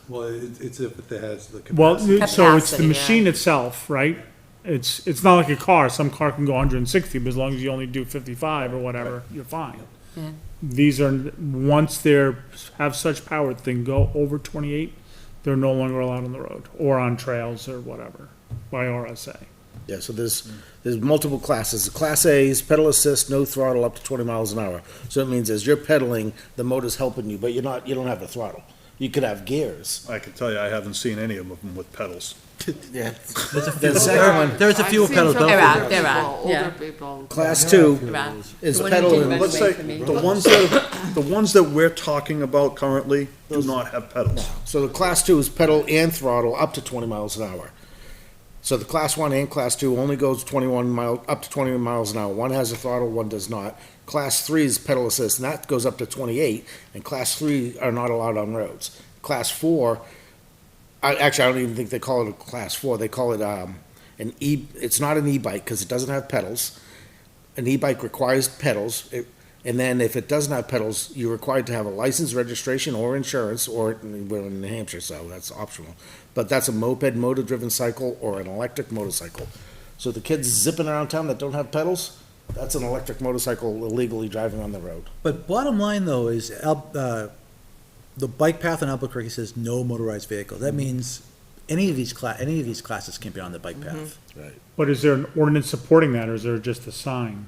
Well, it's if it has the Well, capacity. so it's Capacity, the yeah. machine itself, right? It's not like a car. Some car can go 160, but as long as you only do 55 or whatever, you're fine. Yeah. These are, once they're, have such power, that they can go over 28, they're no longer allowed on the road or on trails or whatever by RSA. Yeah, so there's multiple classes. The Class A is pedal assist, no throttle, up to 20 miles an hour. So it means as you're pedaling, the motor's helping you, but you don't have a throttle. You could have gears. I can tell you, I haven't seen any of them with pedals. Yeah. The second one, There's a few I've seen pedals, some but They're out, older they're out, people, yeah. Older people. Class 2 Right. is The one who pedal did and run Let's away say, from me. the ones that we're talking about currently do not have pedals. So the Class 2 is pedal and throttle up to 20 miles an hour. So the Class 1 and Class 2 only goes up to 20 miles an hour. One has a throttle, one does not. Class 3 is pedal assist, and that goes up to 28, and Class 3 are not allowed on roads. Class 4, I don't even think they call it a Class 4, they call it it's not an e-bike, because it doesn't have pedals. An e-bike requires pedals, and then if it doesn't have pedals, you're required to have a license, registration, or insurance, or we're in New Hampshire, so that's optional. But that's a moped, motor-driven cycle, or an electric motorcycle. So the kids zipping around town that don't have pedals, that's an electric motorcycle illegally driving on the road. But bottom line, though, is the bike path in Albuquerque says no motorized vehicles. That means any of these classes can be on the bike path. Right. But is there an ordinance supporting that or is there just a sign?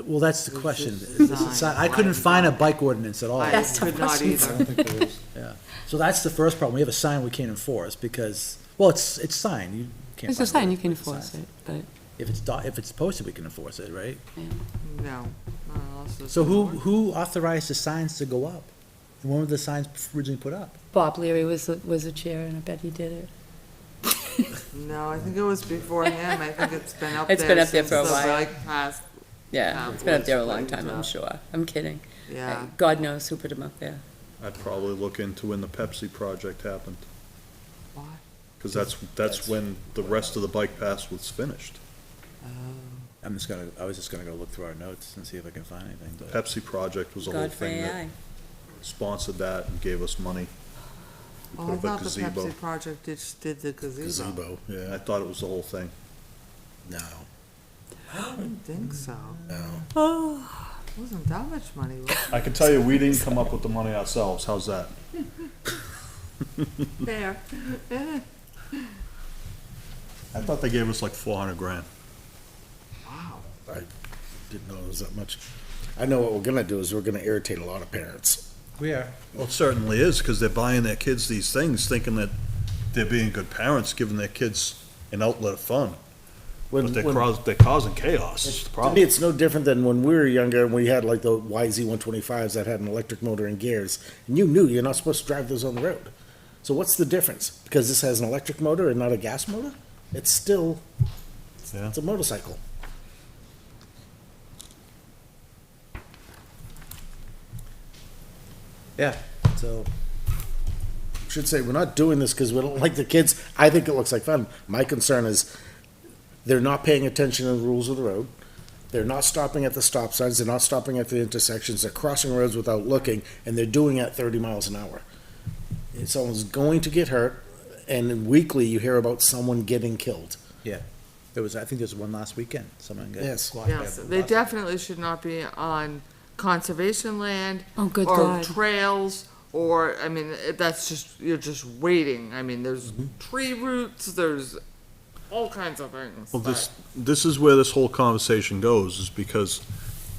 Well, that's the It's question. just Is this a sign. sign? I couldn't find a bike ordinance at all. I That's the could not question. either. Yeah. So that's the first problem. We have a sign we can't enforce because, well, it's signed. You can't. It's a find sign, you word can for the enforce sign. it, but, If it's posted, we can enforce it, right? yeah. No. Unless it's So more. who authorized the signs to go up? And when were the signs originally put up? Bob Leary was a chair, and I bet he did it. No, I think it was before him. I think it's been up there. It's been up there since for a the while. bike path. Yeah, it's been up there a long time, I'm sure. I'm kidding. Yeah. God knows who put him up there. I'd probably look into when the Pepsi project happened, Why? because that's when the rest of the bike path was finished. I was just gonna go look through our notes and see if I can find anything, but. Pepsi project was a whole God for thing that AI. sponsored that and gave us money. Oh, I Put up a thought the gazebo. Pepsi project did the gazebo. Gazebo, Yeah, I thought it was the whole thing. no, I didn't think so. no. Wasn't that much money, was it? I can tell you, we didn't come up with the money ourselves. How's that? There. I thought they gave us like 400 grand. Wow. I didn't know it was that much. I know what we're gonna do is we're gonna irritate a lot of parents. We are. Well, it certainly is, because they're buying their kids these things, thinking that they're being good parents, giving their kids an outlet of fun. But they're causing chaos, is the To me, problem. it's no different than when we were younger and we had like the YZ-125s that had an electric motor and gears, and you knew you're not supposed to drive those on the road. So what's the difference? Because this has an electric motor and not a gas motor? It's still, Yeah. it's a motorcycle. Yeah, so. Should say, we're not doing this because we don't like the kids. I think it looks like fun. My concern is they're not paying attention to the rules of the road. They're not stopping at the stop signs. They're not stopping at the intersections. They're crossing roads without looking, and they're doing it at 30 miles an hour. And someone's going to get hurt, and weekly you hear about someone getting killed. I think there's one last weekend, someone got Yes. squashed by a Yes, they bus. definitely should not be on conservation land. Oh, good or God. trails, or, I mean, that's just, you're just waiting. I mean, there's tree roots, there's all kinds of things. Well, but- this is where this whole conversation goes, is because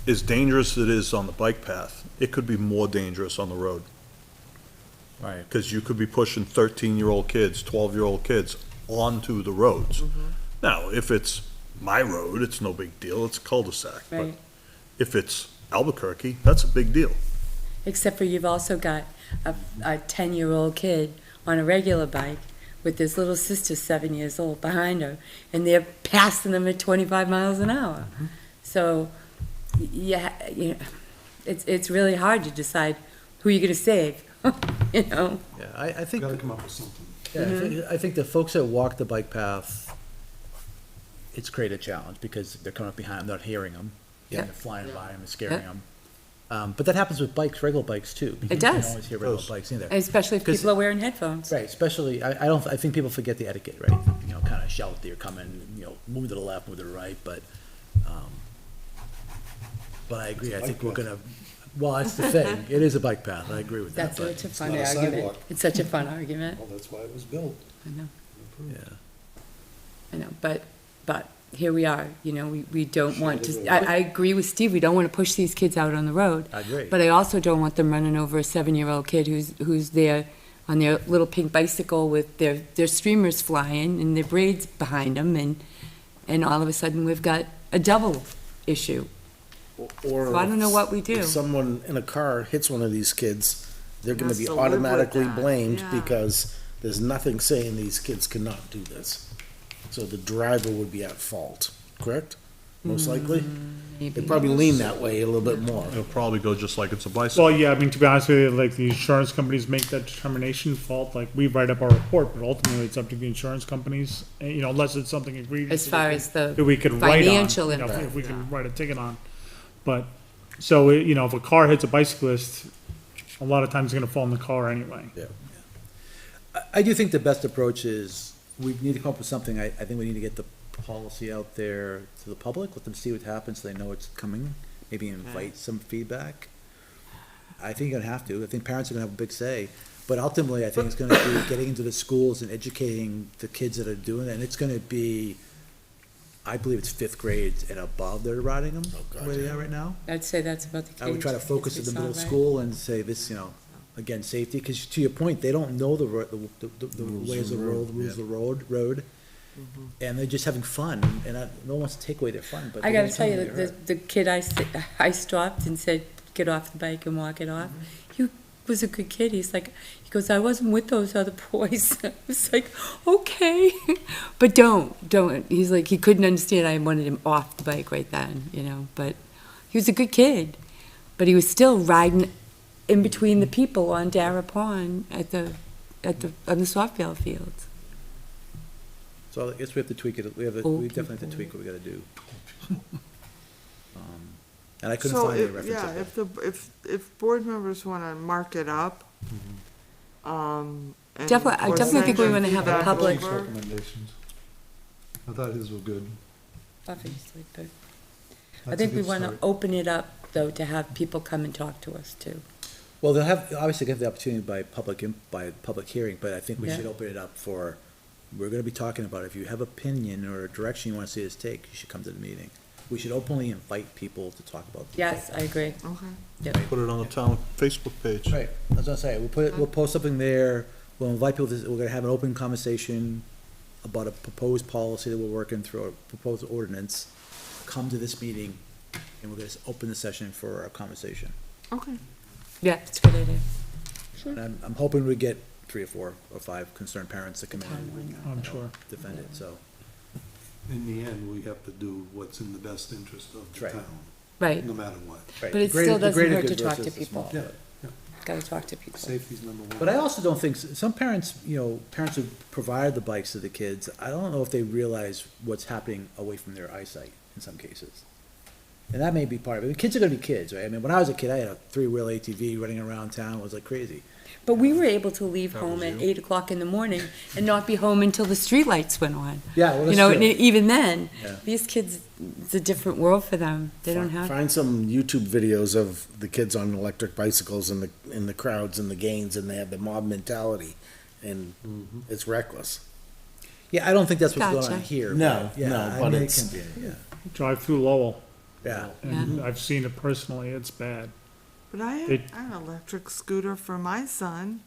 as dangerous it is on the bike path, it could be more dangerous on the road. Right. Because you could be pushing 13-year-old kids, 12-year-old kids onto the roads. Now, if it's my road, it's no big deal, it's a cul-de-sac. But Right. if it's Albuquerque, that's a big deal. Except for you've also got a 10-year-old kid on a regular bike with his little sister 7 years old behind her, and they're passing them at 25 miles an hour. So, yeah, it's really hard to decide who you're gonna save, you know? Yeah, I think, Gotta come up with something. yeah, I think the folks that walk the bike path, it's created a challenge because they're coming up behind them, not hearing them. Yeah. And they're flying by them and scaring Yeah. them. But that happens with bikes, regular bikes too. because It You does. don't always hear regular bikes either. Especially if 'Cause- people are wearing headphones. Right, especially, I think people forget the etiquette, right? You know, kind of shout that you're coming, you know, move to the left, move to the right, but I agree, I think we're gonna, well, that's the thing, it is a bike path, I agree with that, That's but, such a fun not a argument. sidewalk. It's such a fun argument. Well, that's why it was built. I know. yeah. I know, but here we are, you know, we don't want to, I agree with Steve, we don't want to push these kids out on the road. I agree. But I also don't want them running over a 7-year-old kid who's there on their little pink bicycle with their streamers flying and their braids behind them, and all of a sudden we've got a double issue. Or So I don't know what we do. If someone in a car hits one of these kids, they're gonna Has be to live with automatically that, blamed yeah. because there's nothing saying these kids cannot do this. So the driver would be at fault, correct? Most likely? Maybe. They probably lean that way a little bit more. It'll probably go just like it's a bicycle. Well, yeah, I mean, to be honest with you, like, the insurance companies make that determination fault, like, we write up our report, but ultimately it's up to the insurance companies, you know, unless it's something egregious. As far as that the we can write on, financial you know, impact. if we can write a ticket on. But, so, you know, if a car hits a bicyclist, a lot of times it's gonna fall in the car anyway. I do think the best approach is, we need to come up with something, I think we need to get the policy out there to the public, let them see what happens, so they know it's coming, maybe invite some feedback. I think you're gonna have to, I think parents are gonna have a big say, but ultimately, I think it's gonna be getting into the schools and educating the kids that are doing it, and it's gonna be, I believe it's 5th grade and above that are riding them, God, where they are right now. I'd say that's about the case. I would try to focus at the middle It's all right. school and say this, you know, again, safety, because to your point, they don't know the ways of the road, rules of the road. And they're just having fun, and no one wants to take away their fun, but. I they're gotta tell you, gonna get hurt. the kid I stopped and said, get off the bike and walk it off, he was a good kid, he goes, I wasn't with those other boys. I was like, okay, but don't, he's like, he couldn't understand, I wanted him off the bike right then, you know, but he was a good kid, but he was still riding in between the people on Dara Pond on the softball fields. So I guess we have to tweak it, we definitely have to tweak what we gotta do. And I couldn't So find any if, reference. yeah, if board members wanna mark it up, and. Definitely- I or definitely think send we wanna have a feedback public- Chief's over. recommendations. I thought his were good. Obviously, but I That's a think we good wanna start. open it up, though, to have people come and talk to us, too. Well, they'll have, obviously get the opportunity by public hearing, but I think we Yeah. should open it up for, we're gonna be talking about, if you have opinion or a direction you wanna see us take, you should come to the meeting. We should openly invite people to talk about. the Yes, I agree. Okay. Put it on the town Facebook page. Right, that's what I'm saying, we'll post something there, we'll invite people, we're gonna have an open conversation about a proposed policy that we're working through, a proposed ordinance. Come to this meeting, and we're gonna open the session for a conversation. Okay. Yeah, it's a good idea. And I'm hoping we get 3 or 4 or 5 concerned parents to come in Town and one. I'm sure. defend it, so. In the end, we have to do what's in the best interest of That's the right. town, Right, no matter what. right, But it the greater- still the doesn't greater hurt to good talk to versus the small people. good. gotta talk to people. Safety's number one. But I also don't think, some parents, you know, parents who provide the bikes to the kids, I don't know if they realize what's happening away from their eyesight in some cases. And that may be part of it. I mean, kids are gonna be kids, right? I mean, when I was a kid, I had a 3-wheel ATV running around town, it was like crazy. But we were able to leave home at 8 o'clock in the morning and not be home until the streetlights went on. Yeah, well, You that's know, true. and even then, Yeah. these kids, it's a different world for them. They don't have. Find some YouTube videos of the kids on electric bicycles and the crowds and the gains, and they have the mob mentality, and it's reckless. Yeah, I don't think that's what's going Gotcha. on here. No, yeah, no, I but mean, it it's- can be, yeah, Drive through Lowell, yeah. and I've seen it personally, it's bad. But I had It- an electric scooter for my son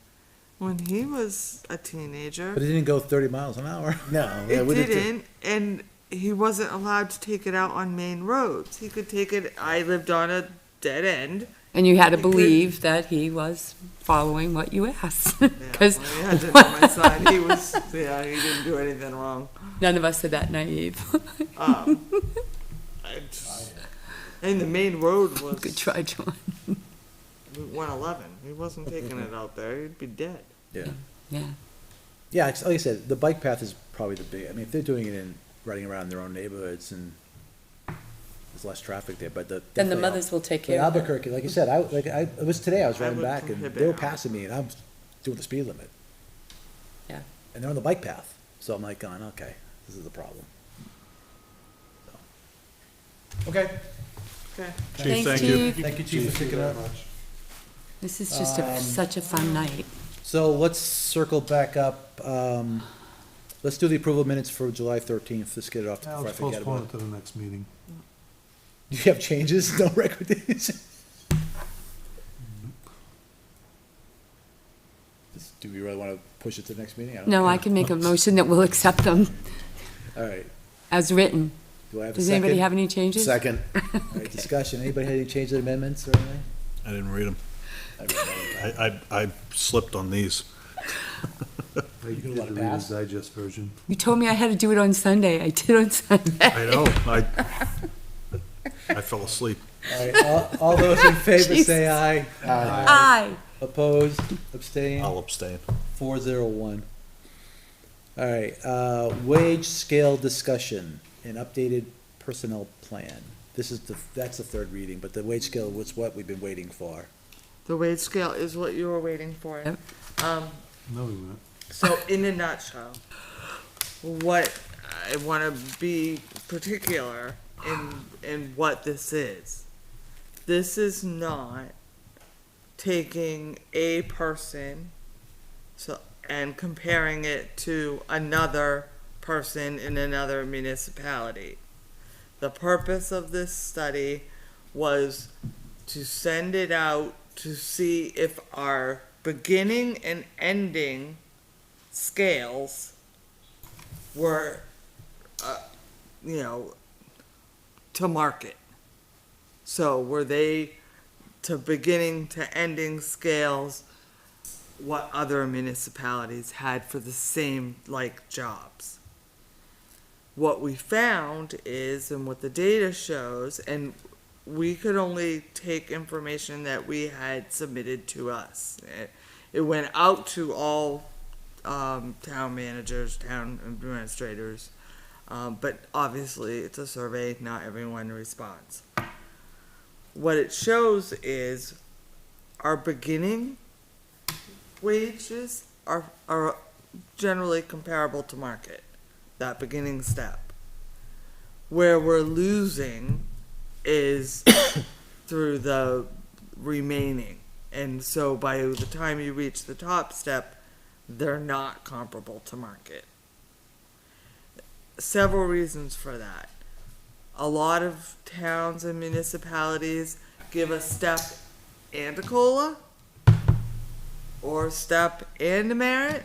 when he was a But teenager. it didn't go 30 miles an hour. No. yeah, It we did too. didn't, and he wasn't allowed to take it out on main roads. He could take it, I lived on a dead end. And you had to You could- believe that he was following what you asked, Yeah, because well, I had to know my son, he was, yeah, he didn't do anything wrong. none of us are that naive. I just- And the main road was Good try, John. 111. He wasn't taking it out there, he'd be dead. Yeah. Yeah. Yeah, like I said, the bike path is probably the big, I mean, if they're doing it in, running around their own neighborhoods and there's less traffic there, but Then the definitely mothers will take But care of it. Albuquerque, like you said, it was today, I was I riding would back and prohibit they were Albuquerque. passing passing me and I'm doing the speed limit. Yeah. And they're on the bike path, so I'm like going, okay, this is a problem. So. Okay, Okay. Chief, Thanks, Chief. thank you, Chief, for picking up. This is just such a fun night. So let's circle back up, let's do the approval minutes for July 13th, let's get it off Yeah, before I let's forget postpone about it it. to the next meeting. Do you have changes, no recommendations? Do we really want to push it to the next meeting? don't No, care. I can make a motion that we'll accept them All right, as written. do I have a Does second? anybody have any changes? Second. All right, discussion, anybody had any changes or amendments or anything? I didn't read them. I read them. I slipped on these. I gonna did let it the Reader's pass? Digest version. You told me I had to do it on Sunday. I did on Sunday. I know, I fell asleep. All right, all those in favor Jesus. say aye. Aye. Opposed, abstained, I'll abstain. 401. All right, wage scale discussion and updated personnel plan. That's the third reading, but the wage scale was what we've been waiting for. The wage scale is what you were waiting for. Yep. No, we weren't. So in a nutshell, what I want to be particular in what this is. This is not taking a person and comparing it to another person in another municipality. The purpose of this study was to send it out to see if our beginning and ending scales were, to market. So were they to beginning to ending scales what other municipalities had for the same like jobs? What we found is, and what the data shows, and we could only take information that we had submitted to us. It went out to all town managers, town administrators, but obviously it's a survey, not everyone responds. What it shows is our beginning wages are generally comparable to market, that beginning step. Where we're losing is through the remaining. And so by the time you reach the top step, they're not comparable to market. Several reasons for that. A lot of towns and municipalities give a step and a COLA, or step and a merit.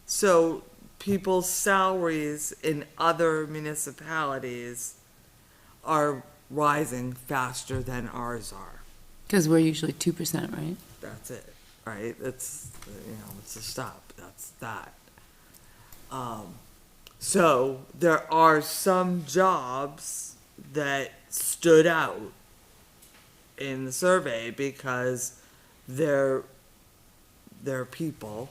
So people's salaries in other municipalities are rising faster than ours are. Because we're usually 2%, right? That's it, right? It's, it's a stop. That's that. So there are some jobs that stood out in the survey because their people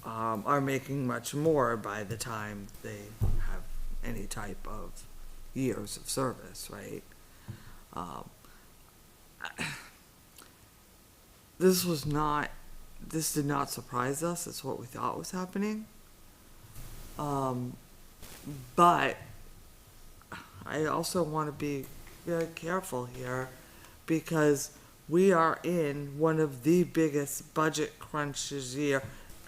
are making much more by the time they have any type of years of service, right? This did not surprise us. It's what we thought was happening. But I also want to be very careful here because we are in one of the biggest budget crunches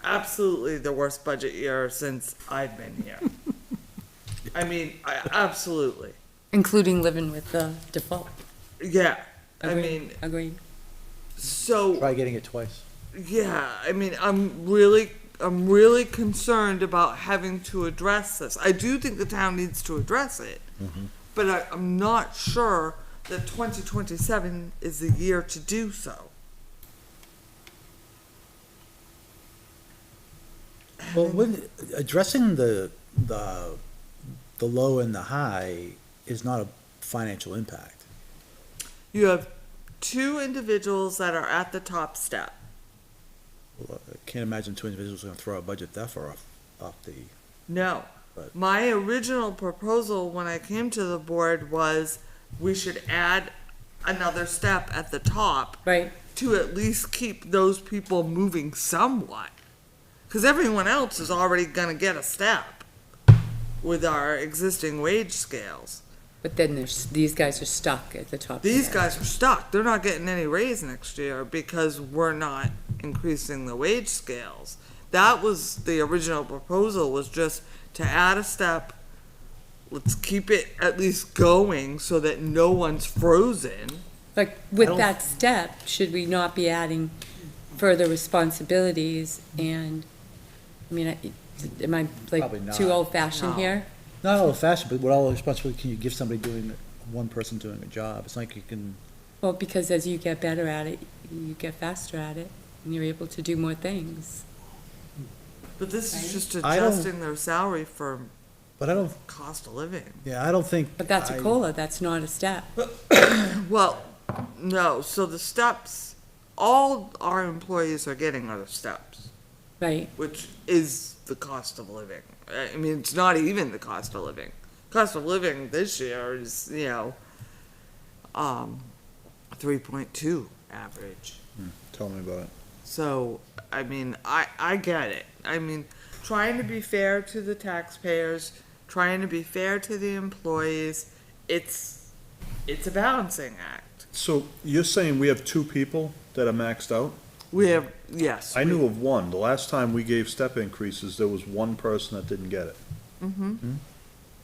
absolutely the worst budget year since I've been here. I mean, absolutely. Including living with the default. Yeah, I Agreed. mean, Agreed. so. Try getting it twice. Yeah, I mean, I'm really concerned about having to address this. I do think the town needs to address it, but I'm not sure that 2027 is the year to do so. Well, when, addressing the low and the high is not a financial impact. You have two individuals that are at the top step. Well, I can't imagine two individuals are gonna throw a budget that far off the, No. But- My original proposal when I came to the board was we should add another step at the top Right. to at least keep those people moving somewhat. Because everyone else is already gonna get a step with our existing wage scales. But then these guys are stuck at the top. These there. guys are stuck. They're not getting any raise next year because we're not increasing the wage scales. That was the original proposal, was just to add a step. Let's keep it at least going so that no one's frozen. Like, with that step, should we not be adding further responsibilities and, I mean, am I Probably like not. too old-fashioned No. here? not old fashioned, but what all the responsibility can you give somebody doing, one person doing a job? It's like you can, Well, because as you get better at it, you get faster at it, and you're able to do more things. But this is just I don't- adjusting their salary for but I don't, cost of living. yeah, I don't think. But that's a I- COLA, that's not a step. Well, no, so the steps, all our employees are getting are the steps, Right, which is the cost of living. I mean, it's not even the cost of living. Cost of living this year is, 3.2 average. Tell me about it. So, I mean, I get it. I mean, trying to be fair to the taxpayers, trying to be fair to the employees, it's a balancing act. So you're saying we have two people that are maxed out? We have, yes. I knew of one. The last time we gave step increases, there was one person that didn't get it. Mm-hmm,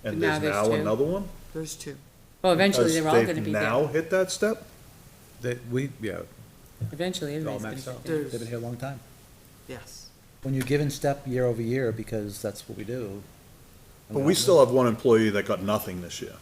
And Now there's there's now two. another one? there's two. well, eventually Because they're all gonna be They've now there. hit that step? That we, yeah, Eventually, they're all everybody's maxed gonna out. be there. They've been here a long time. Yes. When you're given step year over year, because that's what we do. But we still have one employee that got nothing this year.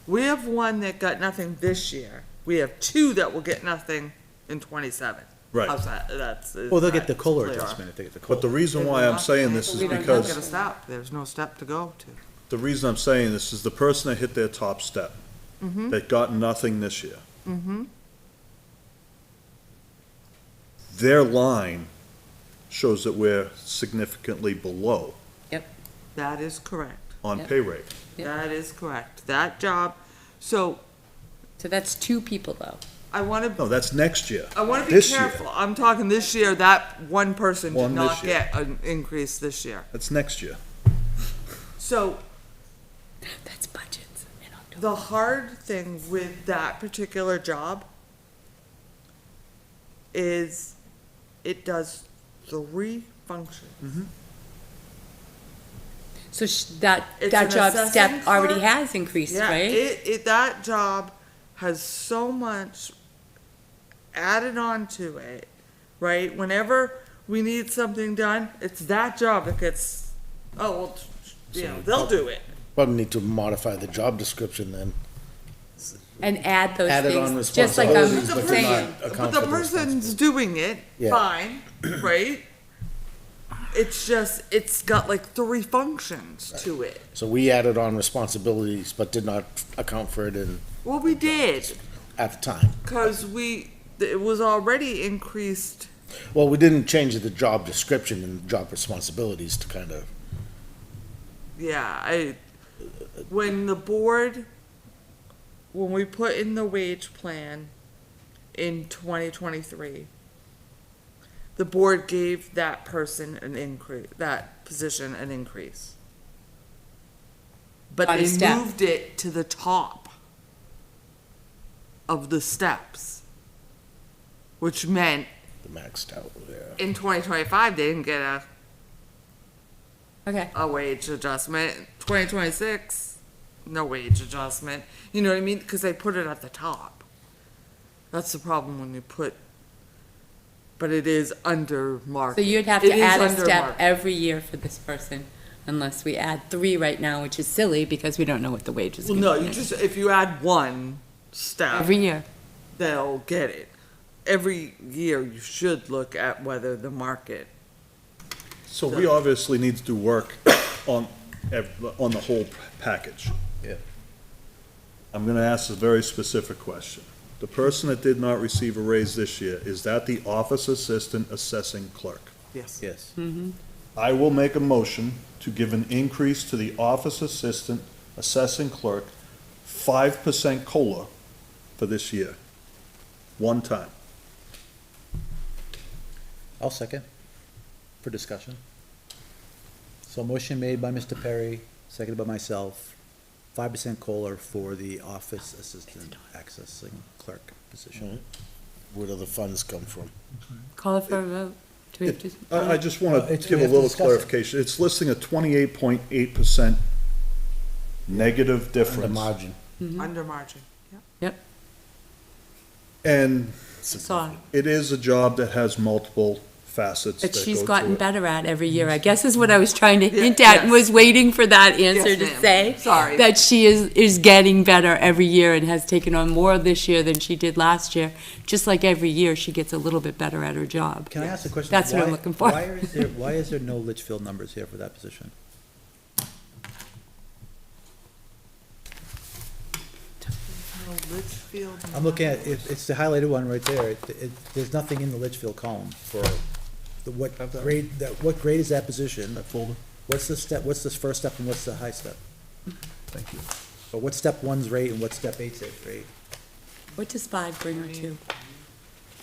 We have one that got nothing this year. We have two that will get nothing in 27. Right. How's that? That's. Well, they'll get the that's COLA clear. adjustment if they get the But the COLA. reason They why will I'm not saying get- this is we don't get because, a step. There's no step to go to. the reason I'm saying this is the person that hit their top step, Mm-hmm. that got nothing this year, Mm-hmm. their line shows that we're significantly below That is correct. on Yep. pay rate. Yep. That is correct. That job, so So that's two people, though. I want to, No, that's next year. I want to be This year. careful. I'm talking this year, that one person did One not this year. get an increase this year. That's next year. So That's budgets in October. the hard thing with that particular job is it does 3 functions. So that It's that an job assessing step already clerk. has increased, Yeah, right? that job has so much added on to it, right? Whenever we need something done, it's that job that gets, they'll do it. Probably need to modify the job description then. And add those Added on things, just like I'm responsibilities, but person- saying. not But account the for the person's doing it, Yeah. fine, right? It's just, it's got like 3 functions to it. So we added on responsibilities, but did not account for it Well, we did, at the time. cause it was already increased. Well, we didn't change the job description and job responsibilities to kind of, Yeah, when the board, when we put in the wage plan in 2023, the board gave that person an increase, that position an increase. But On a they step. moved it to the top of the steps, which meant The maxed out, yeah. In 2025, they didn't get Okay. a wage adjustment. 2026, no wage adjustment. You know what I mean? Because they put it at the top. That's the problem when you put, but it is under market. So you'd have It to is add a under step market. every year for this person, unless we add 3 right now, which is silly because we don't know what the wage is Well, gonna no, be you next just, if you add one step, every year. they'll get it. Every year, you should look at whether the market. So we obviously need to do work on, on the whole package. Yeah. I'm gonna ask a very specific question. The person that did not receive a raise this year, is that the office assistant assessing clerk? Yes. Yes. I will make a motion to give an increase to the office assistant assessing clerk, 5% COLA for this year. One time. I'll second for discussion. So motion made by Mr. Perry, seconded by myself, 5% COLA for the office assistant accessing clerk position. Where do the funds come from? Call it for a vote. Do we have to? I just wanna Well, it's- give we a have to little discuss it. clarification. It's listing a 28.8% negative The difference. margin. Under margin. Yep, And saw it. it is a job that has multiple facets that That go she's to gotten it. better at every year, I guess is what I was trying to hint Yeah, at and yes. was waiting for that answer Yes, to ma'am. say. Sorry. That she is getting better every year and has taken on more this year than she did last year. Just like every year, she gets a little bit better at her job. Can I ask a question? That's what I'm Why- looking for. Why is there no Litchfield numbers here for that position? Litchfield. I'm looking at, it's the highlighted one right there. There's nothing in the Litchfield column for what grade is that position? That folder. What's the step, what's the first step and what's the high step? Thank you. But what's step one's rate and what's step eight's rate? What does 5 bring her to?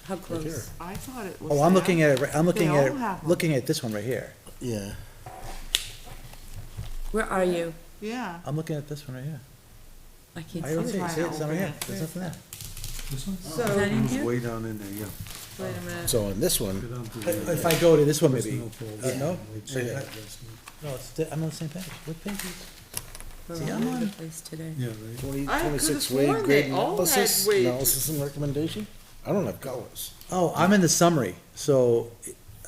How close? I thought it was. Oh, I'm looking at it, I'm looking They at all have it, them. looking at this one right here. Yeah. Where are you? Yeah. I'm looking at this one right here. I can't I see don't it. see it, see it, it's not right here, Open it. there's nothing there. This one? Is that in here? Way down in there, yeah. Wait a minute. So on this Go one, down to the- If I go to this one There's maybe, no folder. no? It's- Yeah. that's- No, I'm on the same page, what page is? We're See, all I'm over the on- place today. Yeah, right. 20, I could've 26 sworn wage they grade all had analysis, wages. analysis and recommendation? I don't have colors. Oh, I'm in the summary, so,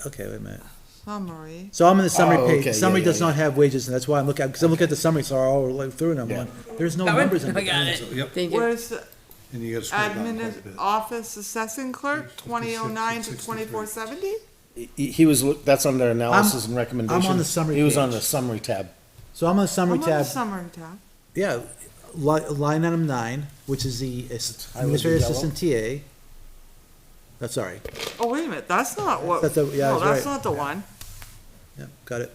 okay, wait a minute. Summary. So I'm in the summary Oh, page, okay, the summary yeah, does yeah, not have wages, and that's why I'm looking at, because I'm looking at the summary, so I'll like through and I'm Yeah. going, there's no That one? numbers in I it. got it. Yep, Thank you. Where's the and you gotta scroll down quite a admin bit. office assessing clerk, 2009 to 63. 2470? He was, that's under analysis and recommendation. I'm on the summary He was on page. the summary tab. So I'm on the summary I'm on the tab, summary tab. yeah, line item 9, which is the highlighted administrative yellow. assistant TA. That's sorry, Oh, wait a minute, that's not what, That's the- yeah, no, that's that's right. not the one. yeah, got it.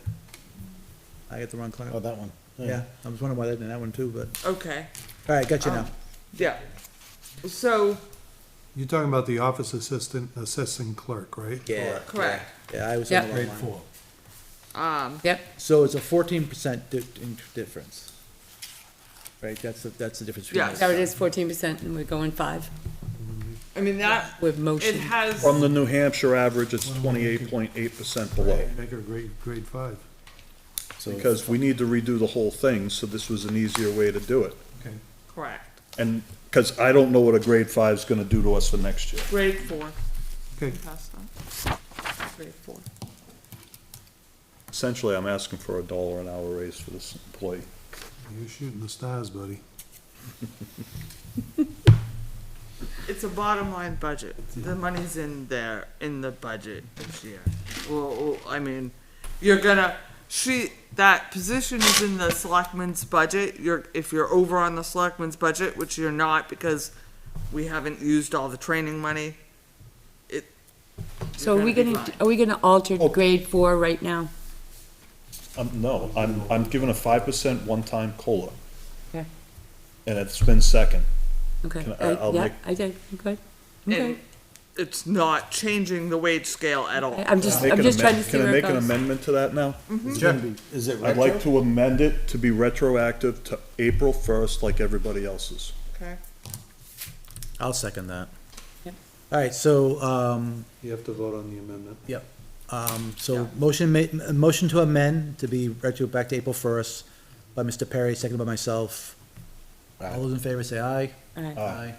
I got the wrong clerk. Oh, that one. Yeah, I was wondering why they did that one too, but, Okay, all right, got you now. yeah. So, You're talking about the office assistant assessing clerk, right? Yeah. correct. Yeah, I was Yeah. on the Grade wrong line. 4. Yep, So it's a 14% difference. Right, that's the difference. between Yeah. those. so it is 14% and we're going 5 I mean, that, with it motion. has, From the New Hampshire average, it's 28.8% below. Make her grade 5. So Because we need to redo the whole thing, so this was an easier way to do it. Okay. correct. And, because I don't know what a grade 5 is gonna do to us for next year. Grade 4. Okay. Pass that. Grade 4. Essentially, I'm asking for $1 an hour raise for this employee. You're shooting the stars, buddy. It's a bottom line budget. The money's in there, in the budget this year. Well, I mean, you're gonna, that position is in the selectmen's budget. If you're over on the selectmen's budget, which you're not because we haven't used all the training money, So you're be fine. are we gonna alter Oh. grade 4 right now? No, I'm giving a 5% one-time COLA. Okay. And it's been second. Okay, Can I'll yeah, make- I did, okay. Okay. And it's not changing the wage scale at all. I'm just Make an trying to amend- see Can I where it make an goes. amendment to that now? Is it I'd retro? like to amend it to be retroactive to April 1st like everybody else's. Okay. I'll second that. All right, so, You have to vote on the amendment. yep. Motion to amend to be retroactive back to April 1st by Mr. Perry, seconded by myself. All those in favor say aye. Aye.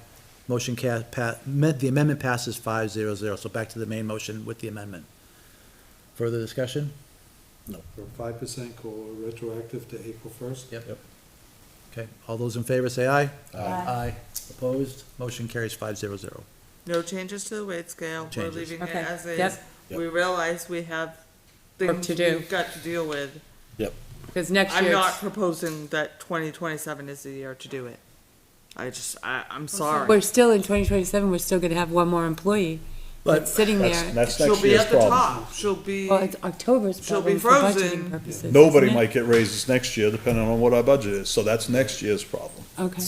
Motion the amendment passes 5-0-0, so back to the main motion with the amendment. Further discussion? For 5% COLA retroactive to April 1st? Yep. Okay, all those in favor say aye. Aye. Opposed? Motion carries 5-0-0. No changes to the wage scale, we're Changes. leaving it Okay, as is. yep. We realize we have Work things to do. we've got to deal with. Because next I'm year, not it's- proposing that 2027 is the year to do it. I'm sorry. we're still in 2027, we're still gonna have one more employee But that's sitting That's, there. that's She'll next be year's at the problem. top, she'll be, Well, it's October's She'll be problem for frozen. budgeting purposes. Nobody isn't it? might get raises next year, depending on what our budget is, so that's next year's problem. Okay.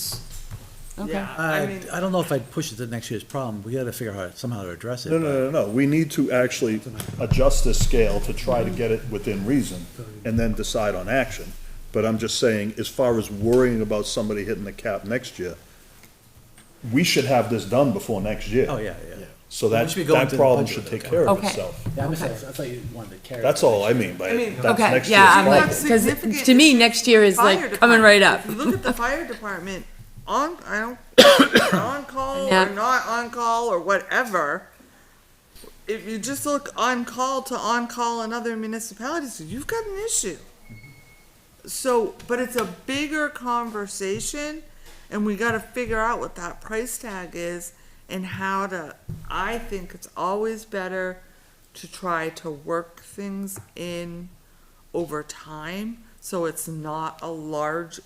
Okay. yeah, I mean, I don't know if I'd push it to next year's problem. We gotta figure out somehow to address it. No, but- no, no, no, we need to actually adjust this scale to try to get it within reason, and then decide on action. But I'm just saying, as far as worrying about somebody hitting the cap next year, we should have this done before next year. Oh, yeah, yeah. So We that, should be going that to the problem budget should with take it. care of Okay. itself. Yeah, I Okay. thought you wanted to carry. That's all I mean by I mean, it, that's Okay, next yeah, year's I'm problem. like, because Significant to me, issue next year is fire like coming right up. If you look at the fire department, on call Yeah. or not on call or whatever, if you just look on call to on call in other municipalities, you've got an issue. So, but it's a bigger conversation, and we gotta figure out what that price tag is and how to, I think it's always better to try to work things in over time, so it's not a large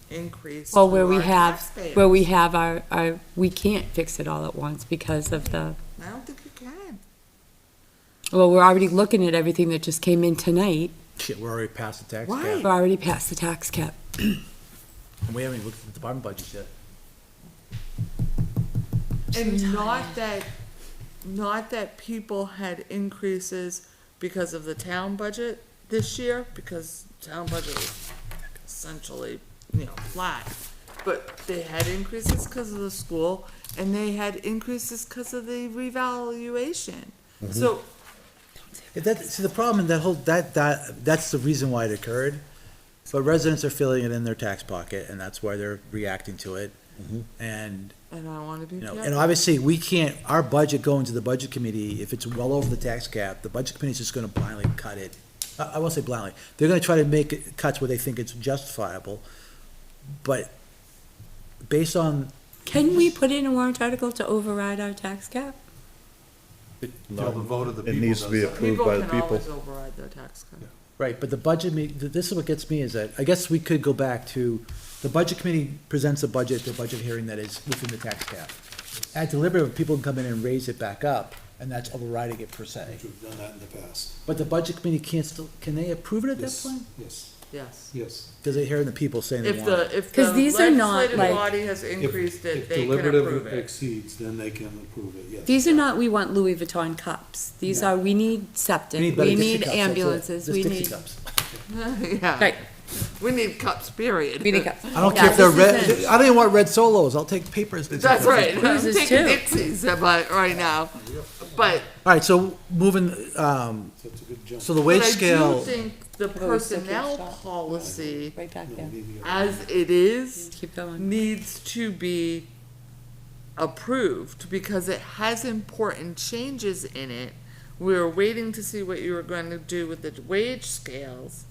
increase Well, to where we our have, taxpayers. where we have our, we can't fix it all at once because of the, I don't think you can. well, we're already looking at everything that just came in tonight. Shit, we're already past the tax Right. cap. We're already past the tax cap. And we haven't even looked at the department budgets yet. And not that people had increases because of the town budget this year, because town budget was essentially, flat. But they had increases because of the school, and they had increases because of the revaluation. So, See, the problem in that whole, that's the reason why it occurred. But residents are feeling it in their tax pocket, and that's why they're reacting to it. And, and I wanna be and careful. obviously, we can't, our budget going to the budget committee, if it's well over the tax cap, the budget committee's just gonna blindly cut it. I won't say blindly, they're gonna try to make it cuts where they think it's justifiable. But based on, Can we put in a warrant article to override our tax cap? Till the vote of the It people needs to be does that. approved by the People can people. always override their tax cut. right, but the budget, this is what gets me, is that, I guess we could go back to, the budget committee presents a budget, the budget hearing that is within the tax cap. At deliberative, people can come in and raise it back up, and that's overriding it per se. We've done that in the past. But the budget committee can't still, can they approve it at that Yes, point? yes, Yes. yes. Because they're hearing the people saying they If want it. the, if 'Cause the these are not, legislative like- body has increased it, If they can approve deliberative it. exceeds, then they can approve it, yes. These are not, we want Louis Vuitton cups. These are, we need septic, better we Dixie need cups, that's it. ambulances, Just we Dixie need, cups. Yeah. right, We need cups, period. we need cups. I don't Yeah, care if they're this red, isn't- I don't even want red solos, I'll take papers. That's right. I'm Cruises taking too. Dixies right now, but. All right, so moving, So it's a good jump. so the wage But I scale, do think the Oh, we still can't personnel stop. policy, Right back there. as it is, Keep going. needs to be approved because it has important changes in it. We were waiting to see what you were going to do with the wage scales.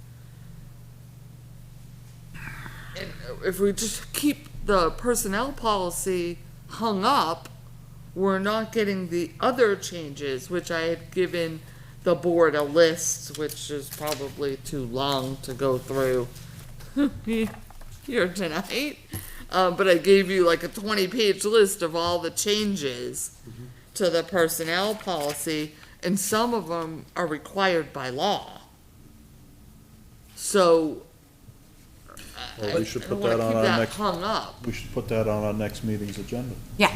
And if we just keep the personnel policy hung up, we're not getting the other changes, which I had given the board a list, which is probably too long to go through here tonight. But I gave you like a 20-page list of all the changes to the personnel policy, and some of them are required by law. So, Well, we should I put don't wanna that on keep our that next, hung up. we should put that on our next meeting's agenda. Yeah,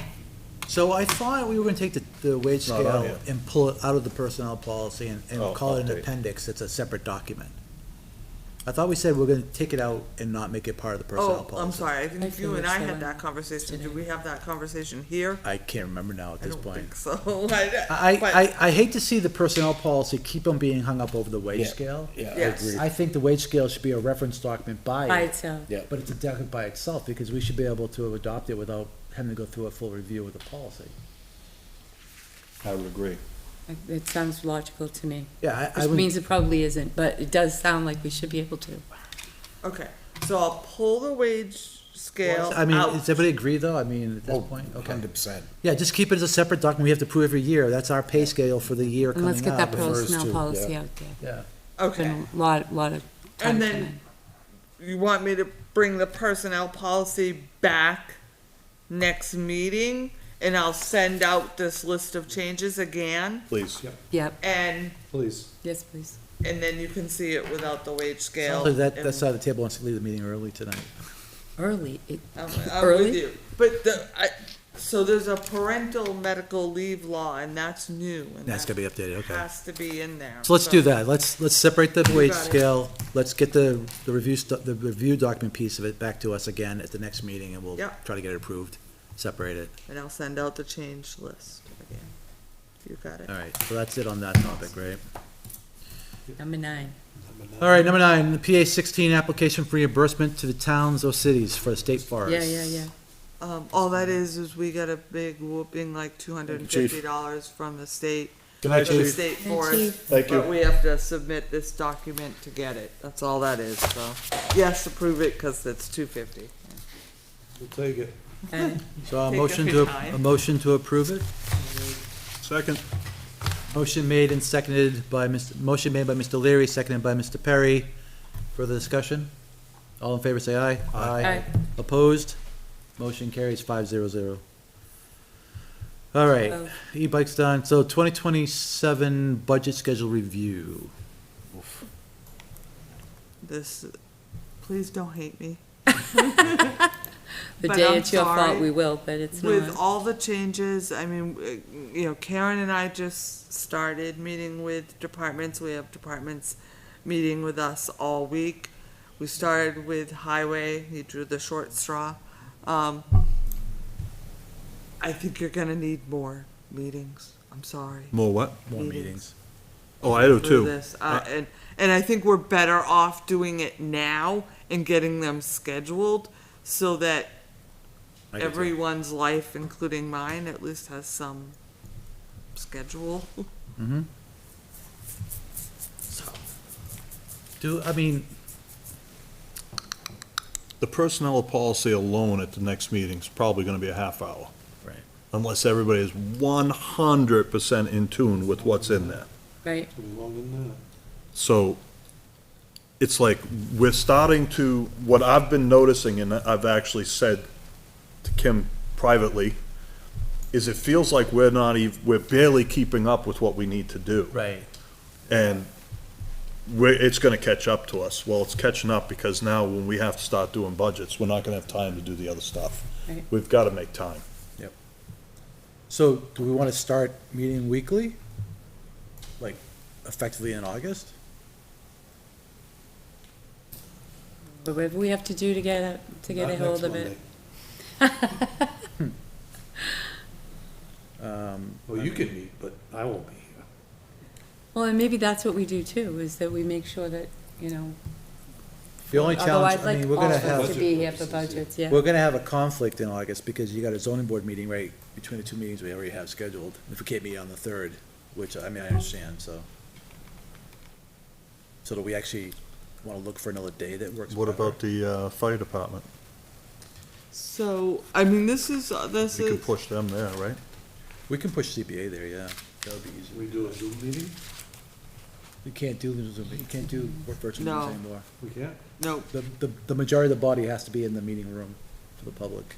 so I thought we were gonna take the wage Not on scale here. and pull it out of the personnel policy and Oh, call it an update. appendix, it's a separate document. I thought we said we're gonna take it out and not make it part of the personnel Oh, policy. I'm sorry, I I think feel you and it's I the had one that conversation. today. Did we have that conversation here? I can't remember now at I this don't point. think so. I hate to see the personnel policy keep on being hung up over the wage Yeah. scale. Yeah, I Yes. agree. I think the wage scale should be a reference document By by it, itself. Yeah. but it's a document by itself, because we should be able to adopt it without having to go through a full review of the policy. I would agree. It sounds logical to me. Yeah, I Which would, means it probably isn't, but it does sound like we should be able to. Okay, so I'll pull the wage scale I mean, out. does everybody agree, though? I mean, at this Oh, point, okay. 100%. Yeah, just keep it as a separate document we have to prove every year. That's our pay scale for the year And coming let's get that up. refers personnel to, policy yeah. out there. Yeah. Okay, Been a lot of time and coming. then you want me to bring the personnel policy back next meeting? And I'll send out this list of changes again? Please. Yep, And, Please. yes, please. and then you can see it without the wage scale. Sounds like that and- side of the table wants to leave the meeting early tonight. Early, I'm Early? with you. But so there's a parental medical leave law, and that's new. And That's that gonna be updated, okay. has to be in there. So let's do that. Let's separate the wage got it. scale. Let's get the review document piece of it back to us again at the next meeting, and we'll Yep. try to get it approved, separate it. And I'll send out the change list again. You got it. All right, so that's it on that topic, right? Number 9. All right, number 9, the PA 16 application for reimbursement to the towns or cities for the state forest. Yeah. All that is we got a big whooping, like $250 from the state. Good night, for the Chief. state Hey, forest. Chief. Thank you. But we have to submit this document to get it. That's all that is, so. Yes, approve it, cause it's $250. We'll take it. Okay. So a Take motion every to, time. a motion to approve it? Second. Motion made and seconded by motion made by Mr. Leary, seconded by Mr. Perry. Further discussion? All in favor, say aye. Aye. Opposed? Motion carries 500. All right, Oh. e-bike's done. So 2027 budget schedule review. This, please don't hate me. The But day I'm it's your fault, sorry. we will, but it's With not. all the changes, I mean, Karen and I just started meeting with departments. We have departments meeting with us all week. We started with highway, he drew the short straw. I think you're gonna need more meetings, I'm sorry. More what? More Meetings. meetings. Oh, I do For too. this, and I think we're better off doing it now and getting them scheduled so that I do too. everyone's life, including mine, at least has some schedule. Mm-hmm. I mean, The personnel policy alone at the next meeting is probably gonna be a half hour. Right. Unless everybody is 100% in tune with what's in there. Right, Too long in that. So it's like, we're starting to, what I've been noticing, and I've actually said to Kim privately, is it feels like we're barely keeping up with what we need to do. right. And it's gonna catch up to us. Well, it's catching up because now when we have to start doing budgets, we're not gonna have time to do the other stuff. Right. We've gotta make time. So do we want to start meeting weekly? Like effectively in August? whatever we have to do to get a Not hold next of it. Monday. Um, Well, you can meet, but I won't be here. Well, and maybe that's what we do too, is that we make sure that, The only challenge, otherwise, I mean, like, we're all gonna of us to have, be here for budgets, yeah. we're gonna have a conflict in August because you got a zoning board meeting right between the two meetings we already have scheduled. If we can't meet on the 3rd, which, I mean, I understand, so. So do we actually want to look for another day that works What better? about the, fire department? So, I mean, this is, We can push them there, right? We can push CBA there, yeah. That would be easy. We do a Zoom meeting? You can't do, you can't do work virtual meetings No. anymore. We can't? no, The majority of the body has to be in the meeting room for the public.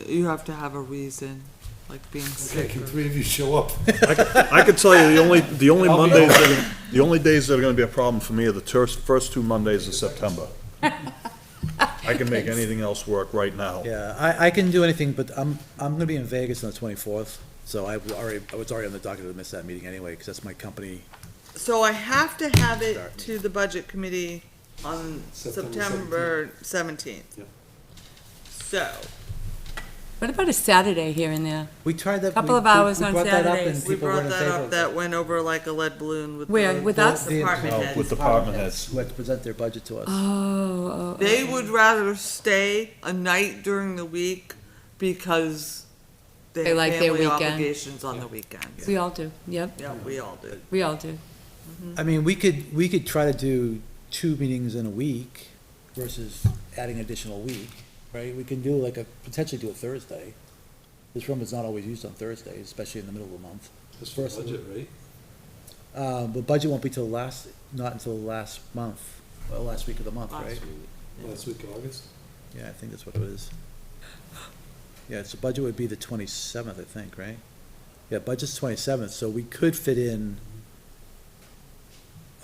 you have to have a reason, like being Okay, sick. can or- 3 of you show up? I can tell you, the only I'll be Mondays, the only days that are gonna be a problem for me are the first 2 Mondays of September. I can make anything else work right now. Yeah, I can do anything, but I'm gonna be in Vegas on the 24th, so I was already on the docket to miss that meeting anyway, because that's my company So I have to have it to the budget committee on September 17th. Yep. So, What about a Saturday here and there? We tried that. Couple we- of hours we on brought that up Saturdays. and we people brought weren't in that favor up, of that went over like a lead balloon with Where, the with us? department No, heads. with department heads. Who had to present their budget to us. Oh, They would rather stay a night during the week because they They have like their family weekend. obligations on the weekends. we all do, yep, Yeah, we all do. we all do. I mean, we could try to do 2 meetings in a week versus adding additional week, right? We can do potentially do a Thursday. This room is not always used on Thursdays, especially in the middle of the month. That's for budget, right? But budget won't be not until last month, well, last week of the month, right? Last week of August? Yeah, I think that's what it is. Yeah, so budget would be the 27th, I think, right? Yeah, budget's 27th, so we could fit in,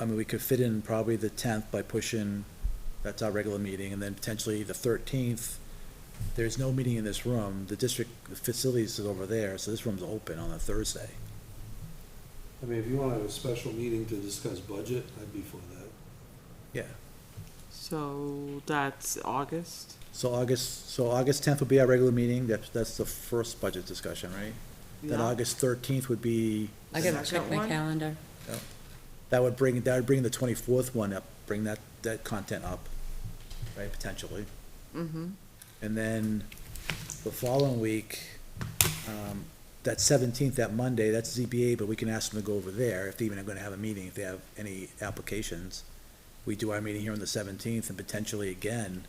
we could fit in probably the 10th by pushing, that's our regular meeting, and then potentially the 13th. There's no meeting in this room, the district facilities is over there, so this room's open on a Thursday. I mean, if you wanna have a special meeting to discuss budget, I'd be for that. Yeah, So that's August? so August 10th would be our regular meeting, that's the first budget discussion, right? Then Yeah. August 13th would be, I gotta Second check my one? calendar. that would bring the 24th one up, bring that content up, right, potentially. Mm-hmm. And then the following week, that 17th, that Monday, that's ZBA, but we can ask them to go over there if they even are gonna have a meeting, if they have any applications. We do our meeting here on the 17th and potentially again,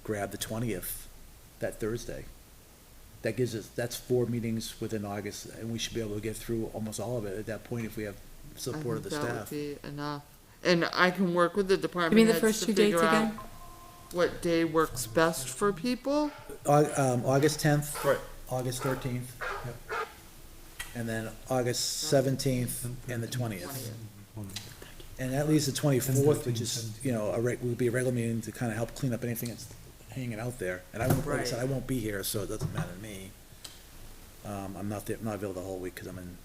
grab the 20th, that Thursday. That gives us, that's 4 meetings within August, and we should be able to get through almost all of it at that point if we have support of the That staff. would be enough. And I can work with the department Give me the heads first to 2 dates figure out again. what day works best for people. August 10th. Right. August 13th. And then August 17th and the 20th. And that leaves the 24th, which is, would be a regular meeting to kind of help clean up anything that's hanging out there. And I won't, like I said, I won't be here, so it doesn't matter to me. I'm not available the whole week because I'm in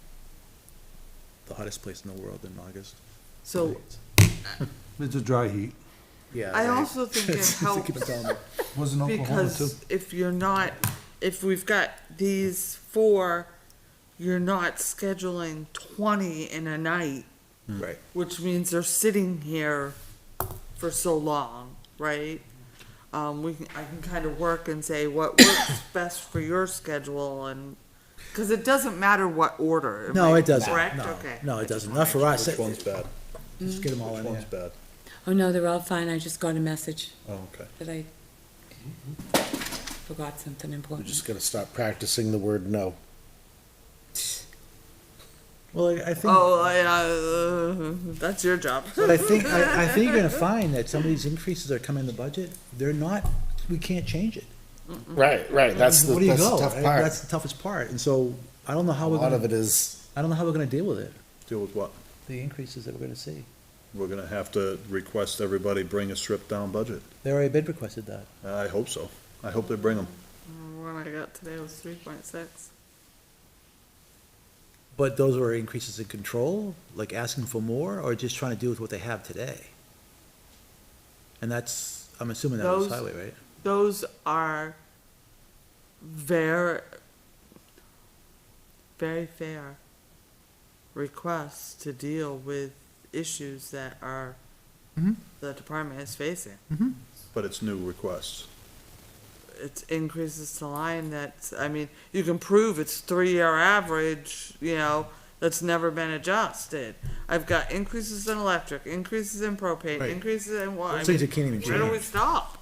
the hottest place in the world in August. So It's a dry heat. Yeah. I right. also think it They keep on helps telling me. Was in Oklahoma too. because if we've got these 4, you're not scheduling 20 in a night, Right. which means they're sitting here for so long, right? I can kind of work and say what works best for your schedule and, because it doesn't matter what order. Am No, I it doesn't. Correct? No, Okay. no, it doesn't. Not for us. Which one's bad? Just get them all Which in one's there. bad? Oh, no, they're all fine, I just got a message Oh, okay. that I forgot something We're important. just gonna stop practicing the word no. Well, I think. Oh, yeah, that's your job. But I think you're gonna find that some of these increases that are coming in the budget, we can't change it. Right, that's the, Where do you that's the go? tough Right? part. That's the toughest part, and so I don't know A how we're lot of gonna, it is, I don't know how we're gonna deal with it, Deal with what? the increases that we're gonna see. We're gonna have to request everybody bring a stripped-down budget. They already bid requested that. I hope so. I hope they bring them. What I got today was 3.6. But those were increases in control, like asking for more, or just trying to deal with what they have today? And that's, I'm assuming that was Those- highway, right? Those are very, very fair requests to deal with issues that Mhm. the department is facing. But it's new requests. It's increases to line that's, you can prove it's 3-year average, that's never been adjusted. I've got increases in electric, increases in propane, Right. increases in water. Those things you can't even Where do we change. stop?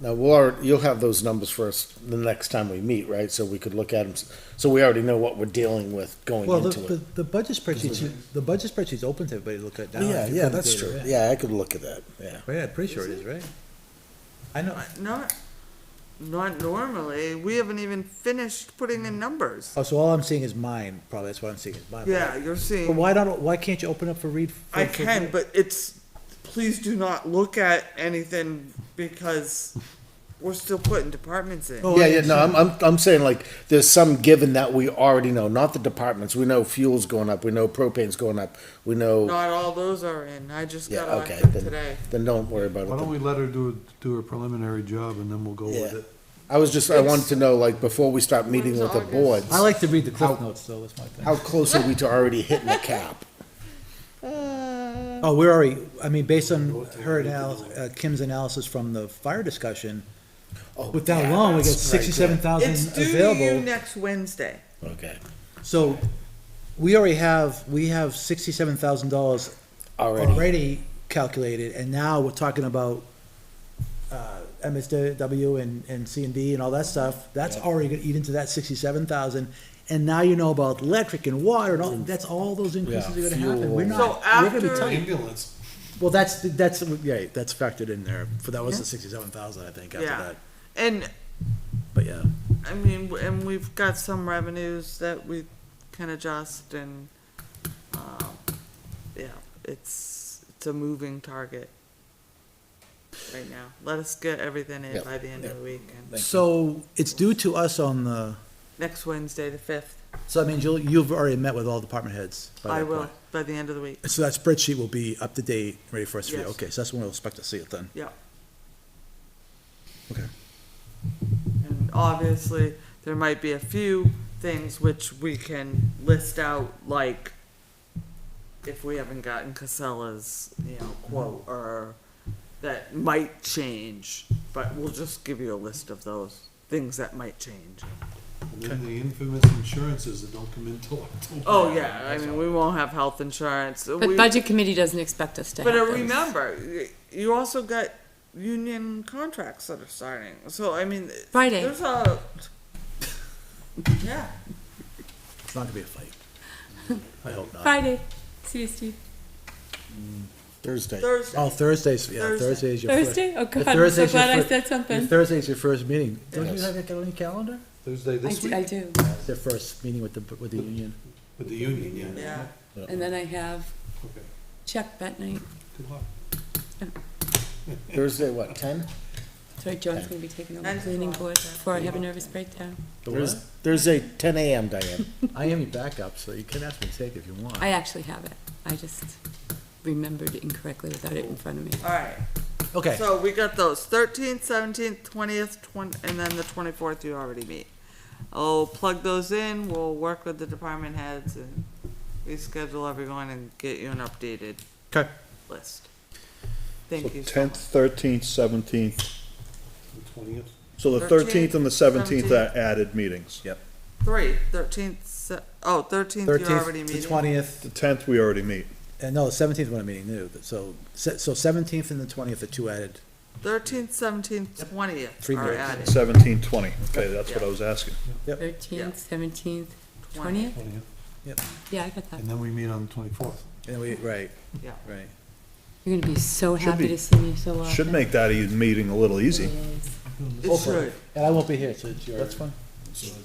now you'll have those numbers for us the next time we meet, right? So we could look at them, so we already know what we're dealing with going Well, into it. the budget spreadsheet's open to everybody to look at now. Yeah, if you yeah, couldn't that's do it, true. right? Yeah, I could look at that, yeah. Right, I'm pretty sure it is, right? I know. Not normally. We haven't even finished putting in numbers. Oh, so all I'm seeing is mine, probably, that's what I'm seeing is mine. Yeah, you're But seeing. why can't you open up for read? I can, but please do not look at anything because we're still putting departments in. Oh, Yeah, no, I'm saying like, there's some given that we already know, not the departments. We know fuel's going up, we know propane's going up, we know, Not all those are in, I just yeah, got okay, elected today. then don't worry about Why don't it. we let her do her preliminary job and then we'll go with Yeah. it? I wanted to know, like, before we start meeting with the When's boards, I like to read the cliff notes, though, that's my thing. how close are we to already hitting the cap? Oh, we're already, I mean, based on Kim's analysis from the fire discussion, Oh, with that yeah, alone, we got that's right, yeah. 67,000 It's due to you available. next Wednesday. Okay, So, we have $67,000 already, already calculated, and now we're talking about, MSW and C and D and all that stuff. That's already gonna eat into that 67,000. And now you know about electric and water and all, that's all those increases are gonna happen. We're fuel. not, So we're gonna be after- tight. Ambulance. Well, that's factored in there, for that was the 67,000, I think, after Yeah. that, And, but yeah. I mean, and we've got some revenues that we can adjust and, yeah, it's a moving target right now. Let us get everything in Yep, by the end of yep. the week and So, it's due to us on the, next Wednesday, the 5th. so that means you've already met with all department heads by I that will, point. by the end of the week. So that spreadsheet will be up to date, ready for us to read, Yes. okay, so that's when we'll expect to see it then. Yeah. Okay. And obviously, there might be a few things which we can list out, like if we haven't gotten Casella's, quote, or that might change, but we'll just give you a list of those things that might change. And then the infamous insurances that don't come in till October. Oh, yeah, I mean, we won't have health insurance. But We- budget committee doesn't expect us to have But those. remember, you also got union contracts that are starting, so I mean. Friday. There's a, yeah. It's not gonna be a fight. I hope not. Friday. See you, Steve. Thursday. Thursday. Oh, Thursday's, yeah, Thursday. Thursday's your first. Thursday? Oh, Your God, I'm so Thursday's your glad I fir- said something. your Thursday's your first meeting. Don't you Yes. have it on your calendar? Thursday I this do, week? I do. It's their first meeting with the union. With the union, yeah. Yeah. And then I have Okay, check that night. good luck. Thursday, what, 10? Sorry, John's gonna be taking over And the cleaning 12. board before I have a nervous breakdown. Thursday, 10 a.m., Diane. I am your backup, so you can ask me to take it if you want. I actually have it. I just remembered incorrectly without it in front of me. Alright, Okay, so we got those 13th, 17th, 20th, and then the 24th you already meet. I'll plug those in, we'll work with the department heads and reschedule everyone and get you an updated okay. list. Thank you so Tenth, much. 13th, 17th. The 20th? So the 13th, 13th and the 17th 17th. are added meetings. Yep. 13th, 13th you're already The meeting. 20th, The 10th, we already meet. and no, the 17th we're meeting new, so 17th and the 20th are two added. 13th, 17th, 20th Three are meetings. added. 17, 20. Okay, that's what I was asking. 13th, 17th, 20th? 20th. Yeah, I got that. And then we meet on the 24th. And we, right, Yeah. right. You're gonna be so Should happy be- to see me so often. Should make that meeting a little easy. It is. It should. And I won't be here, so it's your. That's fine.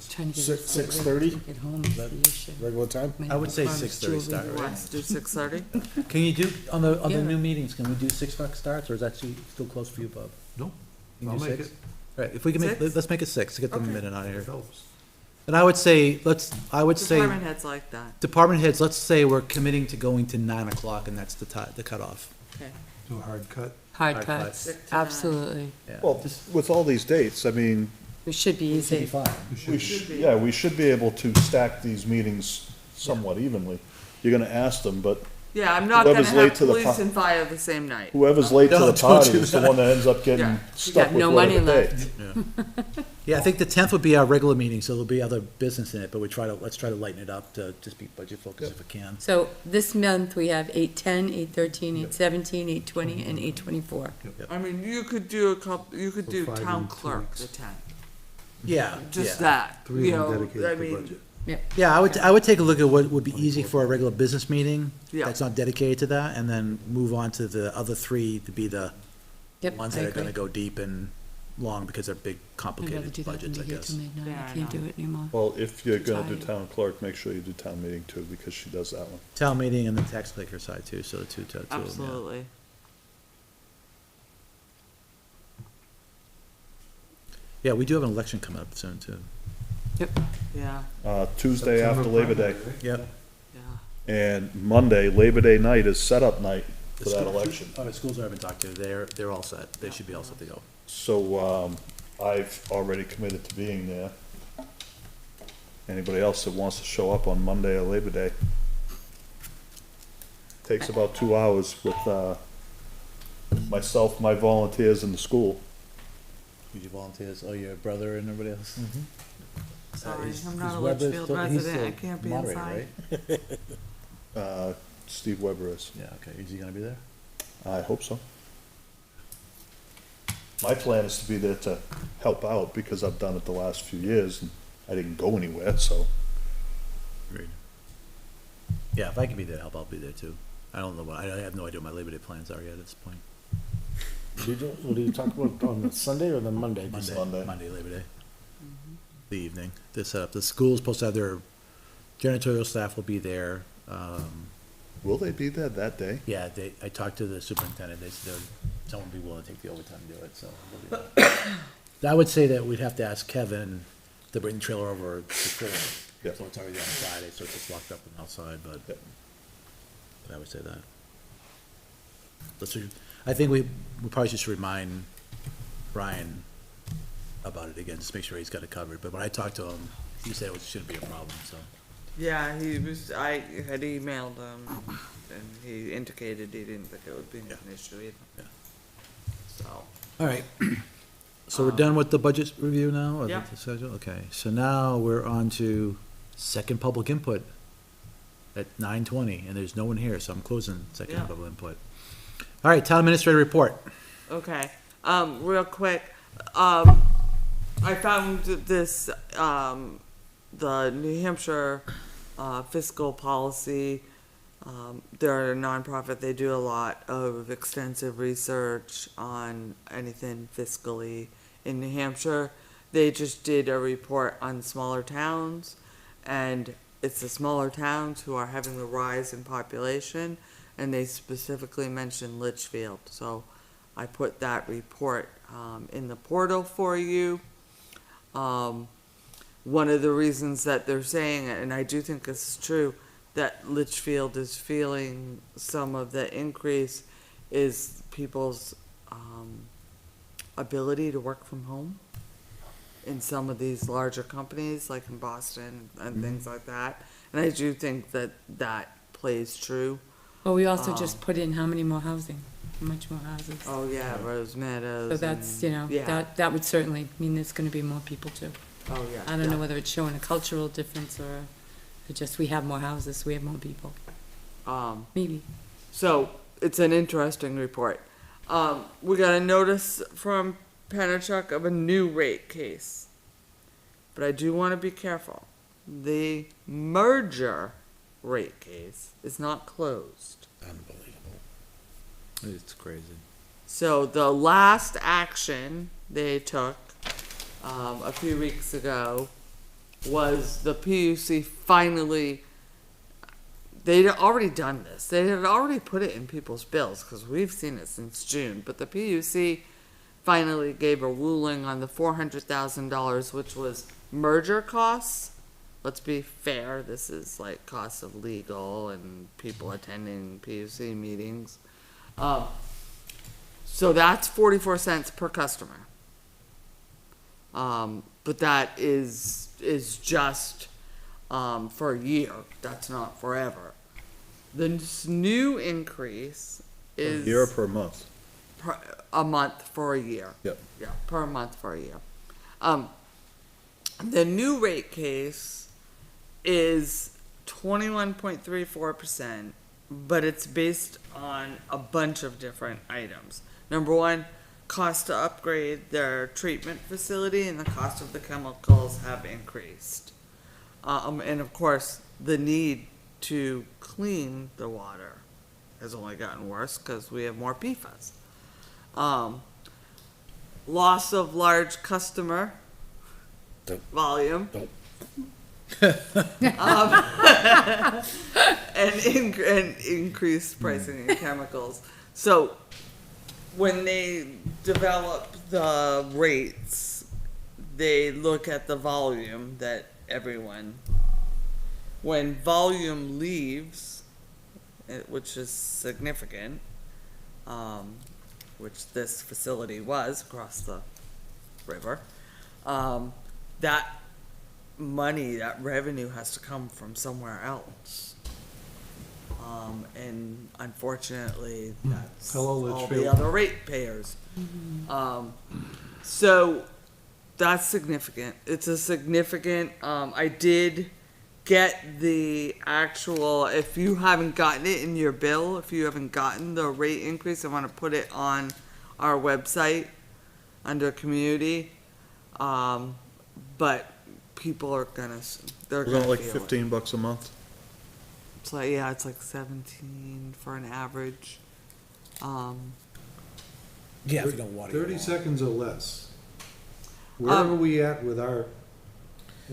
Trying to get Six- it 6:30? to get home is the issue. Regular time? My I would say farm's 6:30 start, jewelry. right? Let's do 6:30. Can you do, on the Yeah. new meetings, can we do 6 o'clock starts, or is that still close for you, Bob? No, You can I'll do make 6? it. Right, if we can make, 6? let's make it 6, to get them a Okay. minute out of here. Helps. And I would say, Department heads like that. department heads, let's say we're committing to going to 9 o'clock, and that's the cutoff. Okay. Do a hard cut. Hard Hard cuts, cuts. 6 to 9. absolutely. Yeah. Well, with all these dates, I mean, It should be It should be easy. fine. we should be able to stack these meetings somewhat evenly. You're gonna ask them, but Yeah, I'm not gonna Whoever's have late to the police par- and fire the same night. whoever's late to No, the don't party do is the that. one that ends up Yeah. getting You stuck got with no whatever money day. left. Yeah, I think the 10th would be our regular meeting, so there'll be other business in it, but let's try to lighten it up to just be budget focused if we can. So this month, we have 8:10, 8:13, 8:17, 8:20, and 8:24. I mean, you could do you could So do 5 town and 2 clerk weeks. the 10th. Yeah, Just yeah. that, 3 you of them know, dedicated I to mean, budget. Yeah, I would take a look at what would be easy for a regular business meeting. Yeah. That's not dedicated to that, and then move on to the other 3 to be the Yep, ones I that are gonna agree. go deep and long, because they're big, I'd rather complicated do that than budgets, I be here guess. till midnight. Yeah, I I can't know. do it anymore. Well, if you're gonna do Tired. town clerk, make sure you do town meeting too, because she does that one. Town meeting and the tax collector side too, so the two of them, yeah. absolutely. Yeah, we do have an election coming up soon, too. Yeah, Tuesday after Labor Day. Yep. yeah. And Monday, Labor Day night is setup night for that election. The schools I haven't talked to, they're all set. They should be all set to go. So, I've already committed to being there. Anybody else that wants to show up on Monday or Labor Day? Takes about 2 hours with, myself, my volunteers, and the school. Who's your volunteers? Oh, your brother and everybody else? Sorry, is- I'm is not a Weber Litchfield still- he's resident, I still can't be moderator, inside. right? Steve Weber is. Yeah, okay. Is he gonna be there? I hope so. My plan is to be there to help out because I've done it the last few years and I didn't go anywhere, so. Agreed. Yeah, if I can be there to help, I'll be there too. I don't know, I have no idea what my Labor Day plans are yet at this point. What do you talk about on the Sunday or the Monday? Monday. Monday, Labor Day. The evening, they set up, the school's supposed to have their janitorial staff will be there. Will they be there that day? Yeah, I talked to the superintendent, they said someone would be willing to take the overtime to do it, so. we'll be there. I would say that we'd have to ask Kevin to bring the trailer over before. Yep. So it's already on Friday, so it's just locked up and outside, but I would say that. I think we probably just remind Brian about it again, just make sure he's got it covered, but when I talked to him, he said it shouldn't be a problem, so. Yeah, I had emailed him, and he indicated he didn't think it would be an issue either. Yeah. So, All right, so we're done with the budget review now? or the Yeah. schedule? Okay, so now we're on to second public input at 9:20, and there's no one here, so I'm closing second Yeah. public input. All right, town administrator report. okay, real quick, I found this, the New Hampshire, fiscal policy, they're a nonprofit, they do a lot of extensive research on anything fiscally in New Hampshire. They just did a report on smaller towns, and it's the smaller towns who are having the rise in population, and they specifically mentioned Litchfield, so I put that report, in the portal for you. One of the reasons that they're saying it, and I do think this is true, that Litchfield is feeling some of the increase is people's ability to work from home in some of these larger companies, like in Boston and things like that. And I do think that that plays true. Well, we also just put in how many more housing, how much more houses. Oh, yeah, Rose Meadows. So that's, and- yeah. that would certainly mean there's gonna be more people too. Oh, yeah. I don't know yeah. whether it's showing a cultural difference or just we have more houses, so we have more people. Maybe. So it's an interesting report. We got a notice from Pennachuck of a new rate case. But I do want to be careful. The merger rate case is not closed. Unbelievable. It's crazy. So the last action they took a few weeks ago was the PUC finally, they'd already done this. They had already put it in people's bills because we've seen it since June. But the PUC finally gave a ruling on the $400,000, which was merger costs. Let's be fair, this is like costs of legal and people attending PUC meetings. So that's 44 cents per customer. But that is just for a year. That's not forever. This new increase is Year per month? a month for a year. Yep. Yeah, per month for a year. The new rate case is 21.34%, but it's based on a bunch of different items. Number one, cost to upgrade their treatment facility and the cost of the chemicals have increased. And of course, the need to clean the water has only gotten worse because we have more PFAS. Loss of large customer Don't- volume. don't. And increased pricing in chemicals. So when they developed the rates, they look at the volume that everyone, when volume leaves, which is significant, which this facility was across the river, that money, that revenue has to come from somewhere else. And unfortunately, that's Hello, all the Litchfield. other ratepayers. So that's significant. It's a significant, I did get the actual, if you haven't gotten it in your bill, if you haven't gotten the rate increase, I want to put it on our website under community. But people are gonna, they're Isn't gonna it like feel it. $15 a month? It's like, yeah, it's like 17 for an average. Yeah, if you don't water your 30 lawn. seconds or less. Where are we at with our?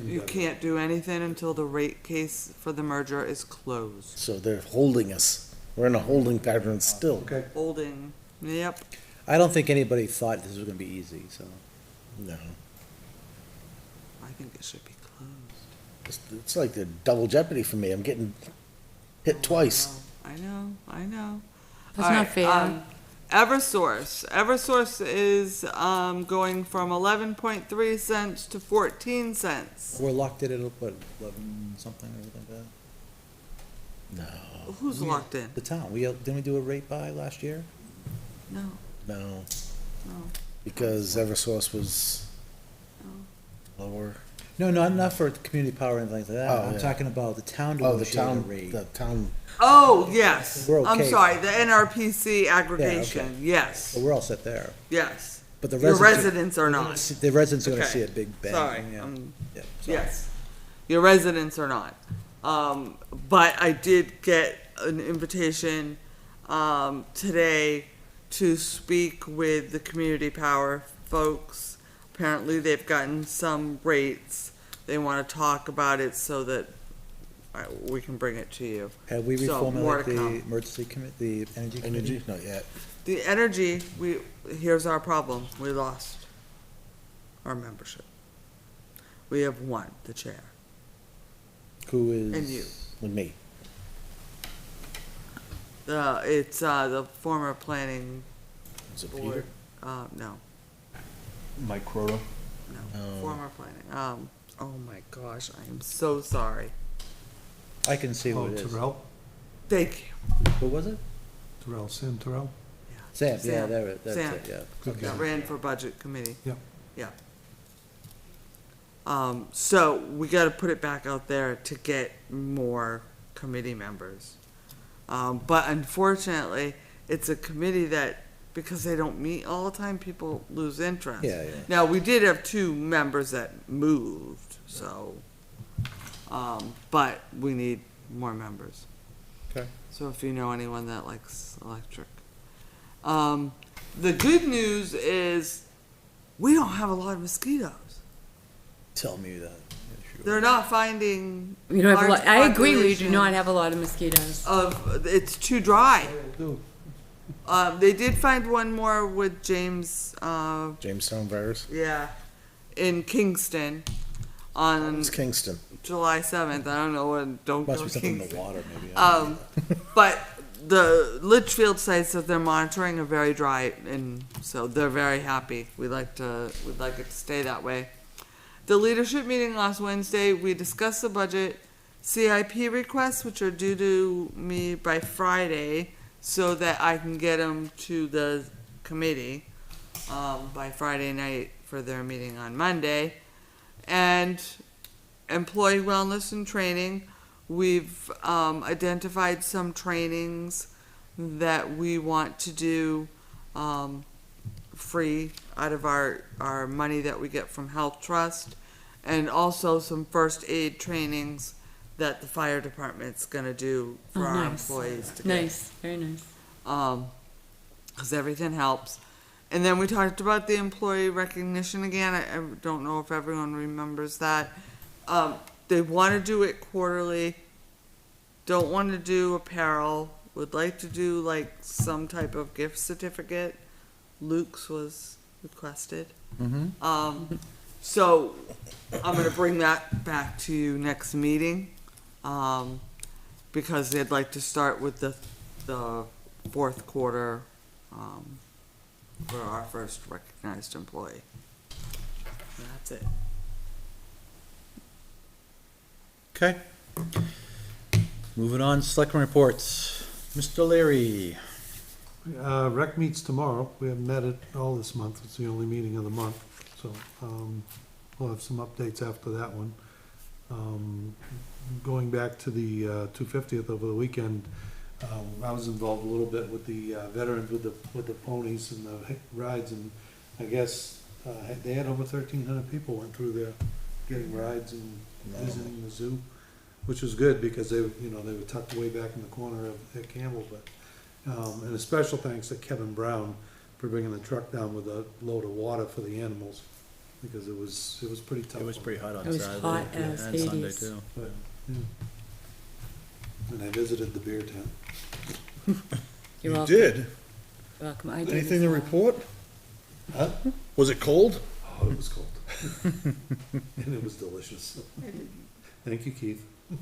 You can't do anything until the rate case for the merger is closed. So they're holding us. We're in a holding pattern still. Okay. Holding, yep. I don't think anybody thought this was gonna be easy, so. No. I think it should be closed. It's like the double jeopardy for me. I'm getting hit twice. I know. That's All not right, fair. Eversource is, going from 11.3 cents to 14 cents. We're locked in at, what, 11 something or something like that? No, Who's locked in? The town, didn't we do a rate buy last year? No, no, no. because Eversource was lower. No, not for community power and things like that. Oh, I'm yeah. talking about the town Oh, the negotiated town, rate. the town, Oh, yes. We're I'm okay. sorry, the NRPC aggregation, okay. yes, But we're all set there. yes. But the Your residents. residents are not. The residents are gonna Okay. see a big bang. Sorry, Yeah. Yeah, sorry. Yes, your residents are not. But I did get an invitation, today to speak with the community power folks. Apparently, they've gotten some rates. They want to talk about it so that we can bring it to you. Have we So, more reformulated to the come. emergency the energy committee? energy, not yet. The energy, here's our problem. We lost our membership. We have one, the chair, Who is? and you. With me. It's the former planning Is it board. Peter? No, Mike Croto? Oh. former planning. Oh my gosh, I am so sorry. I can see who Oh, it is. Terrell, Thank you. Who was it? Terrell, Sam Terrell. Sam, yeah, Sam. there, that's Sam. it, yeah. Good That guy. ran for budget committee. Yep. Yeah. So we gotta put it back out there to get more committee members. But unfortunately, it's a committee that, because they don't meet all the time, people lose interest. Yeah, yeah. Now, we did have two members that moved, so, but we need more members. Okay. So if you know anyone that likes electric. The good news is we don't have a lot of mosquitoes. Tell me that. They're not finding. We don't have a large lot, I agree, we do population not have a lot of mosquitoes. It's too dry. Do. They did find one more with James, Jamestown virus. yeah, in Kingston on It's Kingston. July 7th. I don't know what, don't Must go be something in Kingston. the water, maybe. But the Litchfield sites that they're monitoring are very dry, and so they're very happy. We'd like it to stay that way. The leadership meeting last Wednesday, we discussed the budget CIP requests, which are due to me by Friday, so that I can get them to the committee by Friday night for their meeting on Monday. And employee wellness and training, we've identified some trainings that we want to do free out of our money that we get from Health Trust, and also some first aid trainings that the fire department's gonna do for Oh, our nice. employees to get. Nice, very nice. 'Cause everything helps. And then we talked about the employee recognition again. I don't know if everyone remembers that. They wanna do it quarterly, don't wanna do apparel, would like to do like some type of gift certificate. Luke's was requested. So, I'm gonna bring that back to you next meeting, because they'd like to start with the fourth quarter, for our first recognized employee. That's it. Okay. Moving on, selectmen reports. Mr. Leary. Rec meets tomorrow. We haven't met it all this month. It's the only meeting of the month. So, we'll have some updates after that one. Going back to the 250th over the weekend, I was involved a little bit with the veterans with the ponies and the rides, and I guess they had over 1,300 people went through there getting rides and visiting the zoo, which was good because they were tucked away back in the corner at Campbell. But and a special thanks to Kevin Brown for bringing the truck down with a load of water for the animals, because it was pretty tough. It was pretty hot on It was Saturday hot as and Sunday Hades. too. But, yeah. And I visited the beer tent. You're You welcome. did? Welcome. I did Anything as to well. report? Huh? Was it cold? Oh, it was cold. And it was delicious. Thank you, Keith. All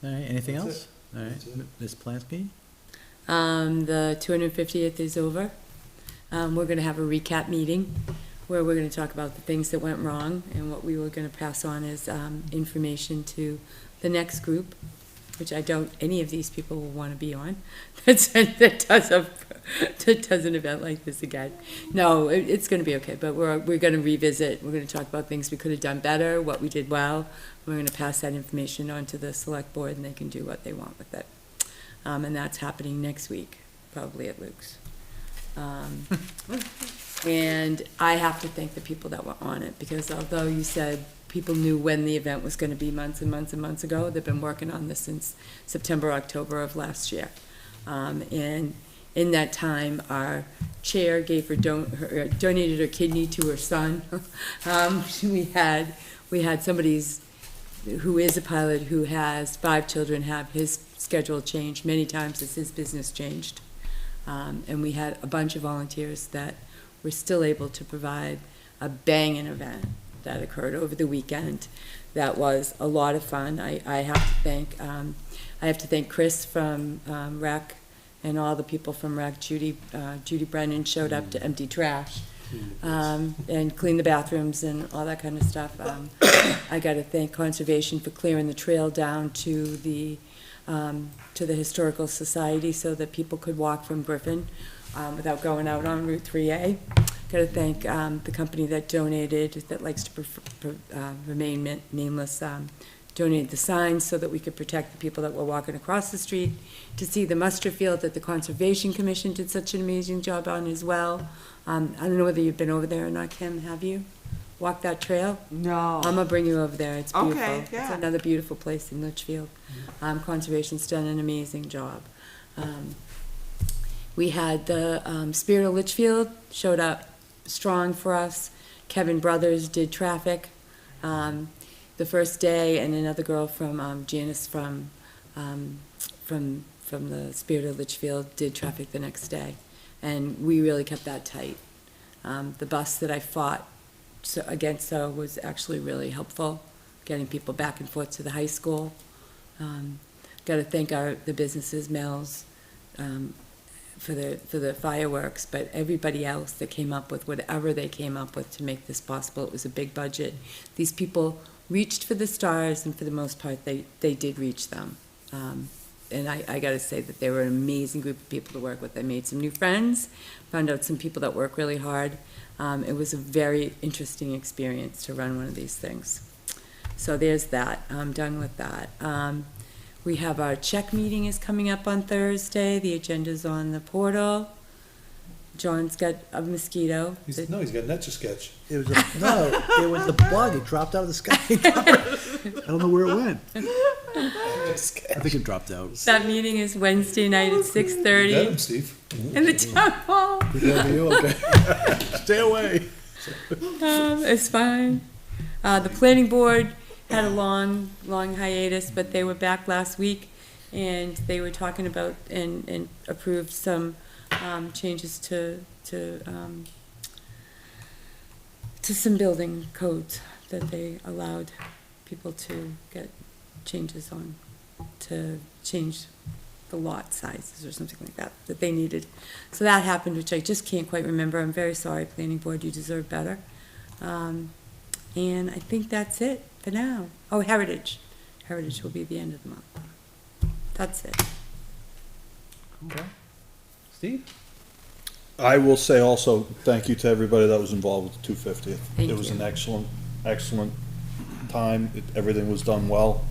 right, anything That's else? All right, That's it. Ms. Plansky? The 250th is over. We're gonna have a recap meeting where we're gonna talk about the things that went wrong, and what we were gonna pass on as, information to the next group, which I doubt any of these people will wanna be on, that does an event like this again. No, it's gonna be okay, but we're gonna revisit, we're gonna talk about things we could have done better, what we did well. We're gonna pass that information on to the select board, and they can do what they want with it. And that's happening next week, probably at Luke's. And I have to thank the people that were on it, because although you said people knew when the event was gonna be months and months and months ago, they've been working on this since September, October of last year. And in that time, our chair gave donated her kidney to her son. We had somebody's, who is a pilot, who has 5 children, have his schedule changed many times as his business changed. And we had a bunch of volunteers that were still able to provide a banging event that occurred over the weekend. That was a lot of fun. I have to thank Chris from Rec, and all the people from Rec. Judy Brennan showed up to empty trash, and clean the bathrooms and all that kind of stuff. I gotta thank Conservation for clearing the trail down to the Historical Society so that people could walk from Griffin without going out on Route 3A. Gotta thank the company that donated, that likes to remain nameless, donated the signs so that we could protect the people that were walking across the street, to see the muster field that the Conservation Commission did such an amazing job on as well. I don't know whether you've been over there or not, Kim, have you? Walked that trail? No. I'm gonna bring you over there, it's beautiful. Okay, yeah. It's another beautiful place in Litchfield. Conservation's done an amazing job. We had the Spirit of Litchfield showed up strong for us. Kevin Brothers did traffic the first day, and another girl from Janice from the Spirit of Litchfield did traffic the next day, and we really kept that tight. The bus that I fought against was actually really helpful, getting people back and forth to the high school. Got to thank the businesses, Mel's, for the fireworks, but everybody else that came up with whatever they came up with to make this possible. It was a big budget. These people reached for the stars, and for the most part, they did reach them. And I got to say that they were an amazing group of people to work with. I made some new friends, found out some people that work really hard. It was a very interesting experience to run one of these things. So there's that. I'm done with that. We have our check meeting is coming up on Thursday. The agenda's on the portal. John's got a mosquito. He's got an Etch-a-Sketch. It was the plug, it dropped out of the sky. I don't know where it went. I think it dropped out. That meeting is Wednesday night at 6:30 Get him, Steve. in the town hall. Stay away. It's fine. The planning board had a long hiatus, but they were back last week, and they were talking about and approved some changes to to some building codes that they allowed people to get changes on, to change the lot sizes or something like that, that they needed. So that happened, which I just can't quite remember. I'm very sorry, planning board, you deserve better. And I think that's it for now. Oh, Heritage. Heritage will be the end of the month. That's it. Okay. Steve? I will say also, thank you to everybody that was involved with the 250th. Thank It was you. an excellent, excellent time. Everything was done well.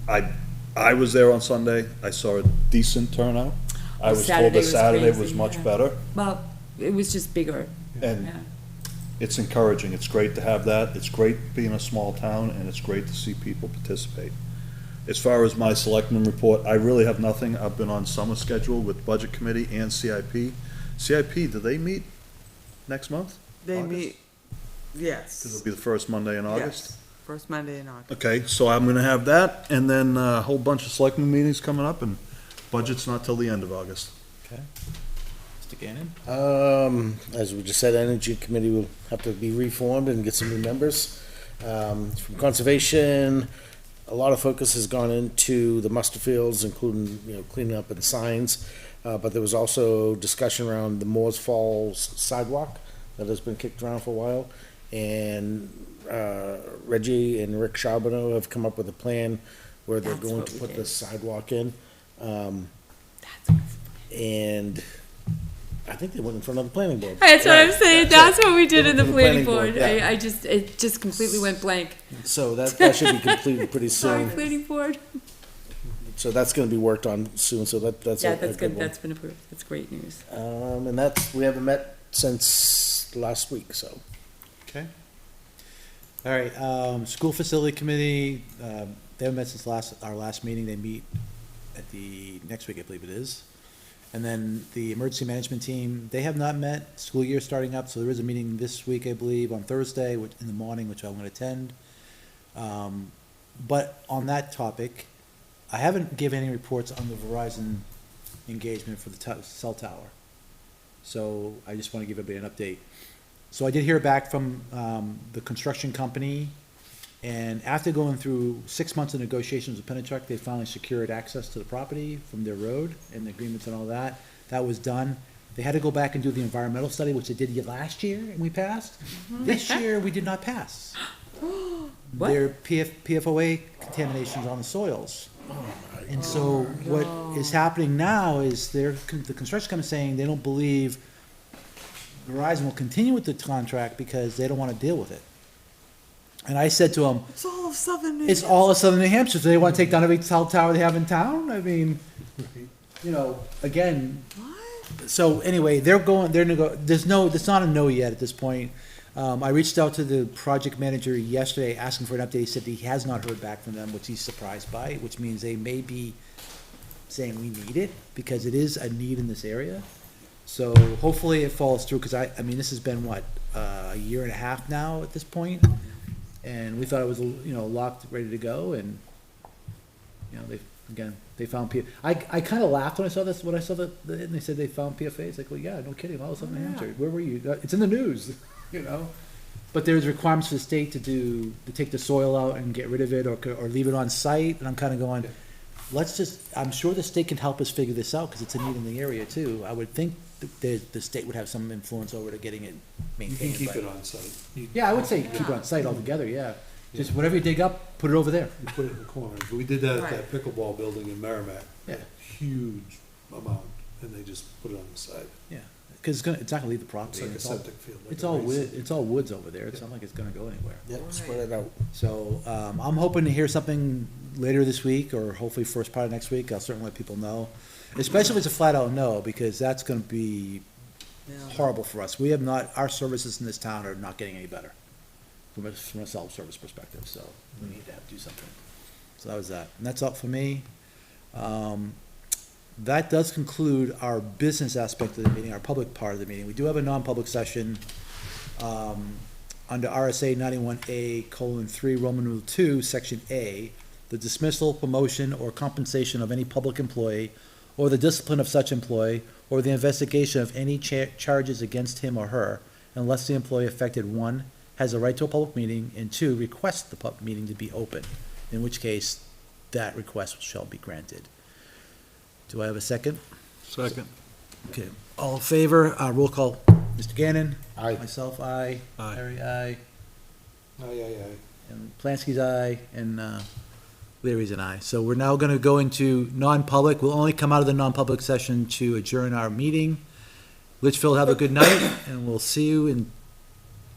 I was there on Sunday. I saw a decent turnout. I was told Saturday that was Saturday crazy, was much yeah. better, Well, it was just bigger. and Yeah. it's encouraging. It's great to have that. It's great being a small town, and it's great to see people participate. As far as my selectmen report, I really have nothing. I've been on summer schedule with Budget Committee and CIP. CIP, do they meet next month? They August? meet, yes. Because it'll be the first Monday in August? Yes, first Monday in August. Okay, so I'm gonna have that, and then a whole bunch of selectmen meetings coming up, and budget's not till the end of August. Okay. Mr. Gannon? As we just said, Energy Committee will have to be reformed and get some new members. From Conservation, a lot of focus has gone into the muster fields, including, cleaning up and signs. But there was also discussion around the Moores Falls sidewalk that has been kicked around for a while. And Reggie and Rick Charbonneau have come up with a plan where they're That's going what to we put did. the sidewalk in. That's And I think they went in front of the planning board. what I'm saying. That's what we did in the For the planning planning board. board, yeah. It just completely went blank. So that should be completed pretty Sorry, soon. planning board. So that's gonna be worked on soon, so that's Yeah, a that's good. one. That's been approved. That's great news. And we haven't met since last week, so. Okay. All right, School Facility Committee, they haven't met since our last meeting. They meet at the, next week, I believe it is. And then the Emergency Management Team, they have not met. School year starting up, so there is a meeting this week, I believe, on Thursday in the morning, which I'm gonna attend. But on that topic, I haven't given any reports on the Verizon engagement for the cell tower. So I just want to give everybody an update. So I did hear back from the construction company, and after going through 6 months of negotiations with Penachuk, they finally secured access to the property from their road and the agreements and all that. That was done. They had to go back and do the environmental study, which they did last year, and we passed. This year, we did not pass. What? There are PFOA contaminations on the soils. And so what is happening now is the construction company is saying they don't believe Verizon will continue with the contract because they don't want to deal with it. And I said to them, It's all of Southern New it's all of southern New Hampshire, so they want to take down every cell tower they have in town? I mean, again, so anyway, there's not a no yet at this point. I reached out to the project manager yesterday asking for an update. He said he has not heard back from them, which he's surprised by, which means they may be saying we need it because it is a need in this area. So hopefully it falls through, because I mean, this has been what, a year and a half now at this point? And we thought it was, locked, ready to go, and, they found I kind of laughed when I saw this, and they said they found PFA. It's like, well, yeah, no kidding, all of Southern New Hampshire. Where were you? It's in the news, But there's requirements for the state to take the soil out and get rid of it, or leave it on site, and I'm kind of going, I'm sure the state can help us figure this out, because it's a need in the area too. I would think the state would have some influence over to getting it You maintained. can keep but- it on site. You Yeah, I would say keep it on site altogether, yeah. Just whatever you dig up, put it over there. put it in the corner. We did that at Right. that pickleball building in Merrimack. Yeah. Huge amount, and they just put it on the side. Yeah, because it's not gonna leave the It's property. like a It's all, septic field. like it's a all race. wood, it's all woods over there. It's not like it's gonna go anywhere. Yep, spread it out. So, I'm hoping to hear something later this week, or hopefully first part of next week. I'll certainly let people know. Especially if it's a flat out no, because that's gonna be horrible for us. We have not, our services in this town are not getting any better from a self-service perspective, so we need to do something. So that was that. And that's all for me. That does conclude our business aspect of the meeting, our public part of the meeting. We do have a non-public session, under RSA 91A:3, Roman numeral 2, Section A, the dismissal, promotion, or compensation of any public employee, or the discipline of such employee, or the investigation of any charges against him or her, unless the employee affected, one, has a right to a public meeting, and two, requests the public meeting to be open, in which case that request shall be granted. Do I have a second? Second. Okay, all in favor, roll call. Mr. Gannon? Aye. Myself, aye. Aye. Harry, aye. Aye. And Plansky's aye, and Leary's an aye. So we're now gonna go into non-public. We'll only come out of the non-public session to adjourn our meeting. Litchfield, have a good night, and we'll see you in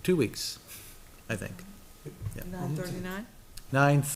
2 weeks, I think. 9:39? 9